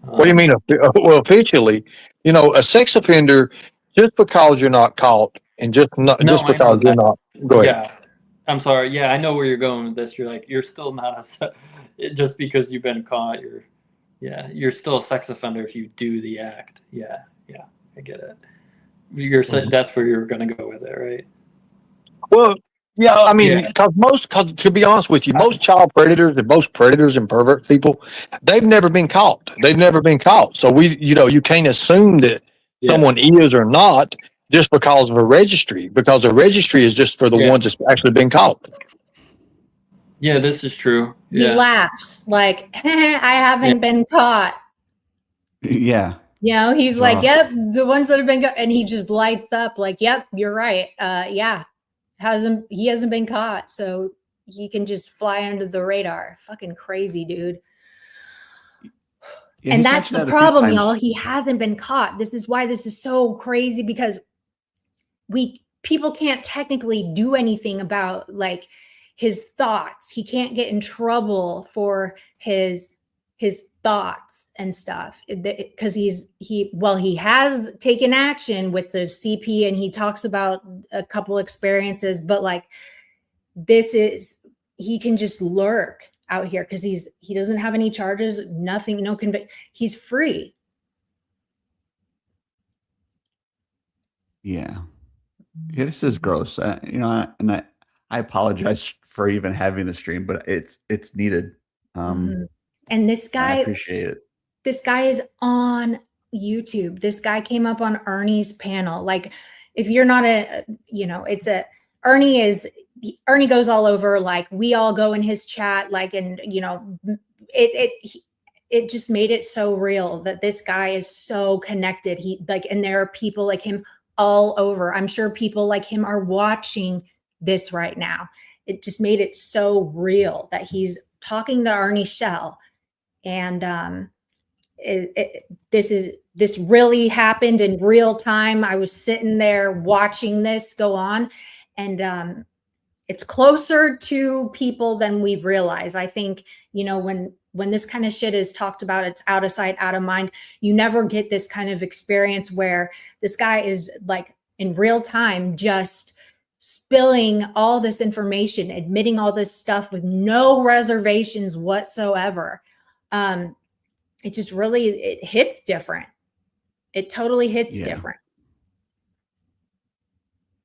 What do you mean? Well, officially, a sex offender, just because you're not caught, and No, just I know because you're that. not. Go ahead. Yeah, I'm sorry. Yeah, I know where you're going with this. You're like, you're still not just because you've been caught. You're still a sex offender if you do the act. Yeah, I get it. That's where you're gonna go with it, right? Well, yeah, I mean, Yeah. because to be honest with you, most child predators and most predators and pervert people, they've never been caught. They've never been caught. So you can't assume that Yeah. someone is or not just because of a registry, because a registry is just for the Yeah. ones that's actually been caught. Yeah, this is true. He Yeah. laughs like, I haven't been caught. Yeah. He's Well, like, yep, the ones that have been and he just lights up like, yep, you're right. Yeah. He hasn't been caught, so he can just fly under the radar. Fucking crazy, dude. Yeah, And he's that's mentioned the that a few problem, y'all. times. He hasn't been caught. This is why this is so crazy, because people can't technically do anything about like his thoughts. He can't get in trouble for his thoughts and stuff, because he has taken action with the CP, and he talks about a couple experiences, but like he can just lurk out here because he doesn't have any charges, nothing, no convict. He's free. Yeah. Yeah, this is gross. You know, and I apologize for even having the stream, but it's needed. And this I guy, appreciate it. this guy is on YouTube. This guy came up on Ernie's panel. Like, if you're not Ernie goes all over. Like, we all go in his chat, like, and it just made it so real that this guy is so connected. And there are people like him all over. I'm sure people like him are watching this right now. It just made it so real that he's talking to Ernie Shell. And this really happened in real time. I was sitting there watching this go on, and it's closer to people than we realize. I think, when this kind of shit is talked about, it's out of sight, out of mind. You never get this kind of experience where this guy is like in real time just spilling all this information, admitting all this stuff with no reservations whatsoever. It just it hits different. It totally hits different.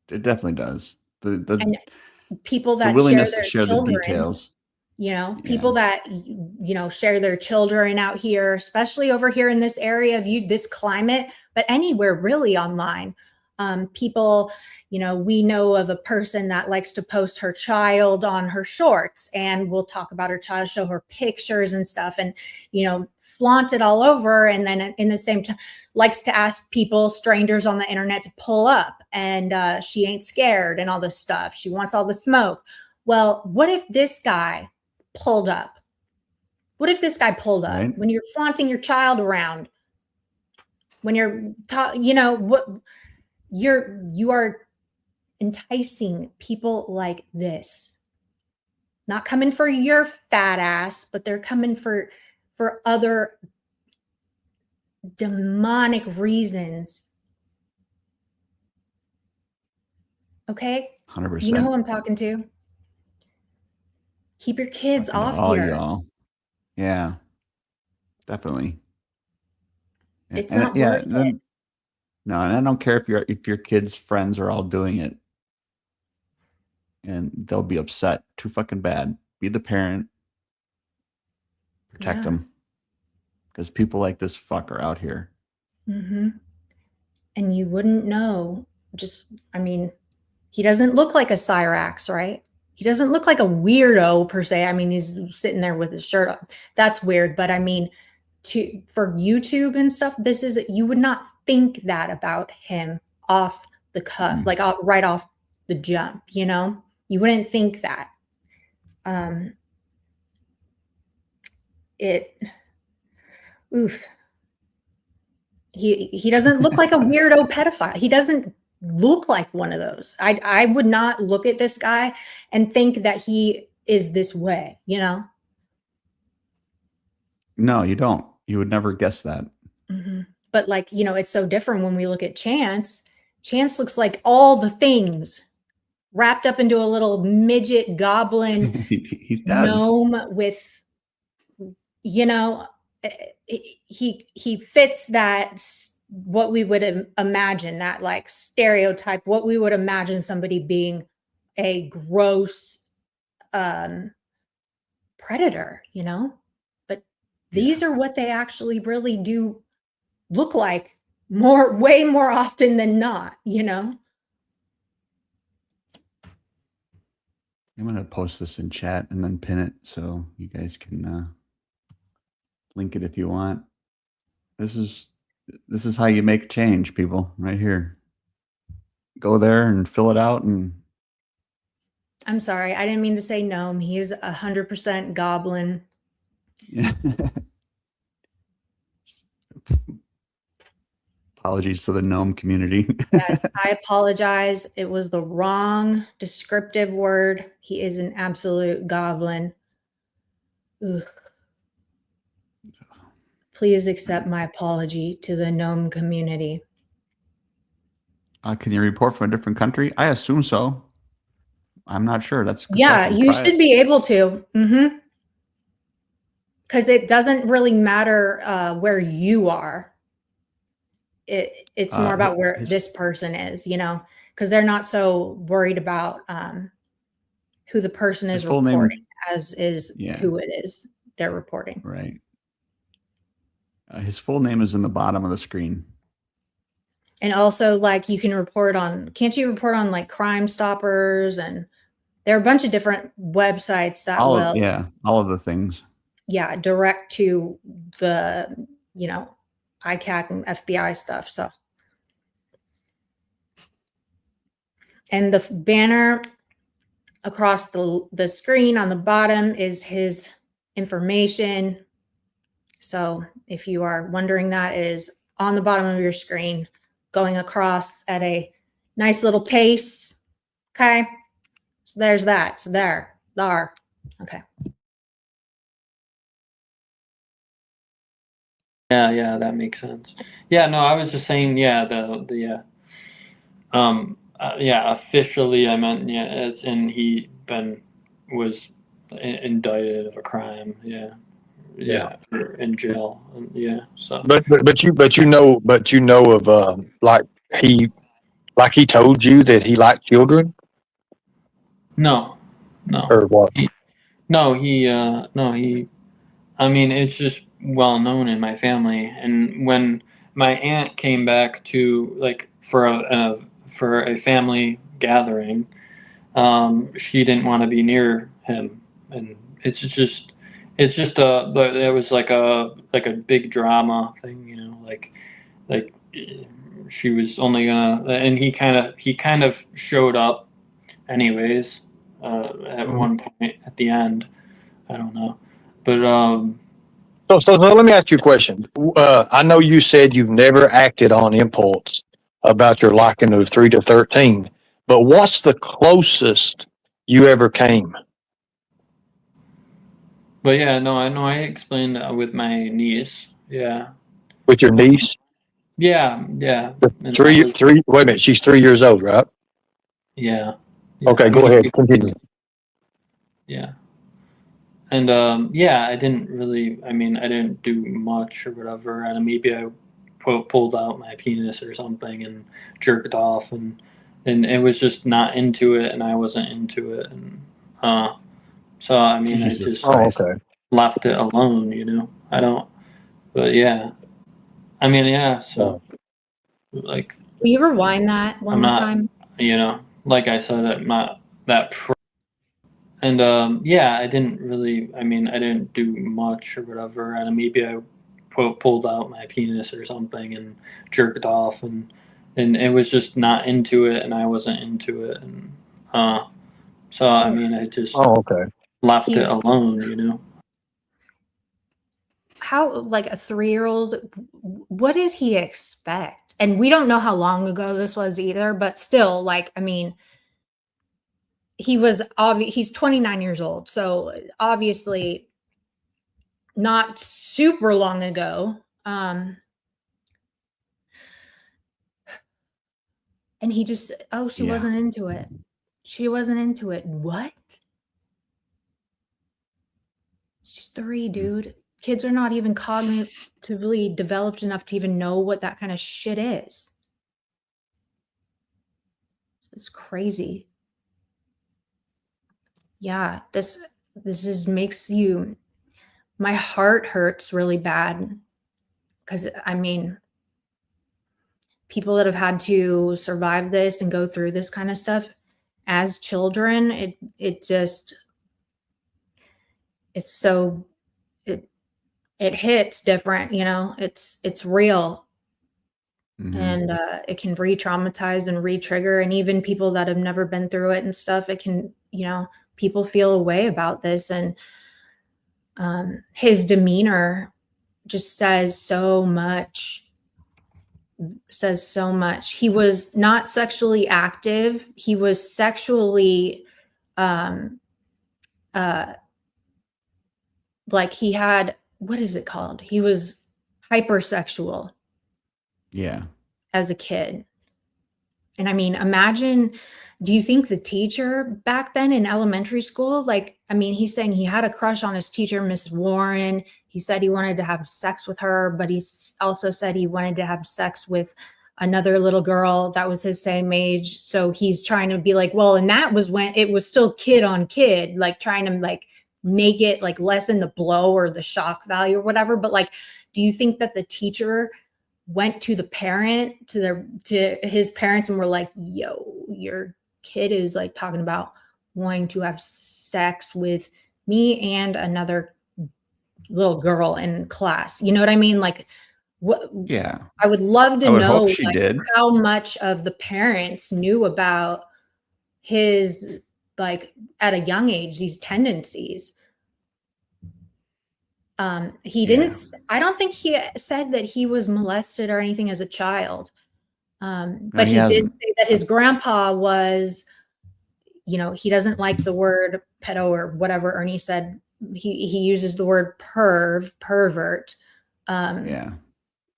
It definitely does. And people that the willingness share to share children, the details. People that share their children out here, especially over here in this area of this climate, but anywhere really online. People, we know of a person that likes to post her child on her shorts, and we'll talk about her child, show her pictures and stuff, and flaunt it all over. And then in the same time likes to ask people, strangers on the internet, to pull up, and she ain't scared and all this stuff. She wants all the smoke. Well, what if this guy pulled up? What if this guy pulled up Right. when you're flaunting your child around, when you are enticing people like this, not coming for your fat ass, but they're coming for other demonic reasons. Okay? 100%. You know who I'm talking to? Keep your kids off all here. y'all. Yeah, definitely. It's not worth it. No, and I don't care if your kids' friends are all doing it, and they'll be upset too fucking bad. Be the parent, protect them, because people like this fuck are out here. And you wouldn't know. He doesn't look like a Cyrax, right? He doesn't look like a weirdo per se. I mean, he's sitting there with his shirt up. That's weird. But I mean, for YouTube and stuff, you would not think that about him off the cuff, like right off the jump, you wouldn't think that. He doesn't look like a weirdo pedophile. He doesn't look like one of those. I would not look at this guy and think that he is this way, No, you don't. You would never guess that. But it's so different when we look at Chance. Chance looks like all the things wrapped up into a little midget goblin he does. gnome with, he fits that, what we would imagine, that like stereotype, what we would imagine somebody being, a gross predator, but these are what they actually really do look like, way more often than not, I'm going to post this in chat and then pin it so you guys can link it if you want. This is how you make change, people, right here. Go there and fill it out. And I'm sorry, I didn't mean to say gnome. He is 100% goblin. Yeah. Apologies to the gnome community. Yes, I apologize. It was the wrong descriptive word. He is an absolute goblin. Ugh. Please accept my apology to the gnome community. Can you report from a different country? I assume so. I'm not sure. That's a good Yeah, question. you Try should it. be able to. Because it doesn't really matter where you are. It's more about where this person is, you know, because they're not so worried about who the person is His full name- reporting as is Yeah. who it is they're reporting. Right. His full name is in the bottom of the screen. And also, like, you can report on, can't you report on like Crime Stoppers? And there are a bunch of different websites that All will, of the things. yeah, direct to the, you know, ICAC and FBI stuff. So, and the banner across the screen on the bottom is his information. So if you are wondering, that is on the bottom of your screen, going across at a nice little pace. Okay. So there's that. So there. Okay. Yeah, that makes sense. Yeah, no, I was just saying, yeah, officially I meant, yeah, as in was indicted of a crime, yeah, or in jail, yeah. So, But you know of he told you that he liked children no, or what? he. I mean, it's just well known in my family, and when my aunt came back to like for a family gathering, she didn't want to be near him, and but it was like a big drama thing, you know, like she was only gonna, and he kind of showed up anyways, at one point at the end. I don't know, but So let me ask you a question. I know you said you've never acted on impulse about your liking of 3 to 13, but what's the closest you ever came But yeah, no, I know I explained with my niece. Yeah. with your niece? Yeah. And Three. Wait a minute, she's 3 years old, right? yeah. Okay, I go mean, ahead, continue. Yeah. And I didn't really. I mean, I didn't do much or whatever. And maybe I pulled out my penis or something and jerked off, and it was just not into it, and I wasn't into it, and so I mean, I Jesus just Christ. okay. left it alone. You know, I don't. But yeah, I mean, yeah. So like. Will you rewind that one I'm more not, time? you know, like I said, I'm not that and I didn't really, I mean, I didn't do much or whatever, and maybe I pulled out my penis or something and jerked off, and it was just not into it, and I wasn't into it, and so I mean, I just Okay. left He's- it alone, you know. How, like, a 3-year-old, what did he expect? And we don't know how long ago this was either, but still, like, I mean, he's 29 years old, so obviously not super long ago. And he just, she Yeah. wasn't into it. She wasn't into it. What? She's 3, dude. Kids are not even cognitively developed enough to even know what that kind of shit is. It's crazy. Yeah, this just makes you, my heart hurts really bad, because I mean, people that have had to survive this and go through this kind of stuff as children, it's so, it hits different, you know. It's real. Mhm. And it can re-traumatize and re-trigger, and even people that have never been through it and stuff, it can, you know, people feel a way about this. And his demeanor just says so much. says so much. He was not sexually active. He was sexually, like he had, what is it called? He was hypersexual Yeah. as a kid. And I mean, imagine, do you think the teacher back then in elementary school, like, I mean, he's saying he had a crush on his teacher, Miss Warren. He said he wanted to have sex with her, but he also said he wanted to have sex with another little girl that was his same age. So he's trying to be like, well, and that was when it was still kid on kid, like trying to like make it like lessen the blow or the shock value or whatever. But like, do you think that the teacher went to the parent, to his parents, and were like, yo, your kid is like talking about wanting to have sex with me and another little girl in class? You know what I mean? Like, what? Yeah. I would love to I would know hope she like, did. how much of the parents knew about his, like, at a young age, these tendencies. He Yeah. didn't, I don't think he said that he was molested or anything as a child. But he he did hasn't. say that his grandpa was, you know, he doesn't like the word pedo or whatever Ernie said. He uses the word pervert. Yeah.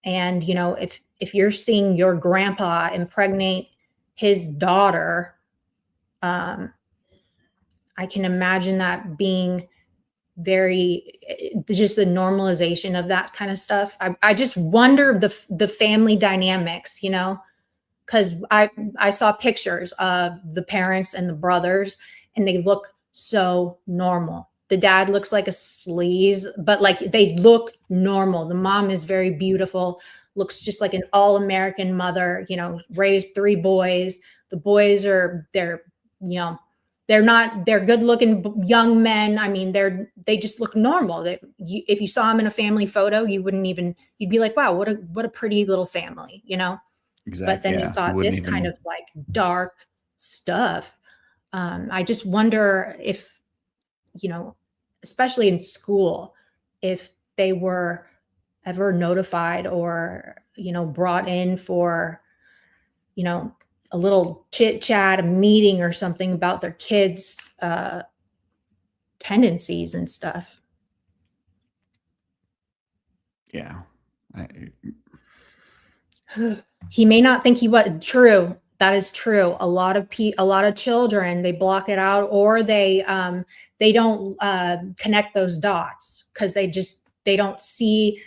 And, you know, if you're seeing your grandpa impregnate his daughter, I can imagine that being very, just the normalization of that kind of stuff. I just wonder the family dynamics, you know, because I saw pictures of the parents and the brothers, and they look so normal. The dad looks like a sleaze, but like they look normal. The mom is very beautiful, looks just like an all-American mother, you know, raised 3 boys. The boys they're, you know, they're good looking young men. I mean, they just look normal. If you saw them in a family photo, you'd be like, wow, what a pretty little family, you know? Exactly. But then you Yeah. thought this kind of like dark stuff. I just wonder if, you know, especially in school, if they were ever notified or, you know, brought in for, you know, a little chit chat, a meeting or something about their kids' tendencies and stuff. Yeah. He may not think he was true. That is true. A lot of children, they block it out, or they don't connect those dots because they don't see,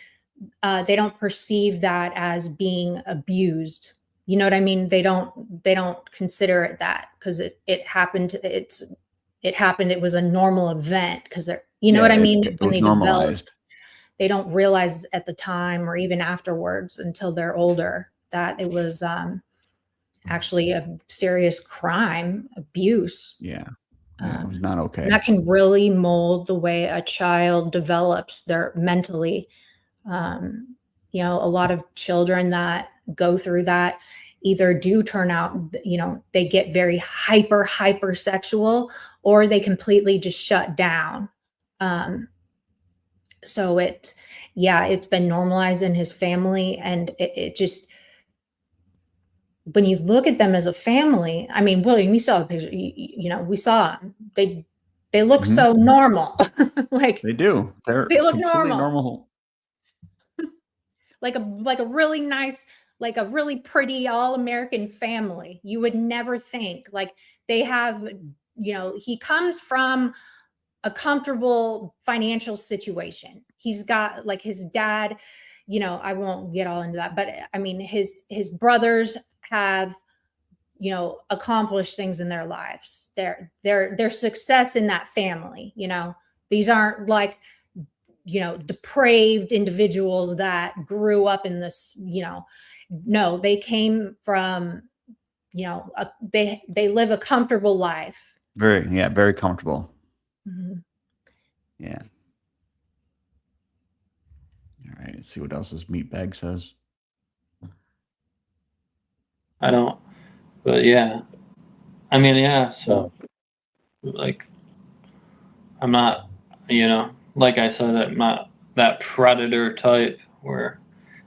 they don't perceive that as being abused. You know what I mean? They don't consider it that because it happened. It happened. It was a normal event because they're, you know what I mean? It When was they normalized. develop, they don't realize at the time or even afterwards until they're older that it was actually a serious crime, abuse. Yeah. It was not okay. That can really mold the way a child develops their mentally. You know, a lot of children that go through that either do turn out, you know, they get very hyper sexual, or they completely just shut down. So it's been normalized in his family, and it just, when you look at them as a family, I mean, William, you saw the picture, you know, we saw them. They look so normal. Like They do. They're they look completely normal. normal. Like a really nice, like a really pretty all-American family. You would never think, like, they have, you know, he comes from a comfortable financial situation. He's got, like, his dad, you know, I won't get all into that, but I mean, his brothers have, you know, accomplished things in their lives. Their success in that family, you know. These aren't like, you know, depraved individuals that grew up in this, you know. No, they came from, you know, they live a comfortable life. Very comfortable. Mm-hmm. Yeah. All right, let's see what else this meatbag says. I don't, but yeah. I mean, yeah, so, like, I'm not, you know, like I said, I'm not that predator type where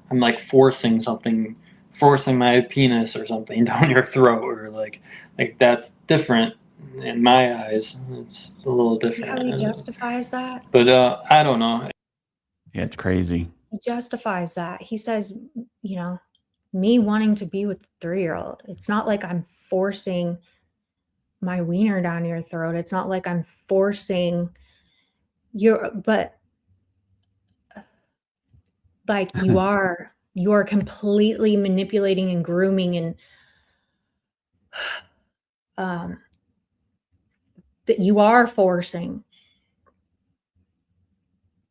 I'm like forcing something forcing my penis or something down your throat, or like that's different in my eyes. It's a little See how he different. justifies that? But I don't know. Yeah, it's crazy. He justifies that. He says, you know, me wanting to be with the 3-year-old. It's not like I'm forcing my wiener down your throat. It's not like I'm forcing your, but like you are completely manipulating and grooming and that you are forcing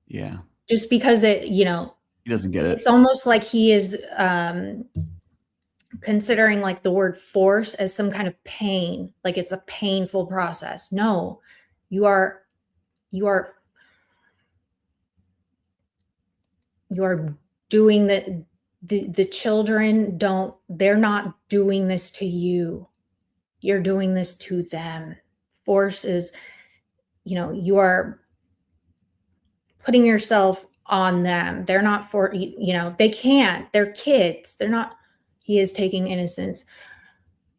Yeah. just because it, you know, He doesn't get it. it's almost like he is considering like the word force as some kind of pain, like it's a painful process. No, you are doing the children they're not doing this to you. You're doing this to them. Force is, you know, you are putting yourself on them. They're not for, you know, they can't. They're kids. They're not. He is taking innocence.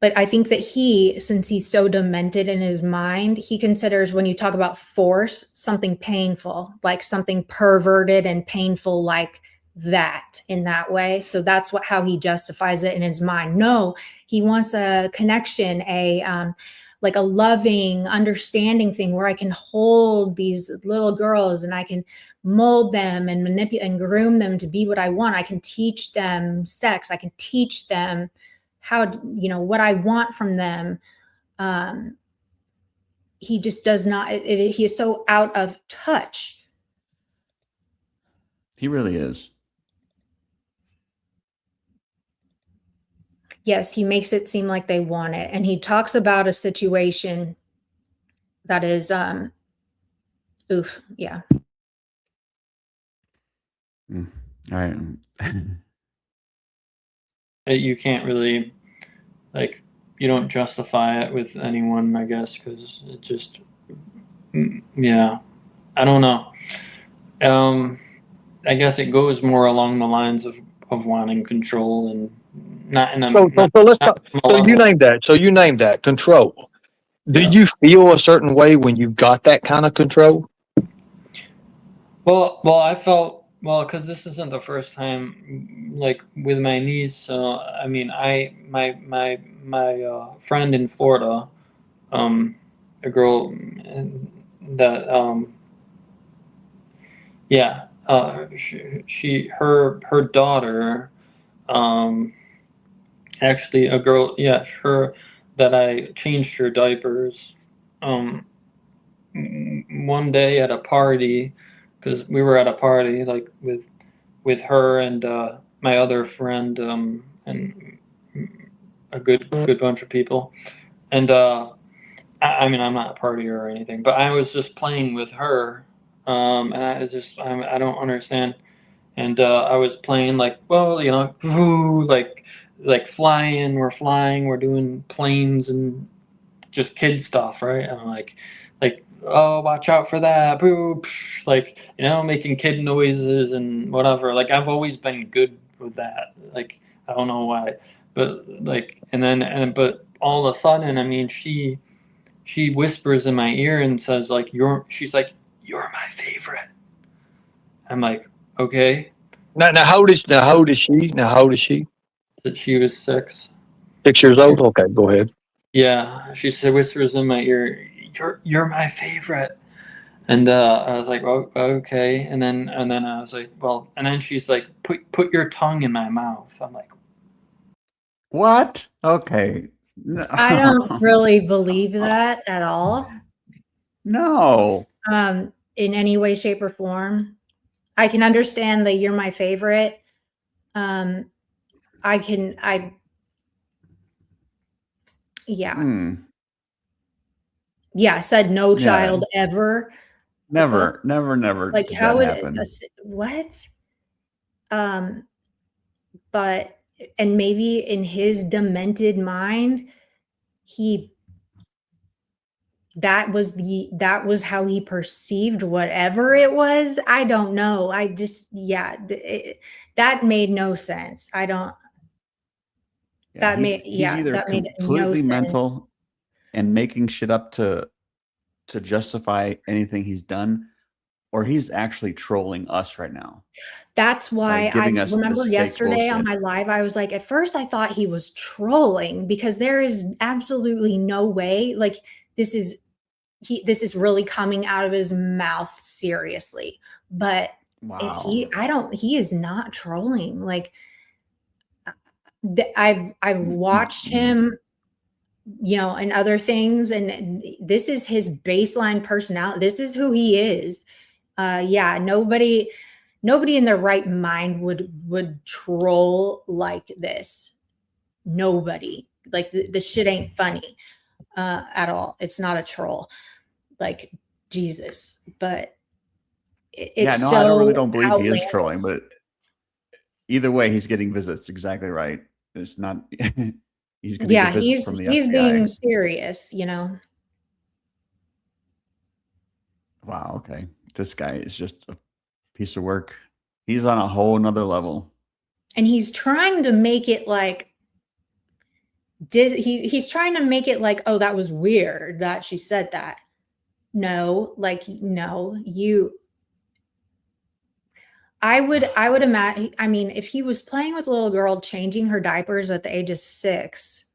But I think that he, since he's so demented in his mind, he considers when you talk about force something painful, like something perverted and painful, like that in that way. So that's how he justifies it in his mind. No, he wants a connection, like a loving, understanding thing where I can hold these little girls and I can mold them and manipulate and groom them to be what I want. I can teach them sex. I can teach them how, you know, what I want from them. He just does not, he is so out of touch. He really is. Yes, he makes it seem like they want it. And he talks about a situation that is, oof, yeah. All right. You can't really, like, you don't justify it with anyone, I guess, because it just, yeah, I don't know. I guess it goes more along the lines of wanting control and not in a. So let's talk. So you named that. So you named that control. Do Yeah. you feel a certain way when you've got that kind of control? Well, I felt because this isn't the first time, like with my niece. So I mean, my friend in Florida, a girl that yeah, her daughter, actually a girl, yeah, her that I changed her diapers, one day at a party, because we were at a party like with her and my other friend, and a good bunch of people, and I mean I'm not a partier or anything, but I was just playing with her, and I don't understand. And I was playing like, well, you know, woo, like flying, we're doing planes and just kid stuff, right? And I'm like, oh, watch out for that, boo, psh, like, you know, making kid noises and whatever. Like I've always been good with that. Like I don't know why, but like, but all of a sudden, I mean, she whispers in my ear and says like, she's like, you're my favorite. I'm like, okay. Now how old is she? Now how old is she? That she was 6. 6 years old. Okay, go ahead. Yeah, she said, whispers in my ear, "You're my favorite," and I was like, "Oh, okay." And then I was like, "Well," and then she's like, "Put your tongue in my mouth." I'm like, What? Okay. No. I don't really believe that at all. No. In any way, shape, or form. I can understand that you're my favorite. Yeah. Yeah, I said no Yeah. child ever. Never Like did how that would happen. what? But and maybe in his demented mind, that was how he perceived whatever it was. I don't know. I just, yeah, that made no sense. I don't, Yeah, That he's made either that made no completely sense. mental and making shit up to justify anything he's done, or he's actually trolling us right now That's by why I giving us this remember fake yesterday on bullshit. my live, I was like, at first I thought he was trolling because there is absolutely no way, like, this is really coming out of his mouth seriously. But Wow. he is not trolling. Like, I've watched Mm-mm. him, and other things, and this is his baseline personality. This is who he is. Yeah, nobody in their right mind would troll like this. Nobody. Like, the shit ain't funny at all. It's not a troll. Like, Jesus. But Yeah, it's no, I don't really so don't believe he is outlandish. trolling, but either way, he's getting visits. Exactly right. It's not. He's going to Yeah, get visits from the he's being FBI. serious. Wow. Okay, this guy is just a piece of work. He's on a whole nother level. And he's trying to make it like he's trying to make it like, oh, that was weird that she said that. No, like, no, I would imagine, I mean, if he was playing with a little girl changing her diapers at the age of 6,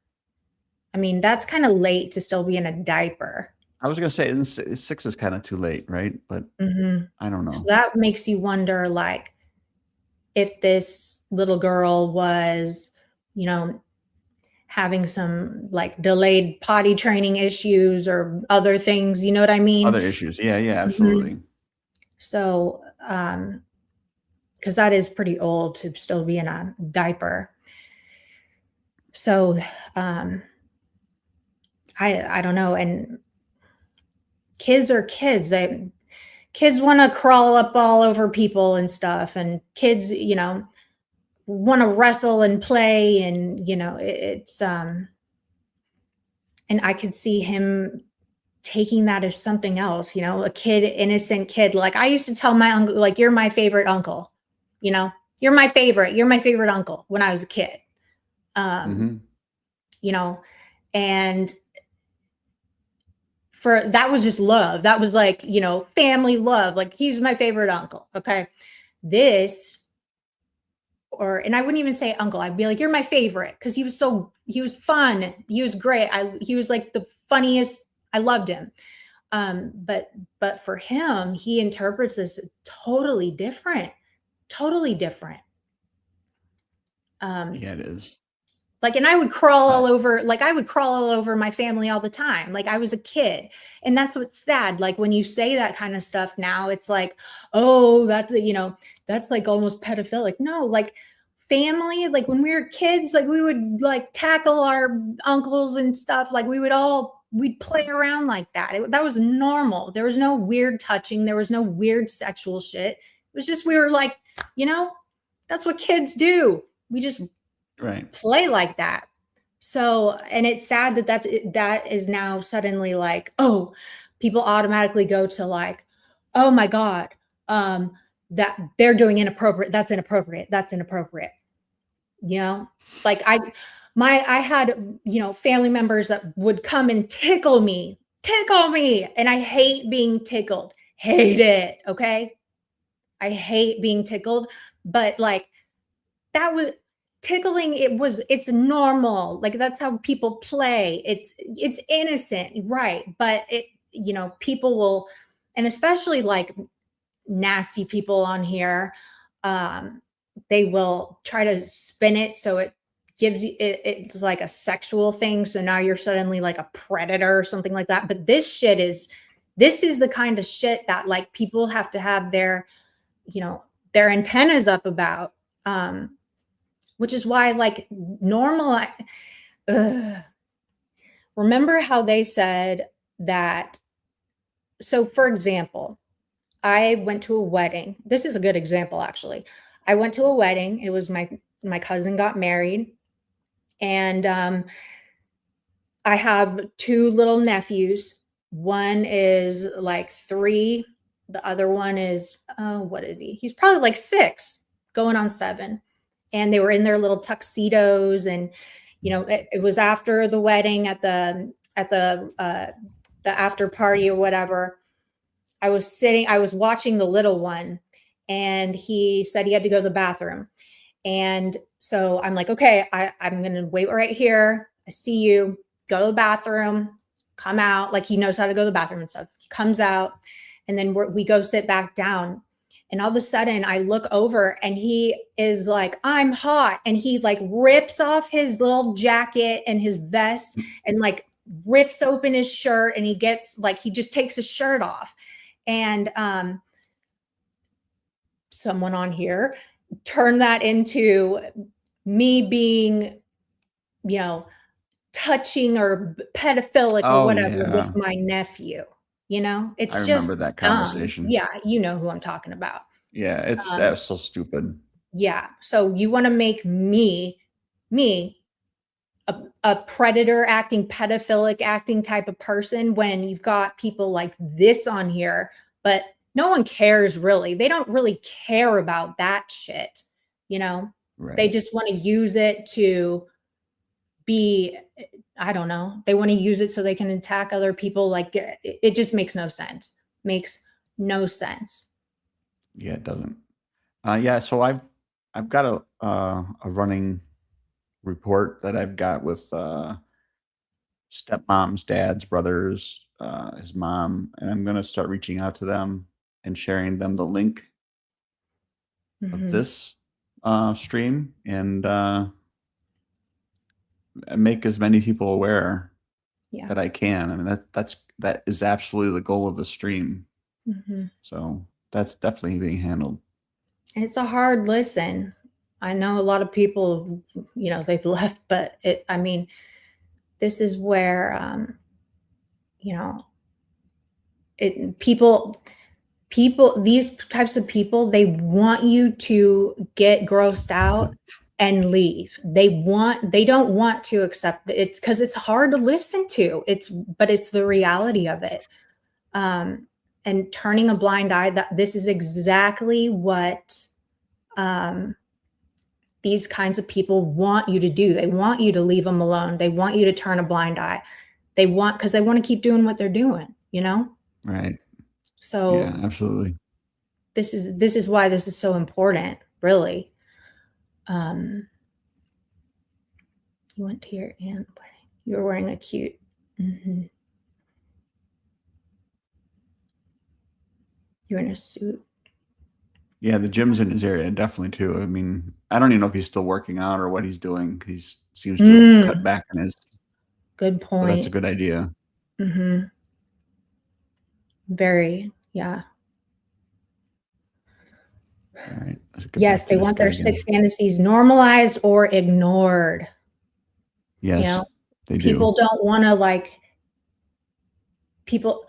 I mean, that's kind of late to still be in a diaper. I was going to say 6 is kind of too late, right? But I don't So know. that makes you wonder, like, if this little girl was, having some like delayed potty training issues or other things, you know what I mean? Other issues. Yeah, Mhm. absolutely. So, because that is pretty old to still be in a diaper. So, I don't know. And kids are kids. Kids want to crawl up all over people and stuff, and kids, want to wrestle and play, and it's and I could see him taking that as something else, a kid, innocent kid. Like, I used to tell my uncle, like, you're my favorite uncle, you know, you're my favorite uncle when I was a kid. Mm-hmm. And for that was just love. That was like, family love. Like, he's my favorite uncle. Okay. This, and I wouldn't even say uncle. I'd be like, you're my favorite. Cause he was fun. He was great. He was like the funniest. I loved him. But for him, he interprets this totally different. Totally different. Yeah, it is. Like, and I would crawl all over my family all the time. Like, I was a kid. And that's what's sad. Like, when you say that kind of stuff now, it's like, oh, that's like almost pedophilic. No, like, family, like, when we were kids, like, we would like tackle our uncles and stuff. Like, we'd play around like that. That was normal. There was no weird touching. There was no weird sexual shit. It was just, we were like, that's what kids do. We just Right. play like that. So, and it's sad that is now suddenly like, oh, people automatically go to like, oh my God, that they're doing inappropriate. That's inappropriate. That's inappropriate. Like, I had, family members that would come and tickle me. And I hate being tickled. Hate it. Okay. I hate being tickled, but like, that was tickling. It's normal. Like, that's how people play. It's innocent. Right. But people will, and especially like nasty people on here, they will try to spin it so it gives you it's like a sexual thing. So now you're suddenly like a predator or something like that. But this is the kind of shit that like people have to have their antennas up about. Which is why, like, normal. Remember how they said that? So, for example, I went to a wedding. This is a good example, actually. I went to a wedding. It was my cousin got married, and I have 2 little nephews. One is like 3. The other one is, what is he? He's probably like 6, going on 7. And they were in their little tuxedos, and you know, it was after the wedding at the after party or whatever. I was watching the little one, and he said he had to go to the bathroom. And so I'm like, okay, I'm going to wait right here. I see you. Go to the bathroom, come out. Like, he knows how to go to the bathroom and stuff. He comes out, and then we go sit back down. And all of a sudden I look over, and he is like, I'm hot. And he like rips off his little jacket and his vest and like rips open his shirt, and he just takes his shirt off. And someone on here turned that into me being, you know, touching or pedophilic or whatever with my nephew. You know, it's I just remember that dumb. conversation. Yeah, you know who I'm talking about. Yeah, that's so stupid. Yeah. So you want to make me a predator acting, pedophilic acting type of person when you've got people like this on here, but no one cares really. They don't really care about that shit. You know, Right. They just want to use it to be, I don't know. They want to use it so they can attack other people. Like, it just makes no sense. Makes no sense. Yeah, it doesn't. Yeah, so I've got a running report that I've got with stepmoms, dads, brothers, his mom, and I'm gonna start reaching out to them and sharing them the link of this stream and make as many people aware that I can. I mean, that is absolutely the goal of the stream. So that's definitely being handled. It's a hard listen. I know a lot of people, you know, they've left, but I mean, this is where, you know, people, these types of people, they want you to get grossed out and leave. They don't want to accept it. It's because it's hard to listen to. But it's the reality of it. And turning a blind eye, this is exactly what these kinds of people want you to do. They want you to leave them alone. They want you to turn a blind eye. Because they want to keep doing what they're doing, you know? Right. So yeah, absolutely. This is why this is so important, really. You went to your aunt wedding. You were wearing a cute. You're in a suit. Yeah, the gym's in his area, definitely too. I mean, I don't even know if he's still working out or what he's doing. He seems to have cut back on his. Good point. But that's a good idea. Very, yeah. All right. Yes, they want their sick fantasies normalized or ignored. Yes, you know? they People do. don't want to like. People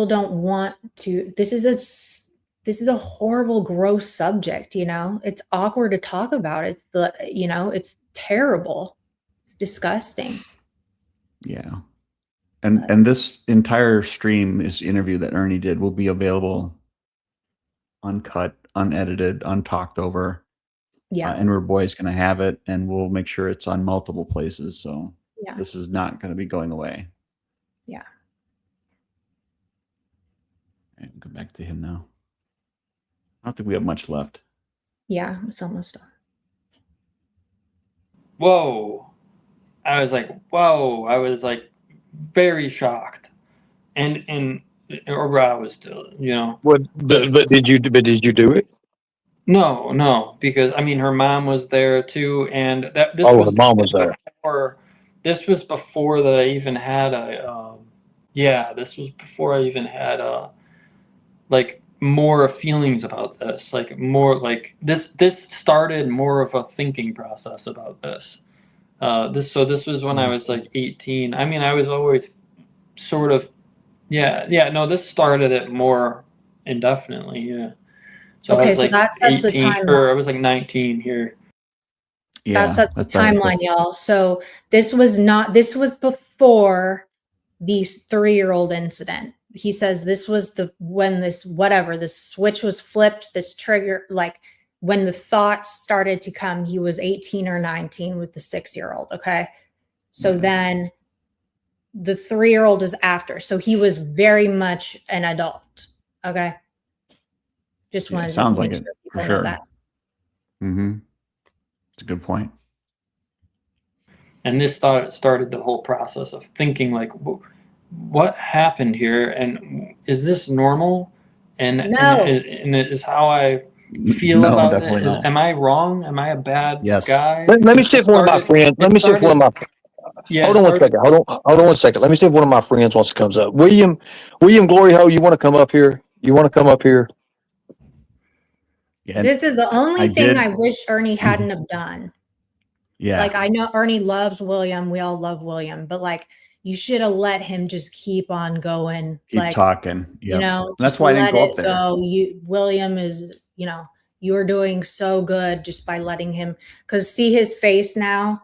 don't want to. This is a horrible, gross subject. You know, it's awkward to talk about it. But you know, it's terrible. It's disgusting. Yeah. And this entire stream, this interview that Ernie did, will be available uncut, unedited, untalked over. Yeah. And Boy's going to have it, and we'll make sure it's on multiple places. So this is not going to be going away. Yeah. All right, go back to him now. I don't think we have much left. Yeah, it's almost done. Whoa. I was like, whoa. I was like very shocked. And or I was still, you know. But did you do it? No, because I mean her mom was there too, and this was the mom was there. This was before that I even had this was before I even had like more feelings about this, like more like this started more of a thinking process about this. This was when I was like 18. I mean, I was always sort of this started it more indefinitely, yeah. So okay, I was so like that sets 18, the timeline. or I was like 19 here. Yeah, that sets the timeline, y'all. So this was before the 3-year-old incident. He says this was when this switch was flipped, this trigger, like when the thoughts started to come, he was 18 or 19 with the 6-year-old. Okay. So then the 3-year-old is after. So he was very much an adult. Okay. Just Yeah, wanted to sounds make like it sure for people know sure. that. Mm-hmm. It's a good point. And this started the whole process of thinking like, what happened here, and is this normal? And No. and it is how I feel No, about definitely it. not. Am I wrong? Am I a bad Yes. guy? Let me see if one of my friends. Let me see if one of my. Yeah, Hold on one second. Hold on one second. Let me see if one of my friends wants to comes up. William Glory Hole, you want to come up here? You want to come up here? Yeah, This is the only I thing did. I wish Ernie hadn't have done. Yeah. Like, I know Ernie loves William. We all love William, but like, you should have let him just keep on going. Keep like, talking. you Yep. know, That's just why I didn't let go it up there. go. William is, you're doing so good just by letting him, because see his face now.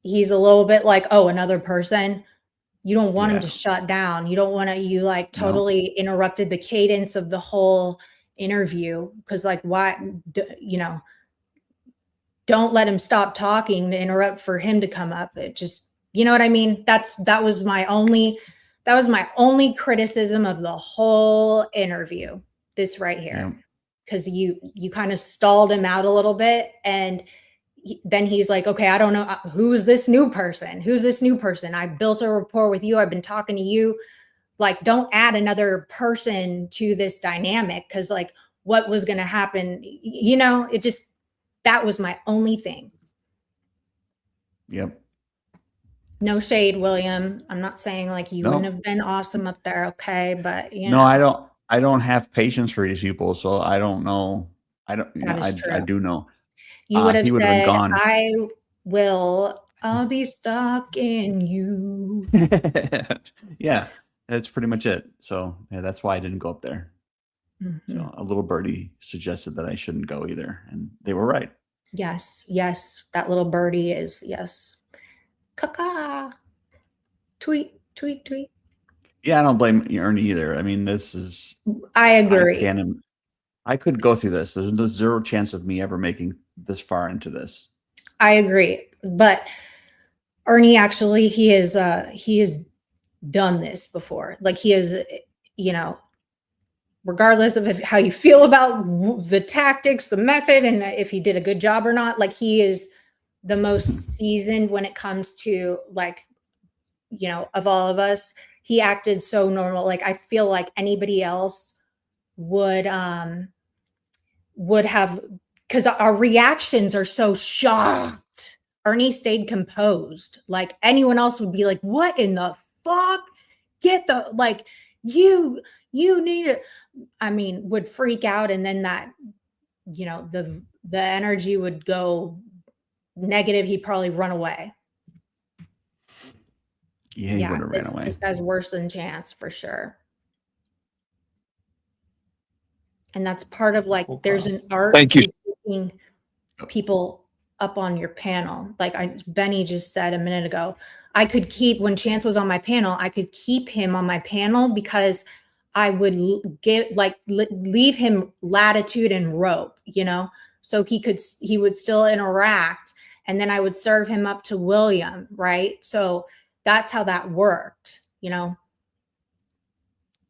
He's a little bit like, oh, another person. You don't want him Yeah. to shut down. You don't want to, you like No. totally interrupted the cadence of the whole interview. Cause like, why, don't let him stop talking to interrupt for him to come up. It just, you know what I mean? That was my only criticism of the whole interview. This right here. Yeah. Cause you kind of stalled him out a little bit. And then he's like, okay, I don't know. Who's this new person? I built a rapport with you. I've been talking to you. Like, don't add another person to this dynamic. Cause like, what was going to happen? It just, that was my only thing. Yep. No shade, William. I'm not saying like you No. wouldn't have been awesome up there. Okay. But No, I don't have patience for these people. So I don't know. That is true. I do know. You would have he would have been said, gone. I'll be stuck in you. Yeah, that's pretty much it. So yeah, that's why I didn't go up there. Mhm. So a little birdie suggested that I shouldn't go either, and they were right. Yes. That little birdie is, yes. Caca. Tweet. Yeah, I don't blame Ernie either. I mean, this is. I agree. I could go through this. There's no zero chance of me ever making this far into this. I agree. But Ernie, actually, he has done this before. Like, he is, regardless of how you feel about the tactics, the method, and if he did a good job or not, like, he is the most seasoned when it comes to, like, of all of us. He acted so normal. Like, I feel like anybody else would have, because our reactions are so shocked. Ernie stayed composed. Like, anyone else would be like, what in the fuck? Get the, like, you need it. I mean, would freak out. And then that, the energy would go negative. He'd probably run away. Yeah, he would have ran away. This guy's worse than Chance for sure. And that's part of, like, there's an art Thank you. to keeping people up on your panel. Like Benny just said a minute ago, I could keep, when Chance was on my panel, I could keep him on my panel because I would leave him latitude and rope, so he would still interact. And then I would serve him up to William. Right. So that's how that worked,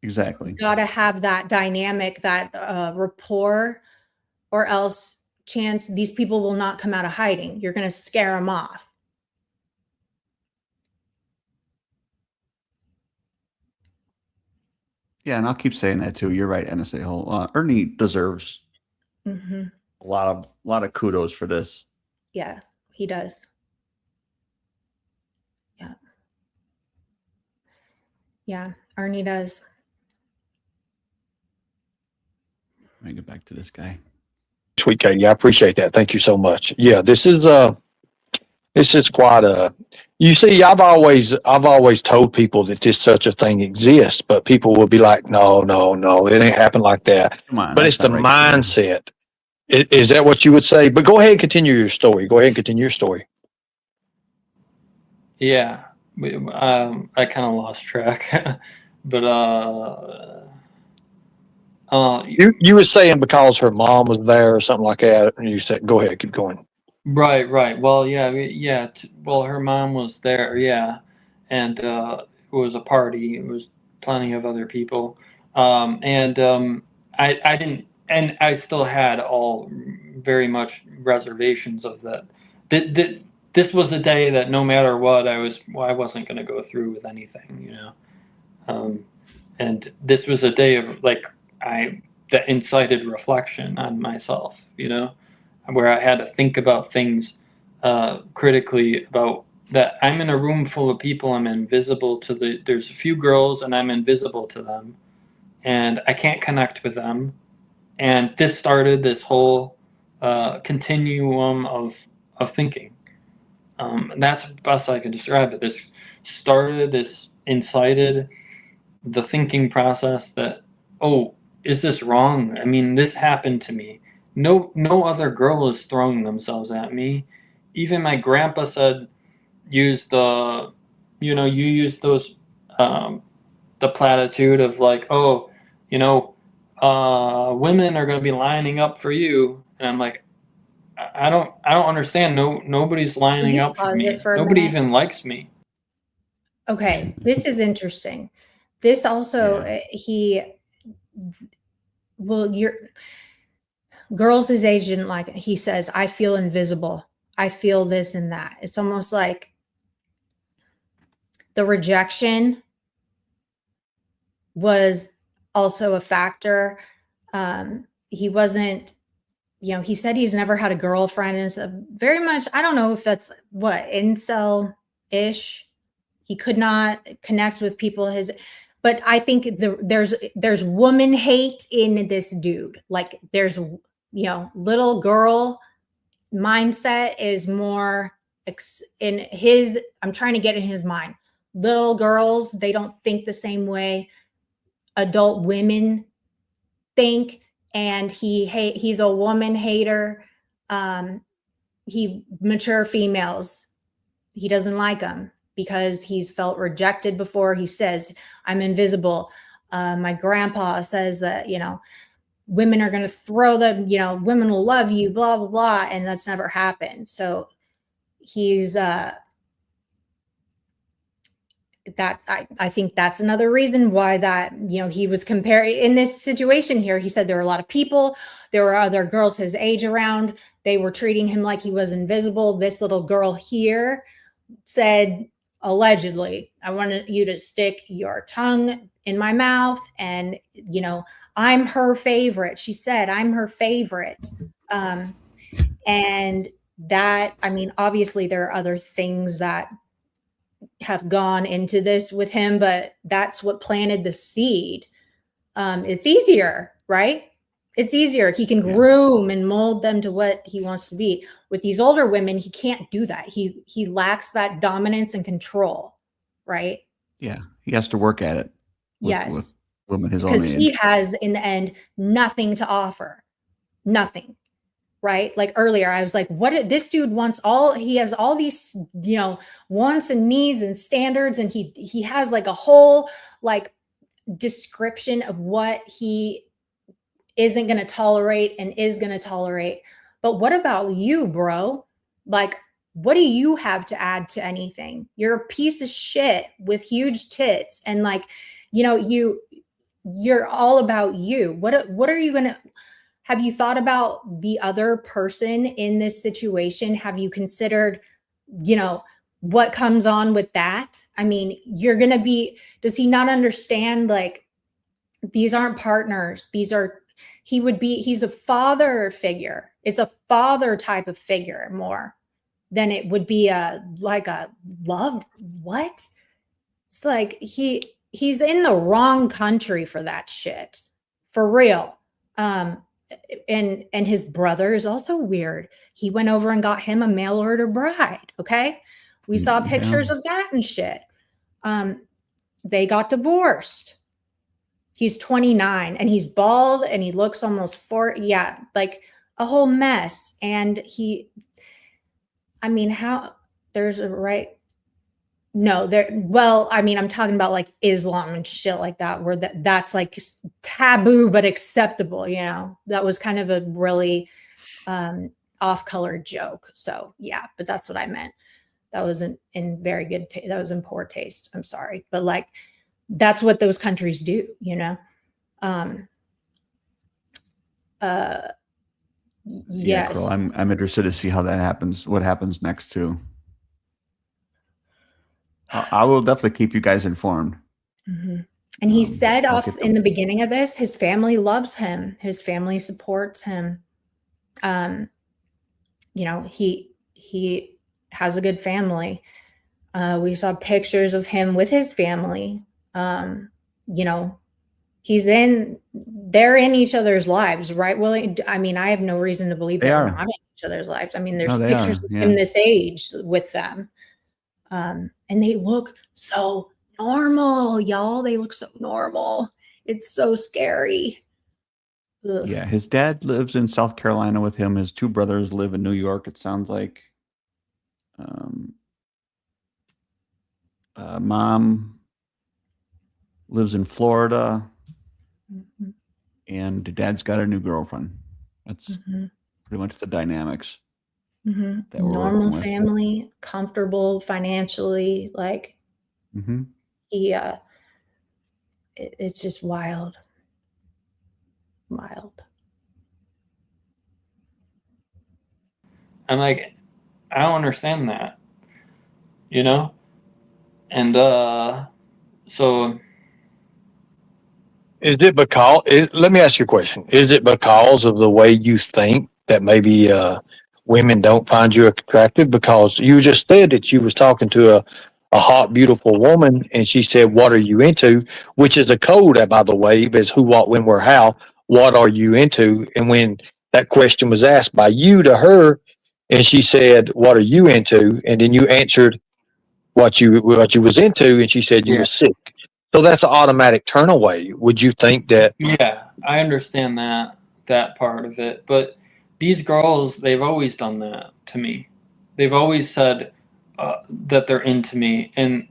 Exactly. You got to have that dynamic, that rapport, or else Chance, these people will not come out of hiding. You're going to scare them off. Yeah, and I'll keep saying that too. You're right, NSA Hole. Ernie deserves a lot of kudos for this. Yeah, he does. Yeah, Ernie does. Let me get back to this guy. Sweet Katie, I appreciate that. Thank you so much. Yeah, this is quite a. You see, I've always told people that this such a thing exists, but people will be like, no, it ain't happened like that. Come on, But it's that's the not right, mindset. Is that what you would say? But go ahead and continue your story. Yeah, I kind of lost track, but You were saying because her mom was there or something like that, and you said, go ahead, keep going. Right. Well, yeah, well, her mom was there, yeah, and it was a party. It was plenty of other people, and I didn't, and I still had all very much reservations of that. This was a day that no matter what, I wasn't going to go through with anything, you know. And this was a day of like I that incited reflection on myself, you know, where I had to think about things critically about that I'm in a room full of people. I'm invisible to there's a few girls and I'm invisible to them and I can't connect with them. And this started this whole continuum of thinking. And that's the best I can describe it. This incited the thinking process that, oh, is this wrong? I mean, this happened to me. No other girl is throwing themselves at me. Even my grandpa said, use the, you use those, the platitude of like, oh, you know, women are going to be lining up for you. And I'm like, I don't understand. Nobody's Can lining you up for pause me. it for a Nobody minute? even likes me. Okay, this is interesting. This also, Yeah. your girls his age didn't like it. He says, I feel invisible. I feel this and that. It's almost like the rejection was also a factor. He wasn't, he said he's never had a girlfriend, and it's very much, I don't know if that's what, incel ish. He could not connect with people but I think there's woman hate in this dude. Like there's, little girl mindset is more in his, I'm trying to get in his mind. Little girls, they don't think the same way adult women think, and he's a woman hater. He mature females, he doesn't like them because he's felt rejected before. He says, I'm invisible. My grandpa says that, women are going to throw them, women will love you, blah, blah, blah. And that's never happened. So he's, I think that's another reason why that, he was comparing in this situation here. He said there were a lot of people, there were other girls his age around. They were treating him like he was invisible. This little girl here said, allegedly, I wanted you to stick your tongue in my mouth. And, I'm her favorite. She said, I'm her favorite. And that, I mean, obviously there are other things that have gone into this with him, but that's what planted the seed. It's easier, right? It's easier. He can groom and mold them to what he wants to be. With these older women, he can't do that. He lacks that dominance and control, right? Yeah. He has to work at it with women his own Because he age. has, in the end, nothing to offer. Nothing. Right? Like earlier, I was like, this dude wants he has all these, wants and needs and standards. And he has like a whole like description of what he isn't going to tolerate and is going to tolerate. But what about you, bro? Like, what do you have to add to anything? You're a piece of shit with huge tits. And like, you're all about you. What are you going to, have you thought about the other person in this situation? Have you considered, what comes on with that? I mean, does he not understand, like, these aren't partners. He's a father figure. It's a father type of figure more than it would be a love. What? It's like he's in the wrong country for that shit. For real. And his brother is also weird. He went over and got him a mail order bride. Okay. We saw pictures of that and shit. They got divorced. He's 29 and he's bald and he looks almost 40. Yeah. Like a whole mess. And how there's a right. No, well, I mean, I'm talking about like Islam and shit like that, where that's like taboo but acceptable, you know. That was kind of a really off-color joke. So yeah, but that's what I meant. That wasn't in very good that was in poor taste. I'm sorry. But like that's what those countries do, you know. Yeah, Crow. Yes. I'm interested to see how that happens. What happens next too. I will definitely keep you guys informed. Mm-hmm. And he said I'll off get in the beginning of this, his family loves him. His family supports him. You know, he has a good family. We saw pictures of him with his family. You know, they're in each other's lives, right? Willie, I mean, I have no reason to believe They they're are. not in each other's lives. I mean, No, there's they pictures are. of Yeah. him this age with them. And they look so normal, y'all. They look so normal. It's so scary. Ugh. Yeah, his dad lives in South Carolina with him. His two brothers live in New York, it sounds like. Mom lives in Florida, Mhm. and dad's got a new girlfriend. That's Mhm. pretty much the dynamics Mhm. that we're Normal working with. family, comfortable financially, like Mm-hmm. he it's just wild. Wild. I'm like, I don't understand that, you know? And so Is it because? Let me ask you a question. Is it because of the way you think that maybe women don't find you attractive? Because you just said that you was talking to a hot, beautiful woman, and she said, "What are you into?" Which is a code, by the way, is who, what, when, where, how. What are you into? And when that question was asked by you to her, and she said, "What are you into?" and then you answered what you was into, and she said you yeah, was sick. So that's an automatic turn away. Would you think that? yeah, I understand that part of it, but these girls, they've always done that to me. They've always said that they're into me, and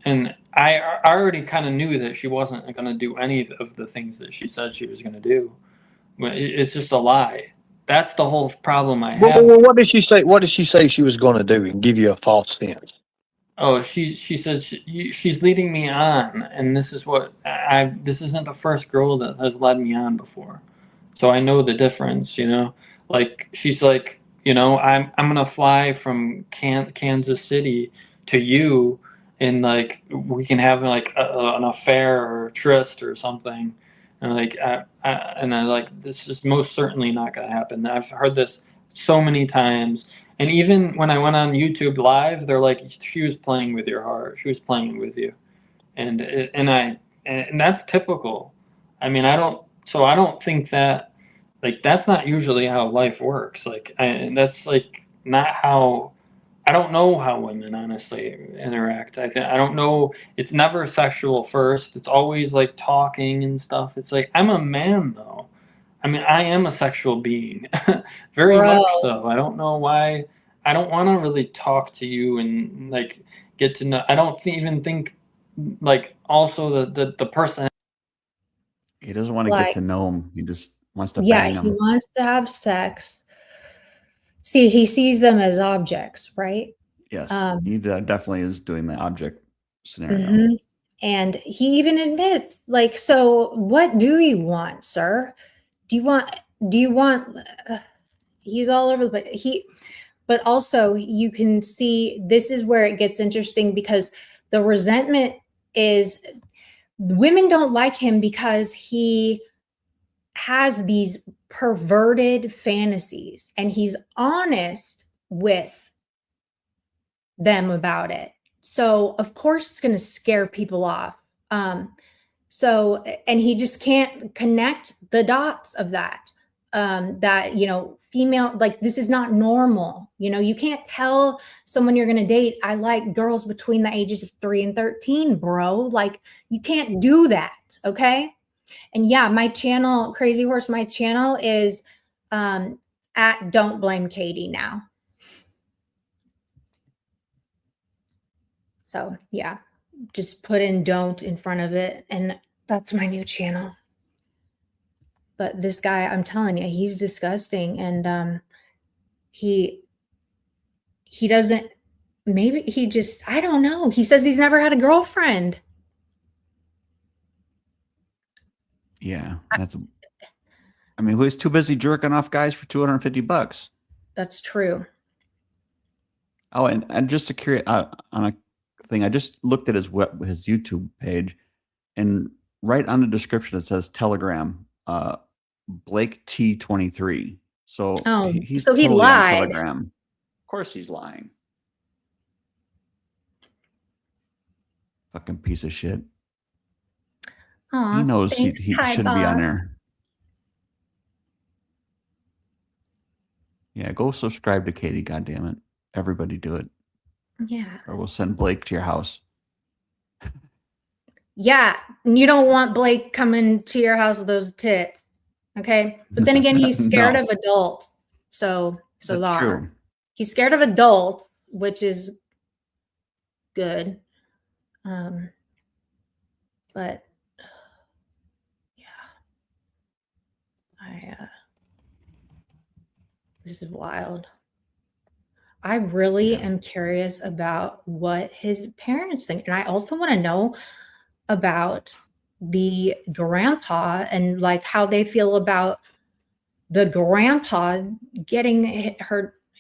I already kind of knew that she wasn't going to do any of the things that she said she was going to do. But it's just a lie. That's the whole problem I have. What did she say? What did she say she was going to do and give you a false sense? Oh, she said she's leading me on, and this is what I. This isn't the first girl that has led me on before, so I know the difference. You know, like she's like, you know, I'm gonna fly from Kansas City to you, and like we can have like an affair or a tryst or something, and like and I like this is most certainly not gonna happen. I've heard this so many times. And even when I went on YouTube live, they're like, she was playing with your heart. She was playing with you, and and that's typical. I mean, I don't think that like that's not usually how life works. Like, that's like not how. I don't know how women honestly interact. I don't know. It's never sexual first. It's always like talking and stuff. It's like I'm a man though. I mean, I am a sexual being, very Bro. much so. I don't know why. I don't want to really talk to you and like get to know. I don't even think like also the person. He doesn't want to get Like, to know him. He just wants to yeah, bang he him. wants to have sex. See, he sees them as objects, right? Yes, Um, he definitely is doing the object scenario. mhm. And he even admits, like, so what do you want, sir? Do you want, do you want, he's all over the place. But also you can see this is where it gets interesting because the resentment is women don't like him because he has these perverted fantasies and he's honest with them about it. So of course it's going to scare people off. So and he just can't connect the dots of that. That you know, female like this is not normal. You know, you can't tell someone you're going to date, I like girls between the ages of 3 and 13, bro. Like you can't do that, okay? And yeah, my channel, Crazy Horse, my channel is at Don't Blame Katie now. So yeah, just put in "don't" in front of it, and that's my new channel. But this guy, I'm telling you, he's disgusting, and he doesn't. Maybe he just, I don't know. He says he's never had a girlfriend. Yeah, I mean, who's too busy jerking off guys for $250? That's true. Oh, and just to curious on a thing, I just looked at his YouTube page, and right on the description it says Telegram, Blake T23. So Oh, he's so he totally on lied. Telegram. Of course, he's lying. Fucking piece of shit. Aw, He knows thanks, he Ty shouldn't be on Bob. there. Yeah, go subscribe to Katie. Goddammit. Everybody do it, Yeah. or we'll send Blake to your house. Yeah. You don't want Blake coming to your house with those tits. Okay. But then again, he's scared No. of adults. So That's there. true. He's scared of adults, which is good. But yeah, this is wild. I really am curious about what his parents think. And I also want to know about the grandpa and like how they feel about the grandpa getting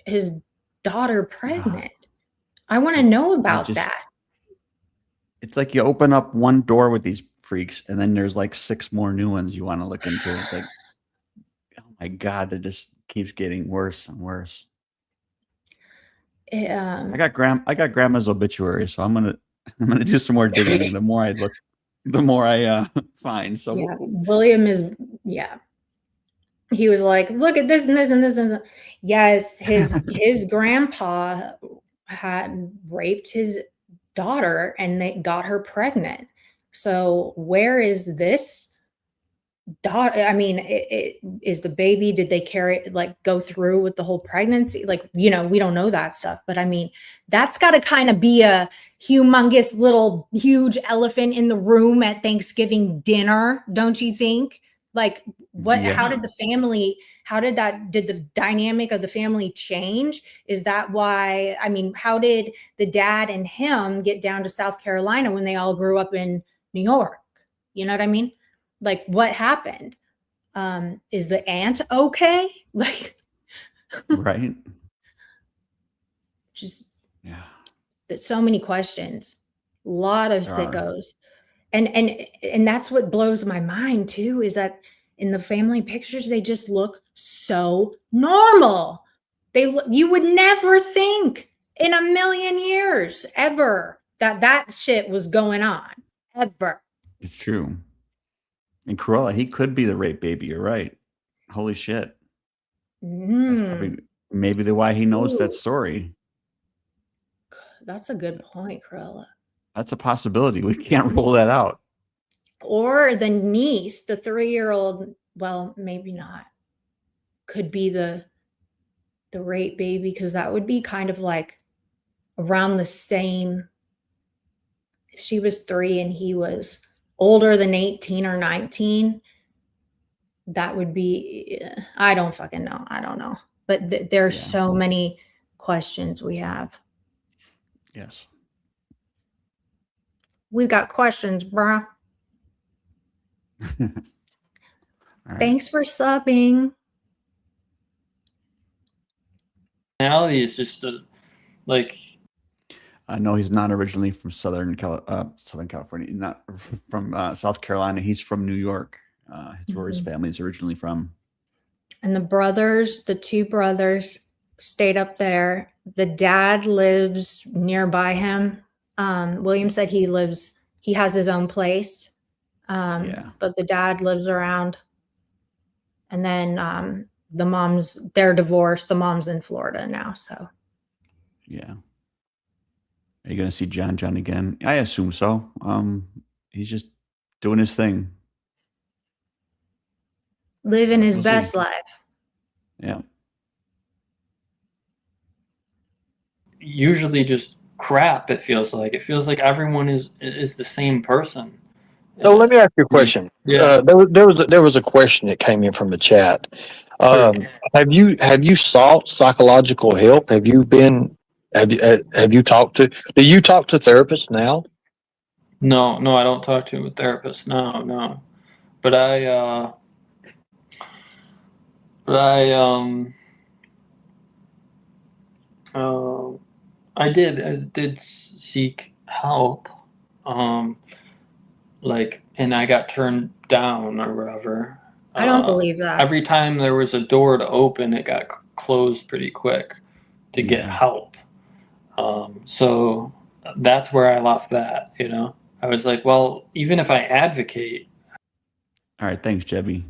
his daughter pregnant. I want to know about that. It's like you open up one door with these freaks, and then there's like 6 more new ones you want to look into. It's like, oh my God, it just keeps getting worse and worse. I got grandma's obituary, so I'm gonna do some more digging. The more I look, the more I find. So yeah, William is he was like, look at this and this and this and this. Yes, his grandpa had raped his daughter and they got her pregnant. So where is this daughter? I mean, is the baby, did they go through with the whole pregnancy? Like, we don't know that stuff, but I mean, that's got to kind of be a humongous little huge elephant in the room at Thanksgiving dinner, don't you think? Like, how did the dynamic of the family change? Is that why, I mean, how did the dad and him get down to South Carolina when they all grew up in New York? You know what I mean? Like, what happened? Is the aunt okay? Like, right. Just, yeah. So many questions, a lot of sickos. And that's what blows my mind too, is that in the family pictures, they just look so normal. You would never think in a million years ever that shit was going on, ever. It's true. And Cruella, he could be the rape baby. You're right. Holy shit. That's probably maybe why he knows that story. That's a good point, Cruella. That's a possibility. We can't rule that out. Or the niece, the 3-year-old, well, maybe not, could be the rape baby, because that would be kind of like around the same. If she was 3 and he was older than 18 or 19, that would be, I don't fucking know. I don't know. But there are so many questions we have. Yes. We've got questions, bruh. Right. Thanks for subbing. Personality is just like. No, he's not originally from Southern California, not from South Carolina. He's from New York. It's where his family's originally from. And the 2 brothers stayed up there. The dad lives nearby him. William said he has his own place. But the dad lives around. And then they're divorced. The mom's in Florida now. So. Yeah. Are you going to see John again? I assume so. He's just doing his thing. Living his best life. Yeah. Usually just crap. It feels like everyone is the same person. So let me ask you a question. Yeah. There was a question that came in from the chat. Sure. Have you sought psychological help? Have you talked to? Do you talk to therapists now? No, I don't talk to a therapist. No. But uh, I did seek help. Um, and I got turned down or whatever. I don't believe that. Every time there was a door to open, it got closed pretty quick to get Yeah. help. So that's where I left that, I was like, well, even if I advocate. All right. Thanks, Jebby.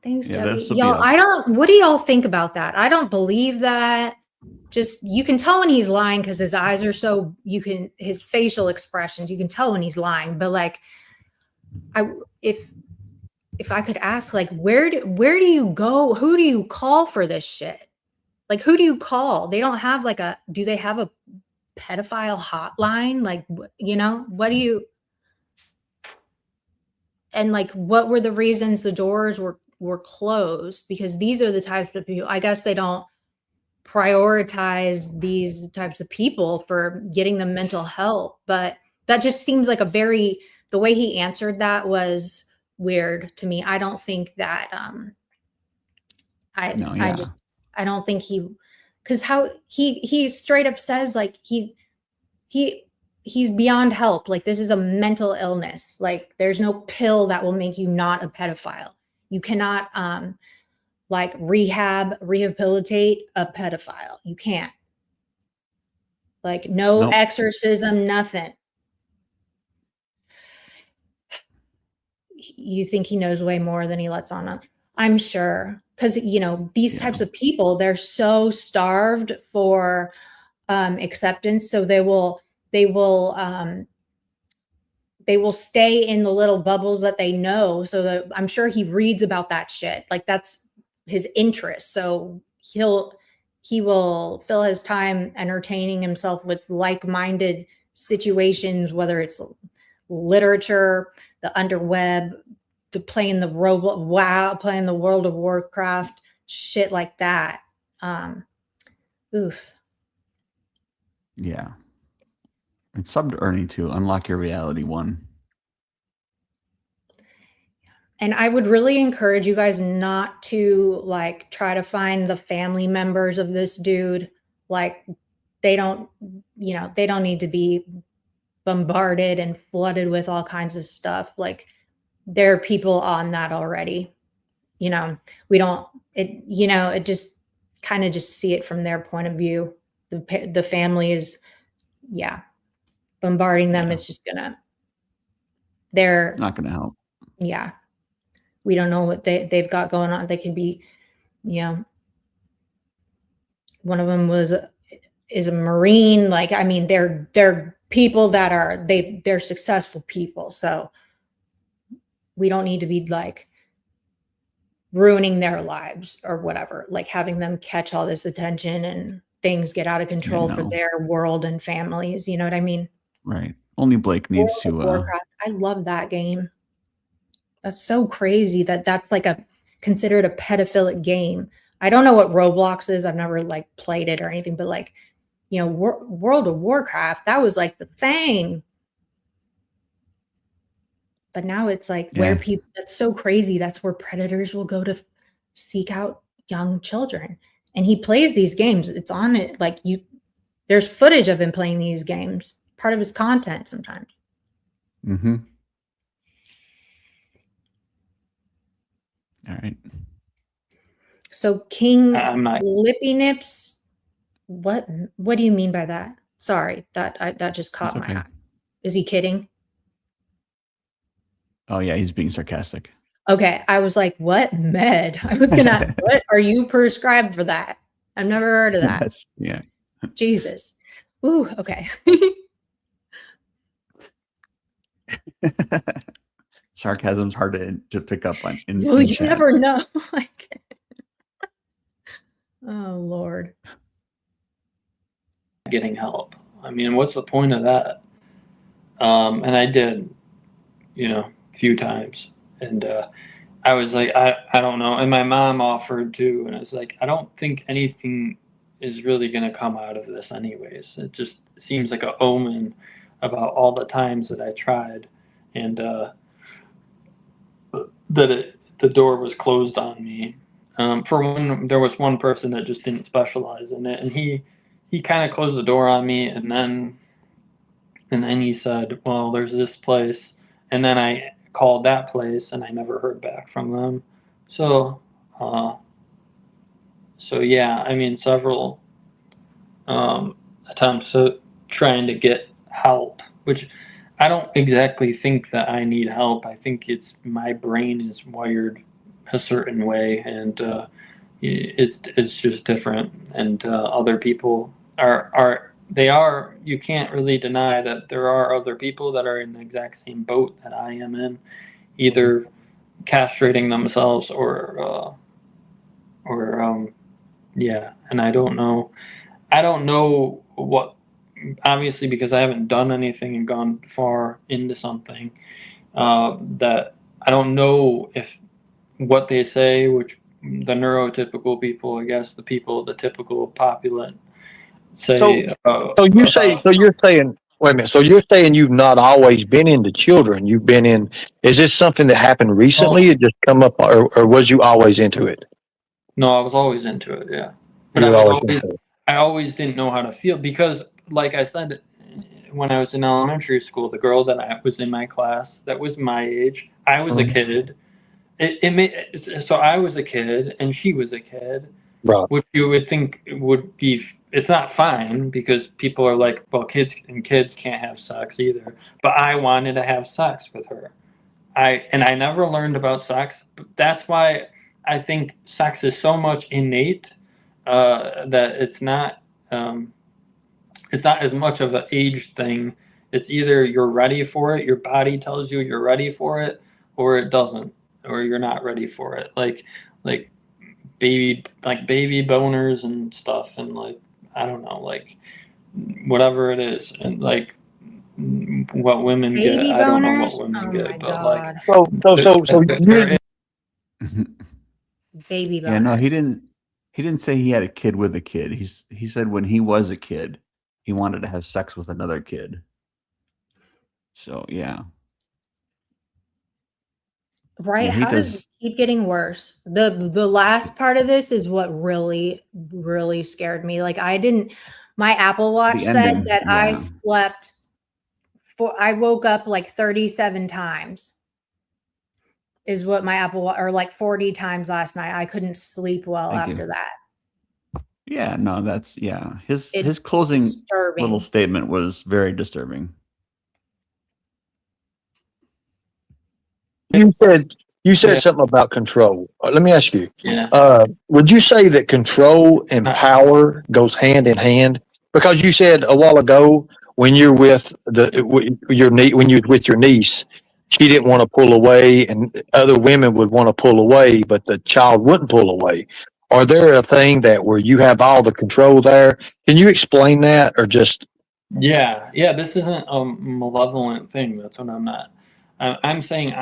Thanks, Yeah, Debbie. this will Y'all, be what do y'all think about that? I don't believe that. Just, you can tell when he's lying because his eyes are so, his facial expressions, you can tell when he's lying. But like, if I could ask, like, where do you go? Who do you call for this shit? Like, who do you call? They don't have like do they have a pedophile hotline? Like, what do you, and like, what were the reasons the doors were closed? Because these are the types of people, I guess they don't prioritize these types of people for getting them mental help. But that just seems like the way he answered that was weird to me. I don't think that, I don't think because how he straight up says like he's beyond help. Like, this is a mental illness. Like, there's no pill that will make you not a pedophile. You cannot like rehabilitate a pedophile. You can't. Like, no Nope. exorcism, nothing. You think he knows way more than he lets on? I'm sure, because these types of people, they're so starved for acceptance, so they will stay in the little bubbles that they know. So that, I'm sure he reads about that shit. Like, that's his interest. So he will fill his time entertaining himself with like-minded situations, whether it's literature, the underweb, playing the World of Warcraft, shit like that. Oof. Yeah. And sub to Ernie too. Unlock your reality 1. And I would really encourage you guys not to like try to find the family members of this dude. Like, they don't need to be bombarded and flooded with all kinds of stuff. Like, there are people on that already. It just kind of just see it from their point of view. The family is, bombarding them. Yeah. It's just It's not gonna help. Yeah. We don't know what they've got going on. They could be, one of them is a Marine. Like, I mean, they're people that they're successful people. So we don't need to be like ruining their lives or whatever, like having them catch all this attention and things get out of control for their world and families. You know what I mean? Right. Only Blake needs to. Warcraft. I love that game. That's so crazy that's like considered a pedophilic game. I don't know what Roblox is. I've never like played it or anything, but like, World of Warcraft, that was like the thing. But now it's like where people, that's so crazy. That's where predators will go to seek out young children. And he plays these games. It's on it. Like, there's footage of him playing these games, part of his content sometimes. Mm-hmm. All right. So King Lippy Nips, what do you mean by that? Sorry, that just caught my eye. Is he kidding? Oh yeah, he's being sarcastic. Okay, I was like, what med? I was gonna, what are you prescribed for that? I've never heard of that. Yeah. Jesus. Ooh, okay. Sarcasm's hard to pick up on. Well, you never know. Oh Lord. Getting help. I mean, what's the point of that? And I did, a few times. And I was like, I don't know. And my mom offered too. And I was like, I don't think anything is really going to come out of this anyways. It just seems like a omen about all the times that I tried. And the door was closed on me. For one, there was one person that just didn't specialize in it. And he kind of closed the door on me. And then he said, well, there's this place. And then I called that place and I never heard back from them. So, yeah, I mean, several attempts at trying to get help, which I don't exactly think that I need help. I think it's my brain is wired a certain way, and it's just different. And other people are they are. You can't really deny that there are other people that are in the exact same boat that I am in, either castrating themselves or yeah. And I don't know. I don't know what, obviously, because I haven't done anything and gone far into something, that I don't know if what they say, which the neurotypical people, I guess, the typical populate So, say. so you're saying, wait a minute. So you're saying you've not always been into children. You've been in. Is this something that happened recently? It just come up, or was you always into it? No, I was always into it, yeah. But You I were was always always, into it. I always didn't know how to feel because, like I said, when I was in elementary school, the girl that I was in my class that was my age, I was a Mhm. kid. So I was a kid and she was a kid, Right. which you would think would be. It's not fine because people are like, well, kids can't have sex either. But I wanted to have sex with her. I never learned about sex. But that's why I think sex is so much innate, that um, it's not as much of an age thing. It's either you're ready for it, your body tells you you're ready for it, or it doesn't, or you're not ready for it. Like baby boners and stuff, and like I don't know, like whatever it is, and like what women get. Baby I don't know boners? what women Oh my get, but like God. So there. Baby Yeah, no, boners. he didn't say he had a kid with a kid. He said when he was a kid, he wanted to have sex with another kid. So yeah. Right? Yeah, he How does does it keep getting worse? The last part of this is what really, really scared me. Like I didn't my Apple Watch the said ending. that I Yeah. slept I woke up like 37 times is what my or like 40 times last night. I couldn't sleep well Thank you. after that. Yeah, no, that's yeah. His It's closing little disturbing. statement was very disturbing. you said you said Yeah, something about control. Let me ask you. yeah. Would you say that control and Uh, power goes hand in hand? Because you said a while ago when you're with when you're with your niece, she didn't want to pull away, and other women would want to pull away, but the child wouldn't pull away. Are there a thing that where you have all the control there? Can you explain that, or just yeah. This isn't a malevolent thing. That's what I'm not. I'm saying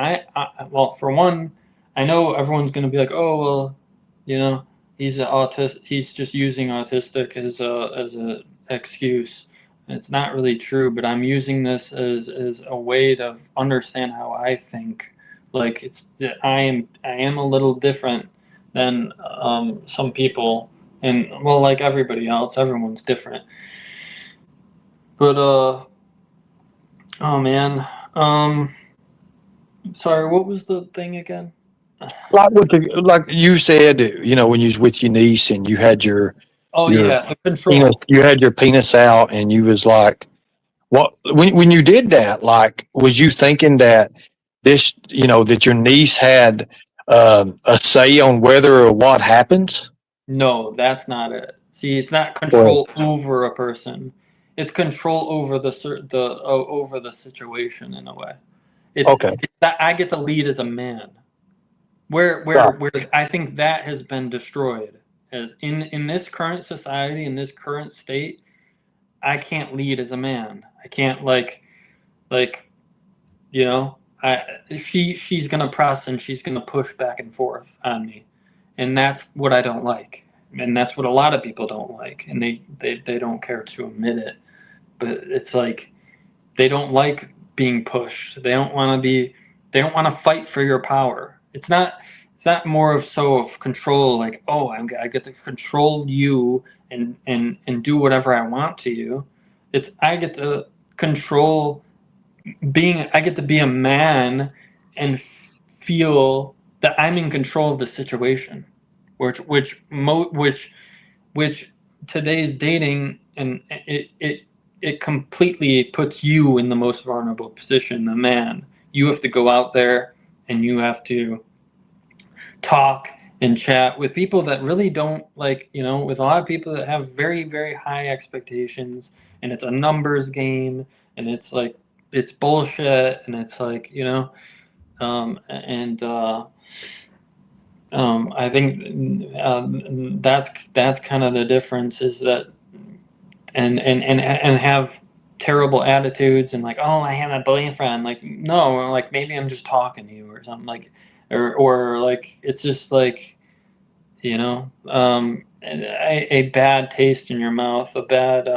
well, for one, I know everyone's going to be like, oh well, you know, he's an autist. He's just using autistic as a excuse. It's not really true, but I'm using this as a way to understand how I think. Like it's that I am a little different than some people, and well, like everybody else, everyone's different. But oh man, sorry, what was the thing again? like you said, when you was with your niece and you had Oh your yeah, the control. you had your penis out and you was like, what, when you did that, like, was you thinking that that your niece had a say on whether or what happens? No, that's not it. See, it's not Well, control over a person. It's control over over the situation in a way. okay, It's that I get the lead as a man. Where right. where where I think that has been destroyed as in this current society, in this current state. I can't lead as a man. I can't like you know, she's gonna press and she's gonna push back and forth on me, and that's what I don't like, and that's what a lot of people don't like, and they don't care to admit it, but it's like they don't like being pushed. They don't want to be. They don't want to fight for your power. It's not. It's not more of so of control. Like, oh, I get to control you and do whatever I want to you. It's I get to control being. I get to be a man and feel that I'm in control of the situation, which today's dating, and it completely puts you in the most vulnerable position, the man. You have to go out there and you have to talk and chat with people that really don't like, with a lot of people that have very, very high expectations, and it's a numbers game, and it's like it's bullshit, and it's like, and I think that's kind of the difference, is that and have terrible attitudes and like, oh, I have a boyfriend. Like, no, like maybe I'm just talking to you or something, like, or like it's just like, a bad taste in your mouth, a bad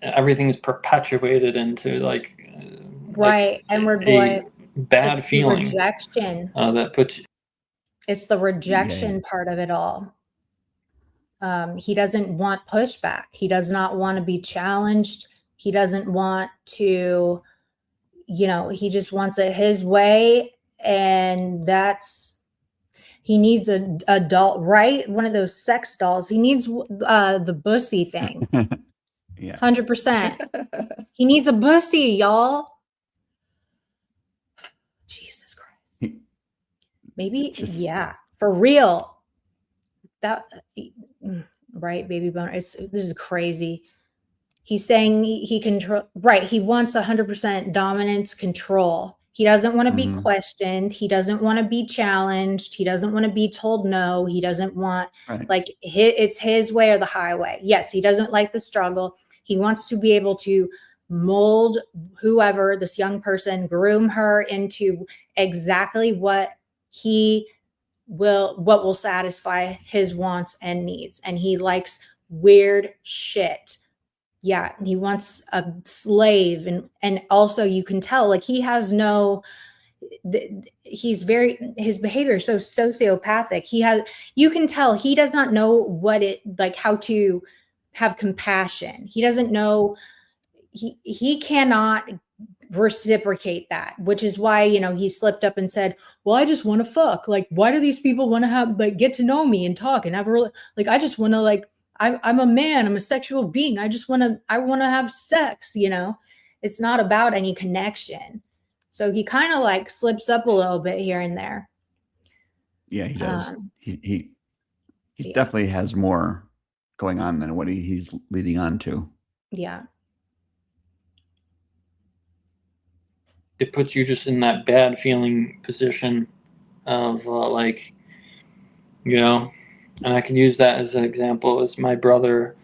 everything's perpetuated into like Right. And we're boy, bad it's the feeling rejection. that puts you. It's the rejection part of it all. He doesn't want pushback. He does not want to be challenged. He doesn't want to, he just wants it his way. And he needs a doll, right? One of those sex dolls. He needs the bussy thing. Yeah. 100%. He needs a bussy, y'all. Jesus Christ. Maybe, yeah, for real. That, right, baby boner. This is crazy. He's saying he control, right? He wants 100% dominance control. He doesn't want to be questioned. He doesn't want to be challenged. He doesn't want to be told no. He doesn't want it's his way or the highway. Yes, he doesn't like the struggle. He wants to be able to mold whoever, this young person, groom her into exactly what will satisfy his wants and needs. And he likes weird shit. Yeah, he wants a slave, and also you can tell, like, he has his behavior is so sociopathic. You can tell he does not know how to have compassion. He doesn't know, he cannot reciprocate that, which is why, he slipped up and said, well, I just want to fuck. Like, why do these people want to have, like, get to know me and talk and have like, I just want to, like, I'm a man, I'm a sexual being. I want to have sex, it's not about any connection. So he kind of like slips up a little bit here and there. Yeah, he does. He definitely has more going on than what he's leading on to. Yeah. It puts you just in that bad feeling position of and I can use that as an example. As my brother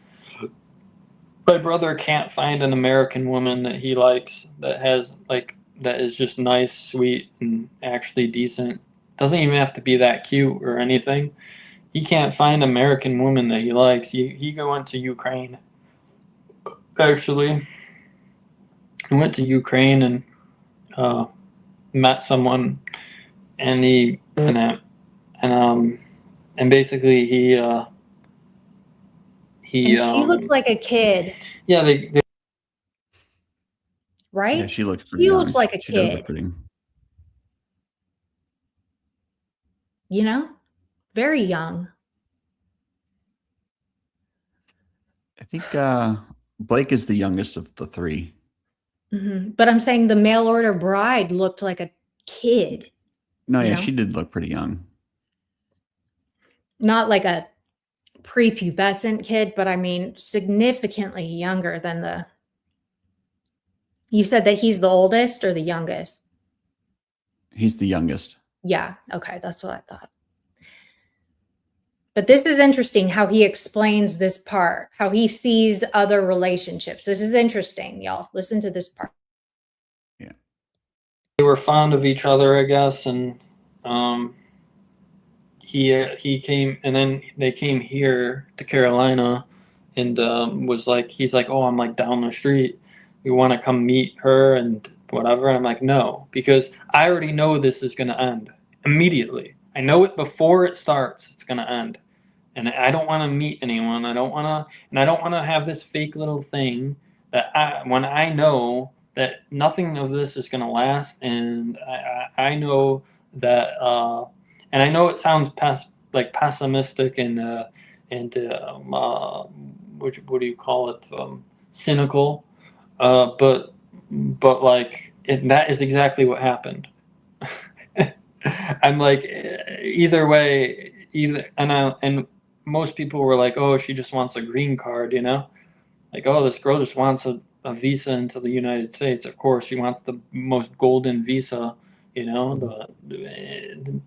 can't find an American woman that he likes, that is just nice, sweet, and actually decent. Doesn't even have to be that cute or anything. He can't find an American woman that he likes. He went to Ukraine. Actually, he went to Ukraine and met someone, and and basically he and she looks like a kid. Yeah, they right? Yeah, she looks pretty young. She looks like a kid. Does look pretty. Very young. I think Blake is the youngest of the three. Mm-hmm. But I'm saying the mail order bride looked like a kid. No, yeah, she did look pretty young. Not like a prepubescent kid, but I mean significantly younger than You said that he's the oldest or the youngest? He's the youngest. Yeah. Okay. That's what I thought. But this is interesting how he explains this part, how he sees other relationships. This is interesting, y'all. Listen to this part. They were fond of each other, I guess, and he came, and then they came here to Carolina, and was like, he's like, oh, I'm like down the street. You want to come meet her and whatever? And I'm like, no, because I already know this is gonna end immediately. I know it before it starts. It's gonna end, and I don't want to meet anyone. I don't want to, and I don't want to have this fake little thing that when I know that nothing of this is gonna last, and I know that. And I know it sounds like pessimistic and what do you call it? Cynical, but like that is exactly what happened. I'm like, either way, and most people were like, oh, she just wants a green card, you know, like, oh, this girl just wants a visa into the United States. Of course, she wants the most golden visa, you know,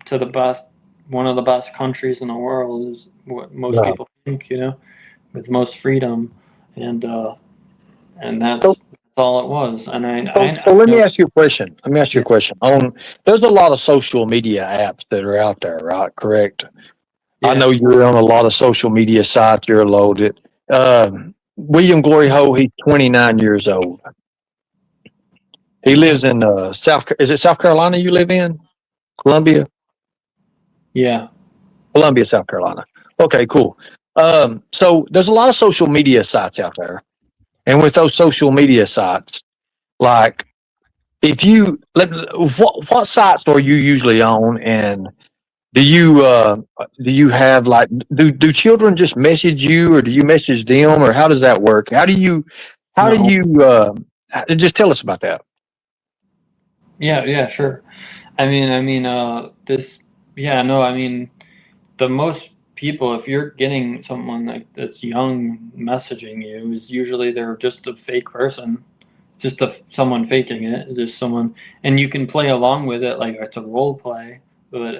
to the best, one of the best countries in the world is what most Right. people think, you know, with most freedom, and that's all it was. And So let me ask you a question. Let me ask you a question. There's a lot of social media apps that are out there, right? Correct. I yeah. know you're on a lot of social media sites. You're loaded. William Glory Ho, he's 29 years old. He lives in is it South Carolina you live in? Columbia? Yeah. Columbia, South Carolina. Okay, cool. So there's a lot of social media sites out there. And with those social media sites, like if you what sites are you usually on, and do you have like do children just message you, or do you message them, or how does that work? How do you just tell us about that? Yeah, sure. I mean, this, yeah, no, I mean, the most people, if you're getting someone like that's young messaging you, is usually they're just a fake person, just someone faking it, just someone, and you can play along with it like it's a role play, but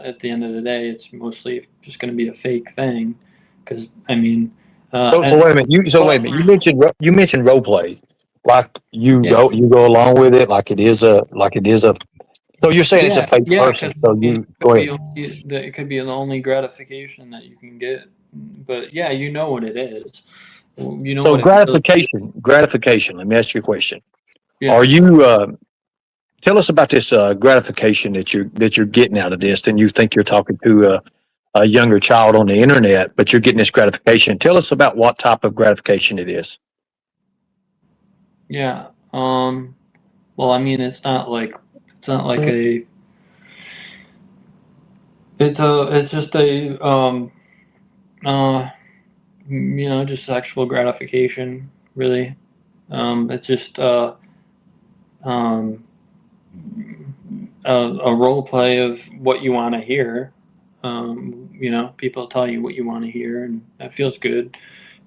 at the end of the day, it's mostly just going to be a fake thing, because I mean, So wait a minute. Wait a minute. You mentioned role play, like yeah. you go along with it, like it is a. So you're saying it's a fake Yeah, person. because So it you could go be ahead. it could be the only gratification that you can get. But yeah, you know what it is. You know So what it feels. gratification. Let me ask you a question. Yeah. Are you tell us about this gratification that you're getting out of this, and you think you're talking to a younger child on the internet, but you're getting this gratification. Tell us about what type of gratification it is. Yeah. Well, I mean, it's not like a. It's just a you know, just sexual gratification, really. It's just um a role play of what you want to hear. You know, people tell you what you want to hear, and that feels good.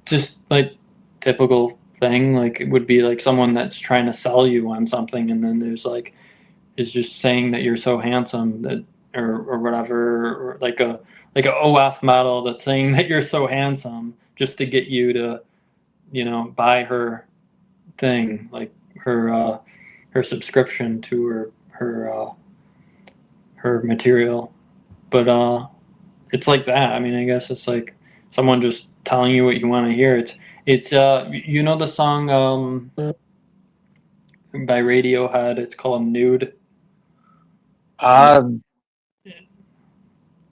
Just like typical thing, like it would be like someone that's trying to sell you on something, and then there's like is just saying that you're so handsome that or whatever, or like a OF model that's saying that you're so handsome just to get you to, you know, buy her thing, like her subscription to her material. But it's like that. I mean, I guess it's like someone just telling you what you want to hear. It's you know the song by Radiohead. It's called Nude. I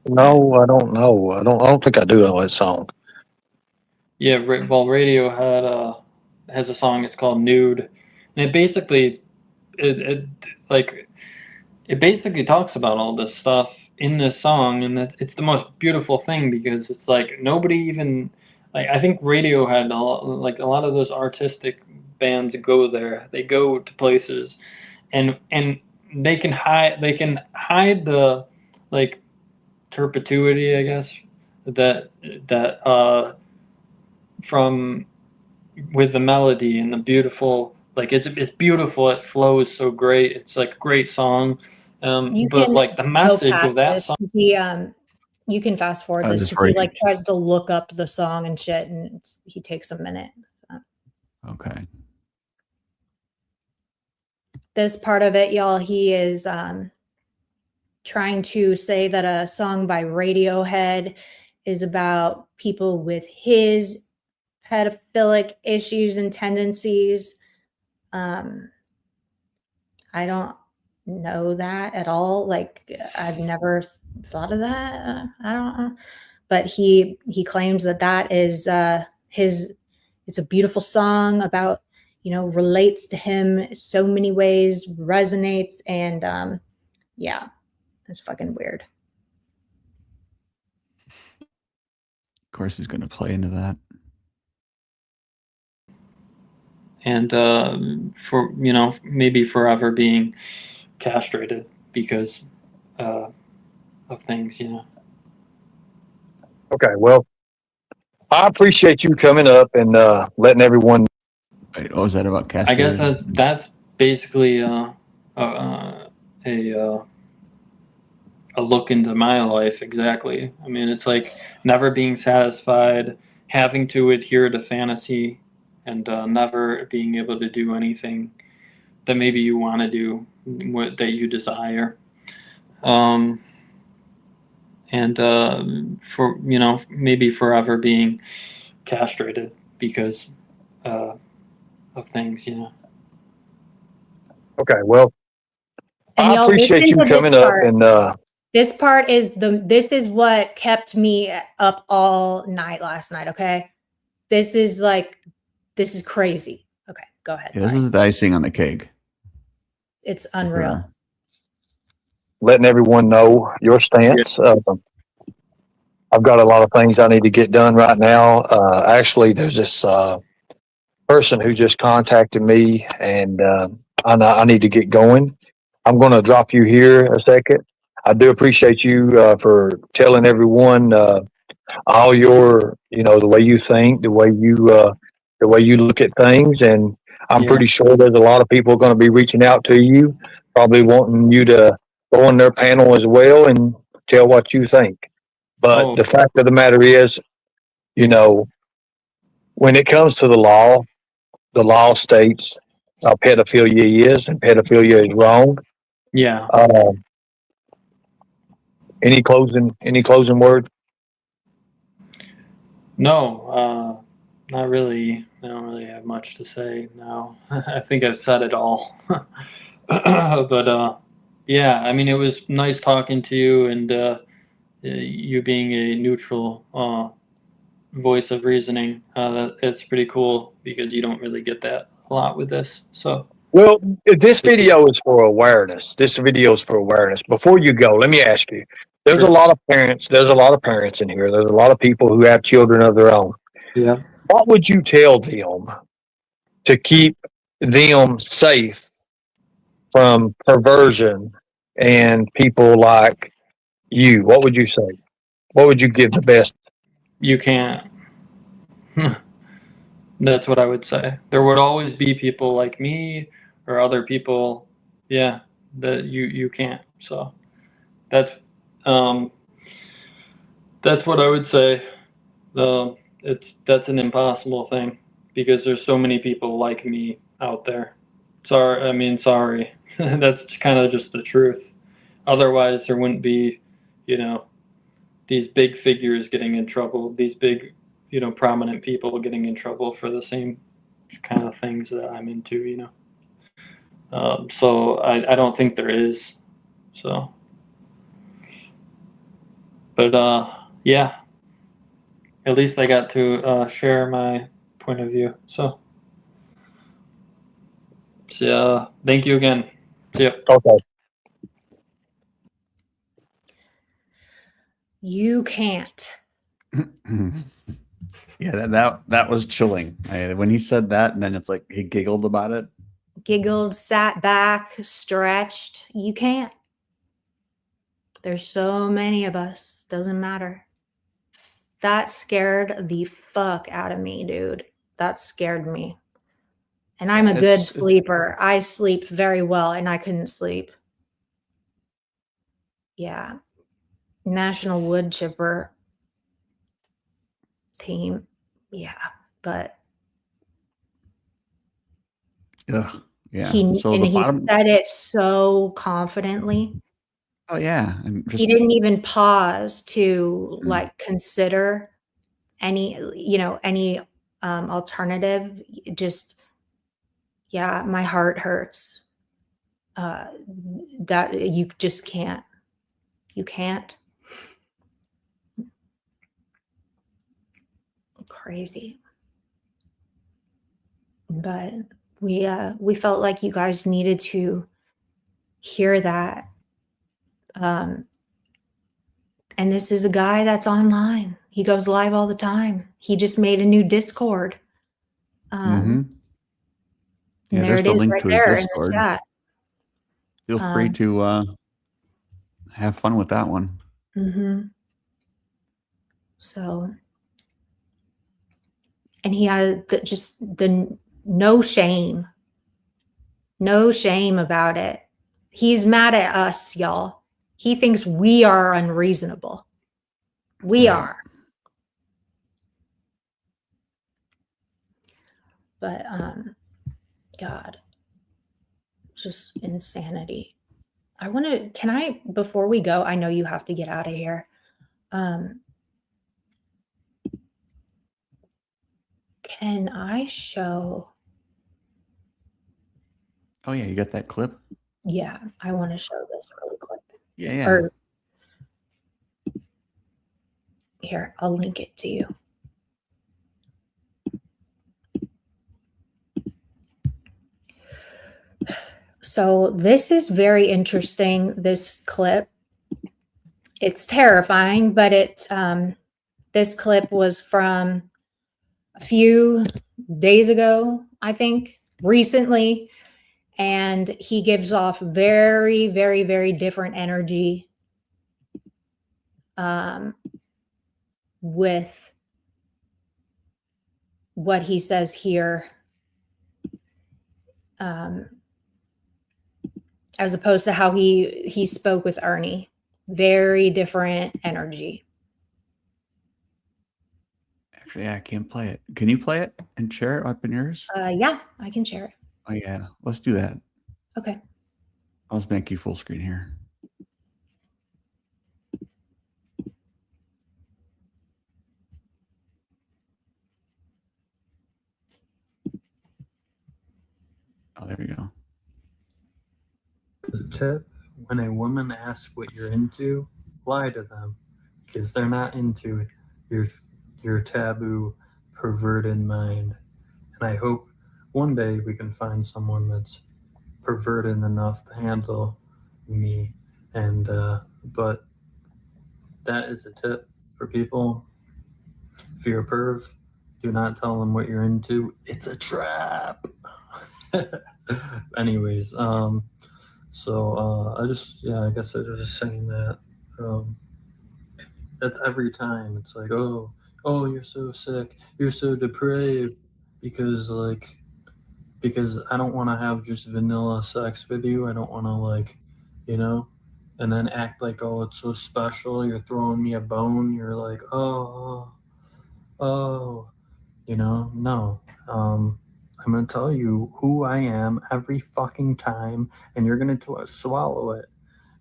No, I don't know. I don't think I do know that song. Yeah, well, Radiohead has a song. It's called Nude, and it basically it like it basically talks about all this stuff in this song, and it's the most beautiful thing because it's like nobody even like I think Radiohead like a lot of those artistic bands go there. They go to places, and they can hide the like perpetuity, I guess, that from with the melody and the beautiful, like it's beautiful, it flows so great, it's like a great song, You but can like the go message of past that this song. 'cause he You can fast forward Oh, this this because he break. like tries to look up the song and shit, and he takes a minute. Okay. This part of it, y'all, he is trying to say that a song by Radiohead is about people with his pedophilic issues and tendencies. I don't know that at all. Like, I've never thought of that. I don't know. But he claims that that is his. It's a beautiful song about, you know, relates to him so many ways, resonates, and yeah, it's fucking weird. Of course, he's going to play into that. And for, you know, maybe forever being castrated because of things, you know. Okay, well, I appreciate you coming up and letting everyone. Wait, what was that about I guess castrated? that's basically a look into my life. Exactly. I mean, it's like never being satisfied, having to adhere to fantasy, and never being able to do anything that maybe you want to do, what that you desire. And for, you know, maybe forever being castrated because of things, you know. Okay, well, And I y'all appreciate listen you to this coming up part. and This part is this is what kept me up all night last night, okay? This is crazy. Okay, go ahead. Yeah, this Sorry. is the icing on the cake. It's unreal. Sure. letting everyone know your stance. I've got a lot of things I need to get done right now. Actually, there's this person who just contacted me, and I need to get going. I'm going to drop you here a second. I do appreciate you for telling everyone all your, you know, the way you think, the way you look at things, and I'm Yeah. pretty sure there's a lot of people going to be reaching out to you, probably wanting you to go on their panel as well and tell what you think. But Oh, the fact of the matter is, you know, when it comes to the law states pedophilia is, and pedophilia is wrong. yeah. Any closing word? No, not really. I don't really have much to say now. I think I've said it all. But yeah, I mean, it was nice talking to you, and you being a neutral voice of reasoning. It's pretty cool because you don't really get that a lot with this. So Well, this video is for awareness. This video is for awareness. Before you go, let me ask you. There's sure. a lot of parents. There's a lot of parents in here. There's a lot of people who have children of their own. Yeah. What would you tell them to keep them safe from perversion and people like you? What would you say? What would you give the best? You can't. That's what I would say. There would always be people like me or other people, yeah, that you can't. So that's um that's what I would say. That's an impossible thing because there's so many people like me out there. Sorry. That's kind of just the truth. Otherwise, there wouldn't be, you know, these big figures getting in trouble, these big, you know, prominent people getting in trouble for the same kind of things that I'm into, you know. So I don't think there is. So, but yeah, at least I got to share my point of view. So thank you again. See ya. Okay. You can't. Yeah, that was chilling. When he said that, and then it's like he giggled about it. Giggled, sat back, stretched. You can't. There's so many of us. Doesn't matter. That scared the fuck out of me, dude. That scared me. And I'm a good sleeper. I sleep very well, and I couldn't sleep. Yeah. National Wood Chipper team. Yeah, but Ugh, yeah. he So the he bottom. said it so confidently. Oh yeah, and He just didn't even pause to mm, like consider any, any alternative. Just, yeah, my heart hurts. That you just can't. You can't. Crazy. But we felt like you guys needed to hear that. Um, and this is a guy that's online. He goes live all the time. He just made a new Discord. hmm And Yeah, there there's it the is link right to his there in the Discord. chat. Feel free to have fun with that one. Mhm. So, and he had just the no shame about it. He's mad at us, y'all. He thinks we are unreasonable. We Right. are. But God, just insanity. Can I, before we go, I know you have to get out of here. Can I show? Oh yeah, you got that clip? Yeah, I want to show this really quick. Yeah, yeah. Or here, I'll link it to you. So this is very interesting, this clip. It's terrifying, but this clip was from a few days ago, I think, recently, and he gives off very, very, very different energy with what he says here, as opposed to how he spoke with Ernie. Very different energy. Actually, yeah, I can't play it. Can you play it and share it up in yours? Yeah, I can share it. Oh yeah, let's do that. Okay. I'll just make you full screen here. Oh, there we go. The tip: when a woman asks what you're into, lie to them, because they're not into your taboo, perverted mind. And I hope one day we can find someone that's perverted enough to handle me. And but that is a tip for people. If you're a perv, do not tell them what you're into. It's a trap. Anyways, so I guess I was just saying that. That's every time. It's like, oh, you're so sick, you're so depraved, because I don't want to have just vanilla sex with you. I don't want to and then act like, oh, it's so special. You're throwing me a bone. You're like, oh, no. I'm gonna tell you who I am every fucking time, and you're gonna swallow it,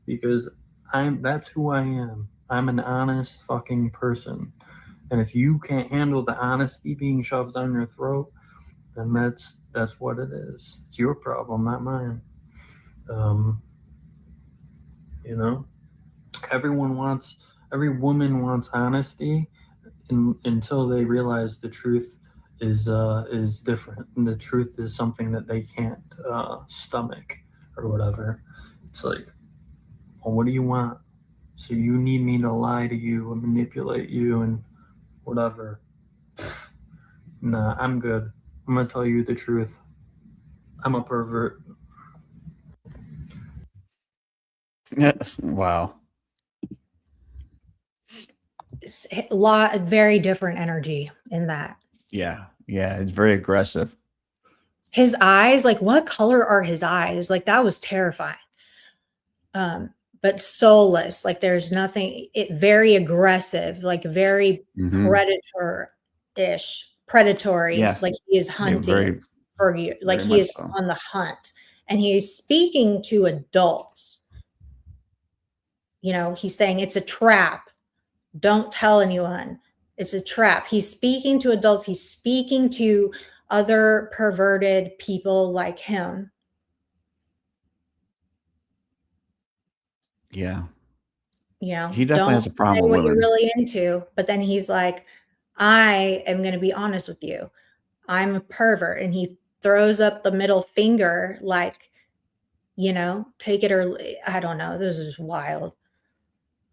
because that's who I am. I'm an honest fucking person. And if you can't handle the honesty being shoved down your throat, then that's what it is. It's your problem, not mine. Every woman wants honesty until they realize the truth is different, and the truth is something that they can't stomach or whatever. It's like, well, what do you want? So you need me to lie to you and manipulate you and whatever. Nah, I'm good. I'm gonna tell you the truth. I'm a pervert. Yes. Wow. It's a lot, very different energy in that. Yeah. Yeah. It's very aggressive. His eyes, like, what color are his eyes? Like, that was terrifying. but soulless. Like there's nothing, it very aggressive, like very Mhm. predatory, Yeah. like he is Yeah, hunting very, for you, like very he much is so. on the hunt, and he is speaking to adults. You know, he's saying it's a trap. Don't tell anyone. It's a trap. He's speaking to adults. He's speaking to other perverted people like him. Yeah. You know, He definitely don't has a say problem with what you're women. really into. But then he's like, I am going to be honest with you. I'm a pervert. And he throws up the middle finger, like, you know, take it or I don't know. This is wild.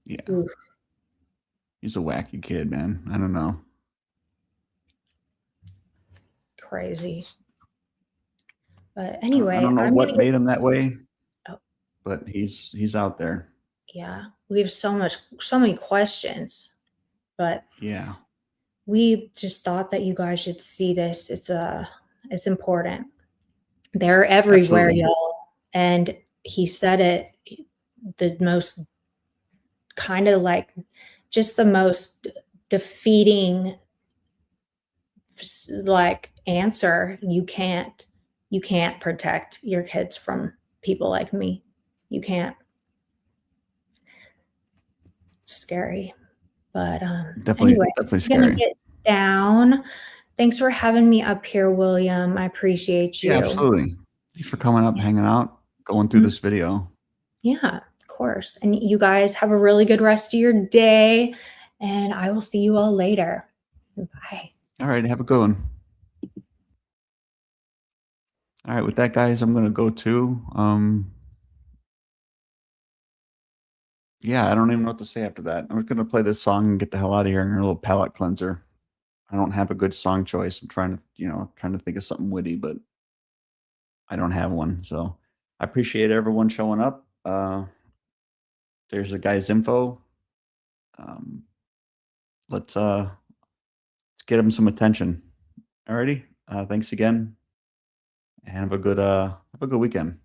Yeah. Oof, He's a wacky kid, man. I don't know. crazy. But I anyway, don't know I'm what going to get, made him that way, oh, but he's out there. yeah, we have so many questions, but Yeah. we just thought that you guys should see this. It's important. They're everywhere, Absolutely. y'all. And he said it the most kind of like just the most defeating like answer. You can't protect your kids from people like me. You can't. Scary. But Definitely anyway, definitely I'm gonna scary. get down. Thanks for having me up here, William. I appreciate Yeah, you. absolutely. Thanks for coming up, Yeah. hanging out, going through this video. Yeah, of course. And you guys have a really good rest of your day. And I will see you all later. Bye. All right, have a good one. All right, with that, guys, I'm gonna go too. Yeah, I don't even know what to say after that. I'm just gonna play this song and get the hell out of here and a little palate cleanser. I don't have a good song choice. I'm trying to think of something witty, but I don't have one. So I appreciate everyone showing up. There's a guy's info. Um, let's get him some attention. Alrighty. Thanks again, and have a good weekend.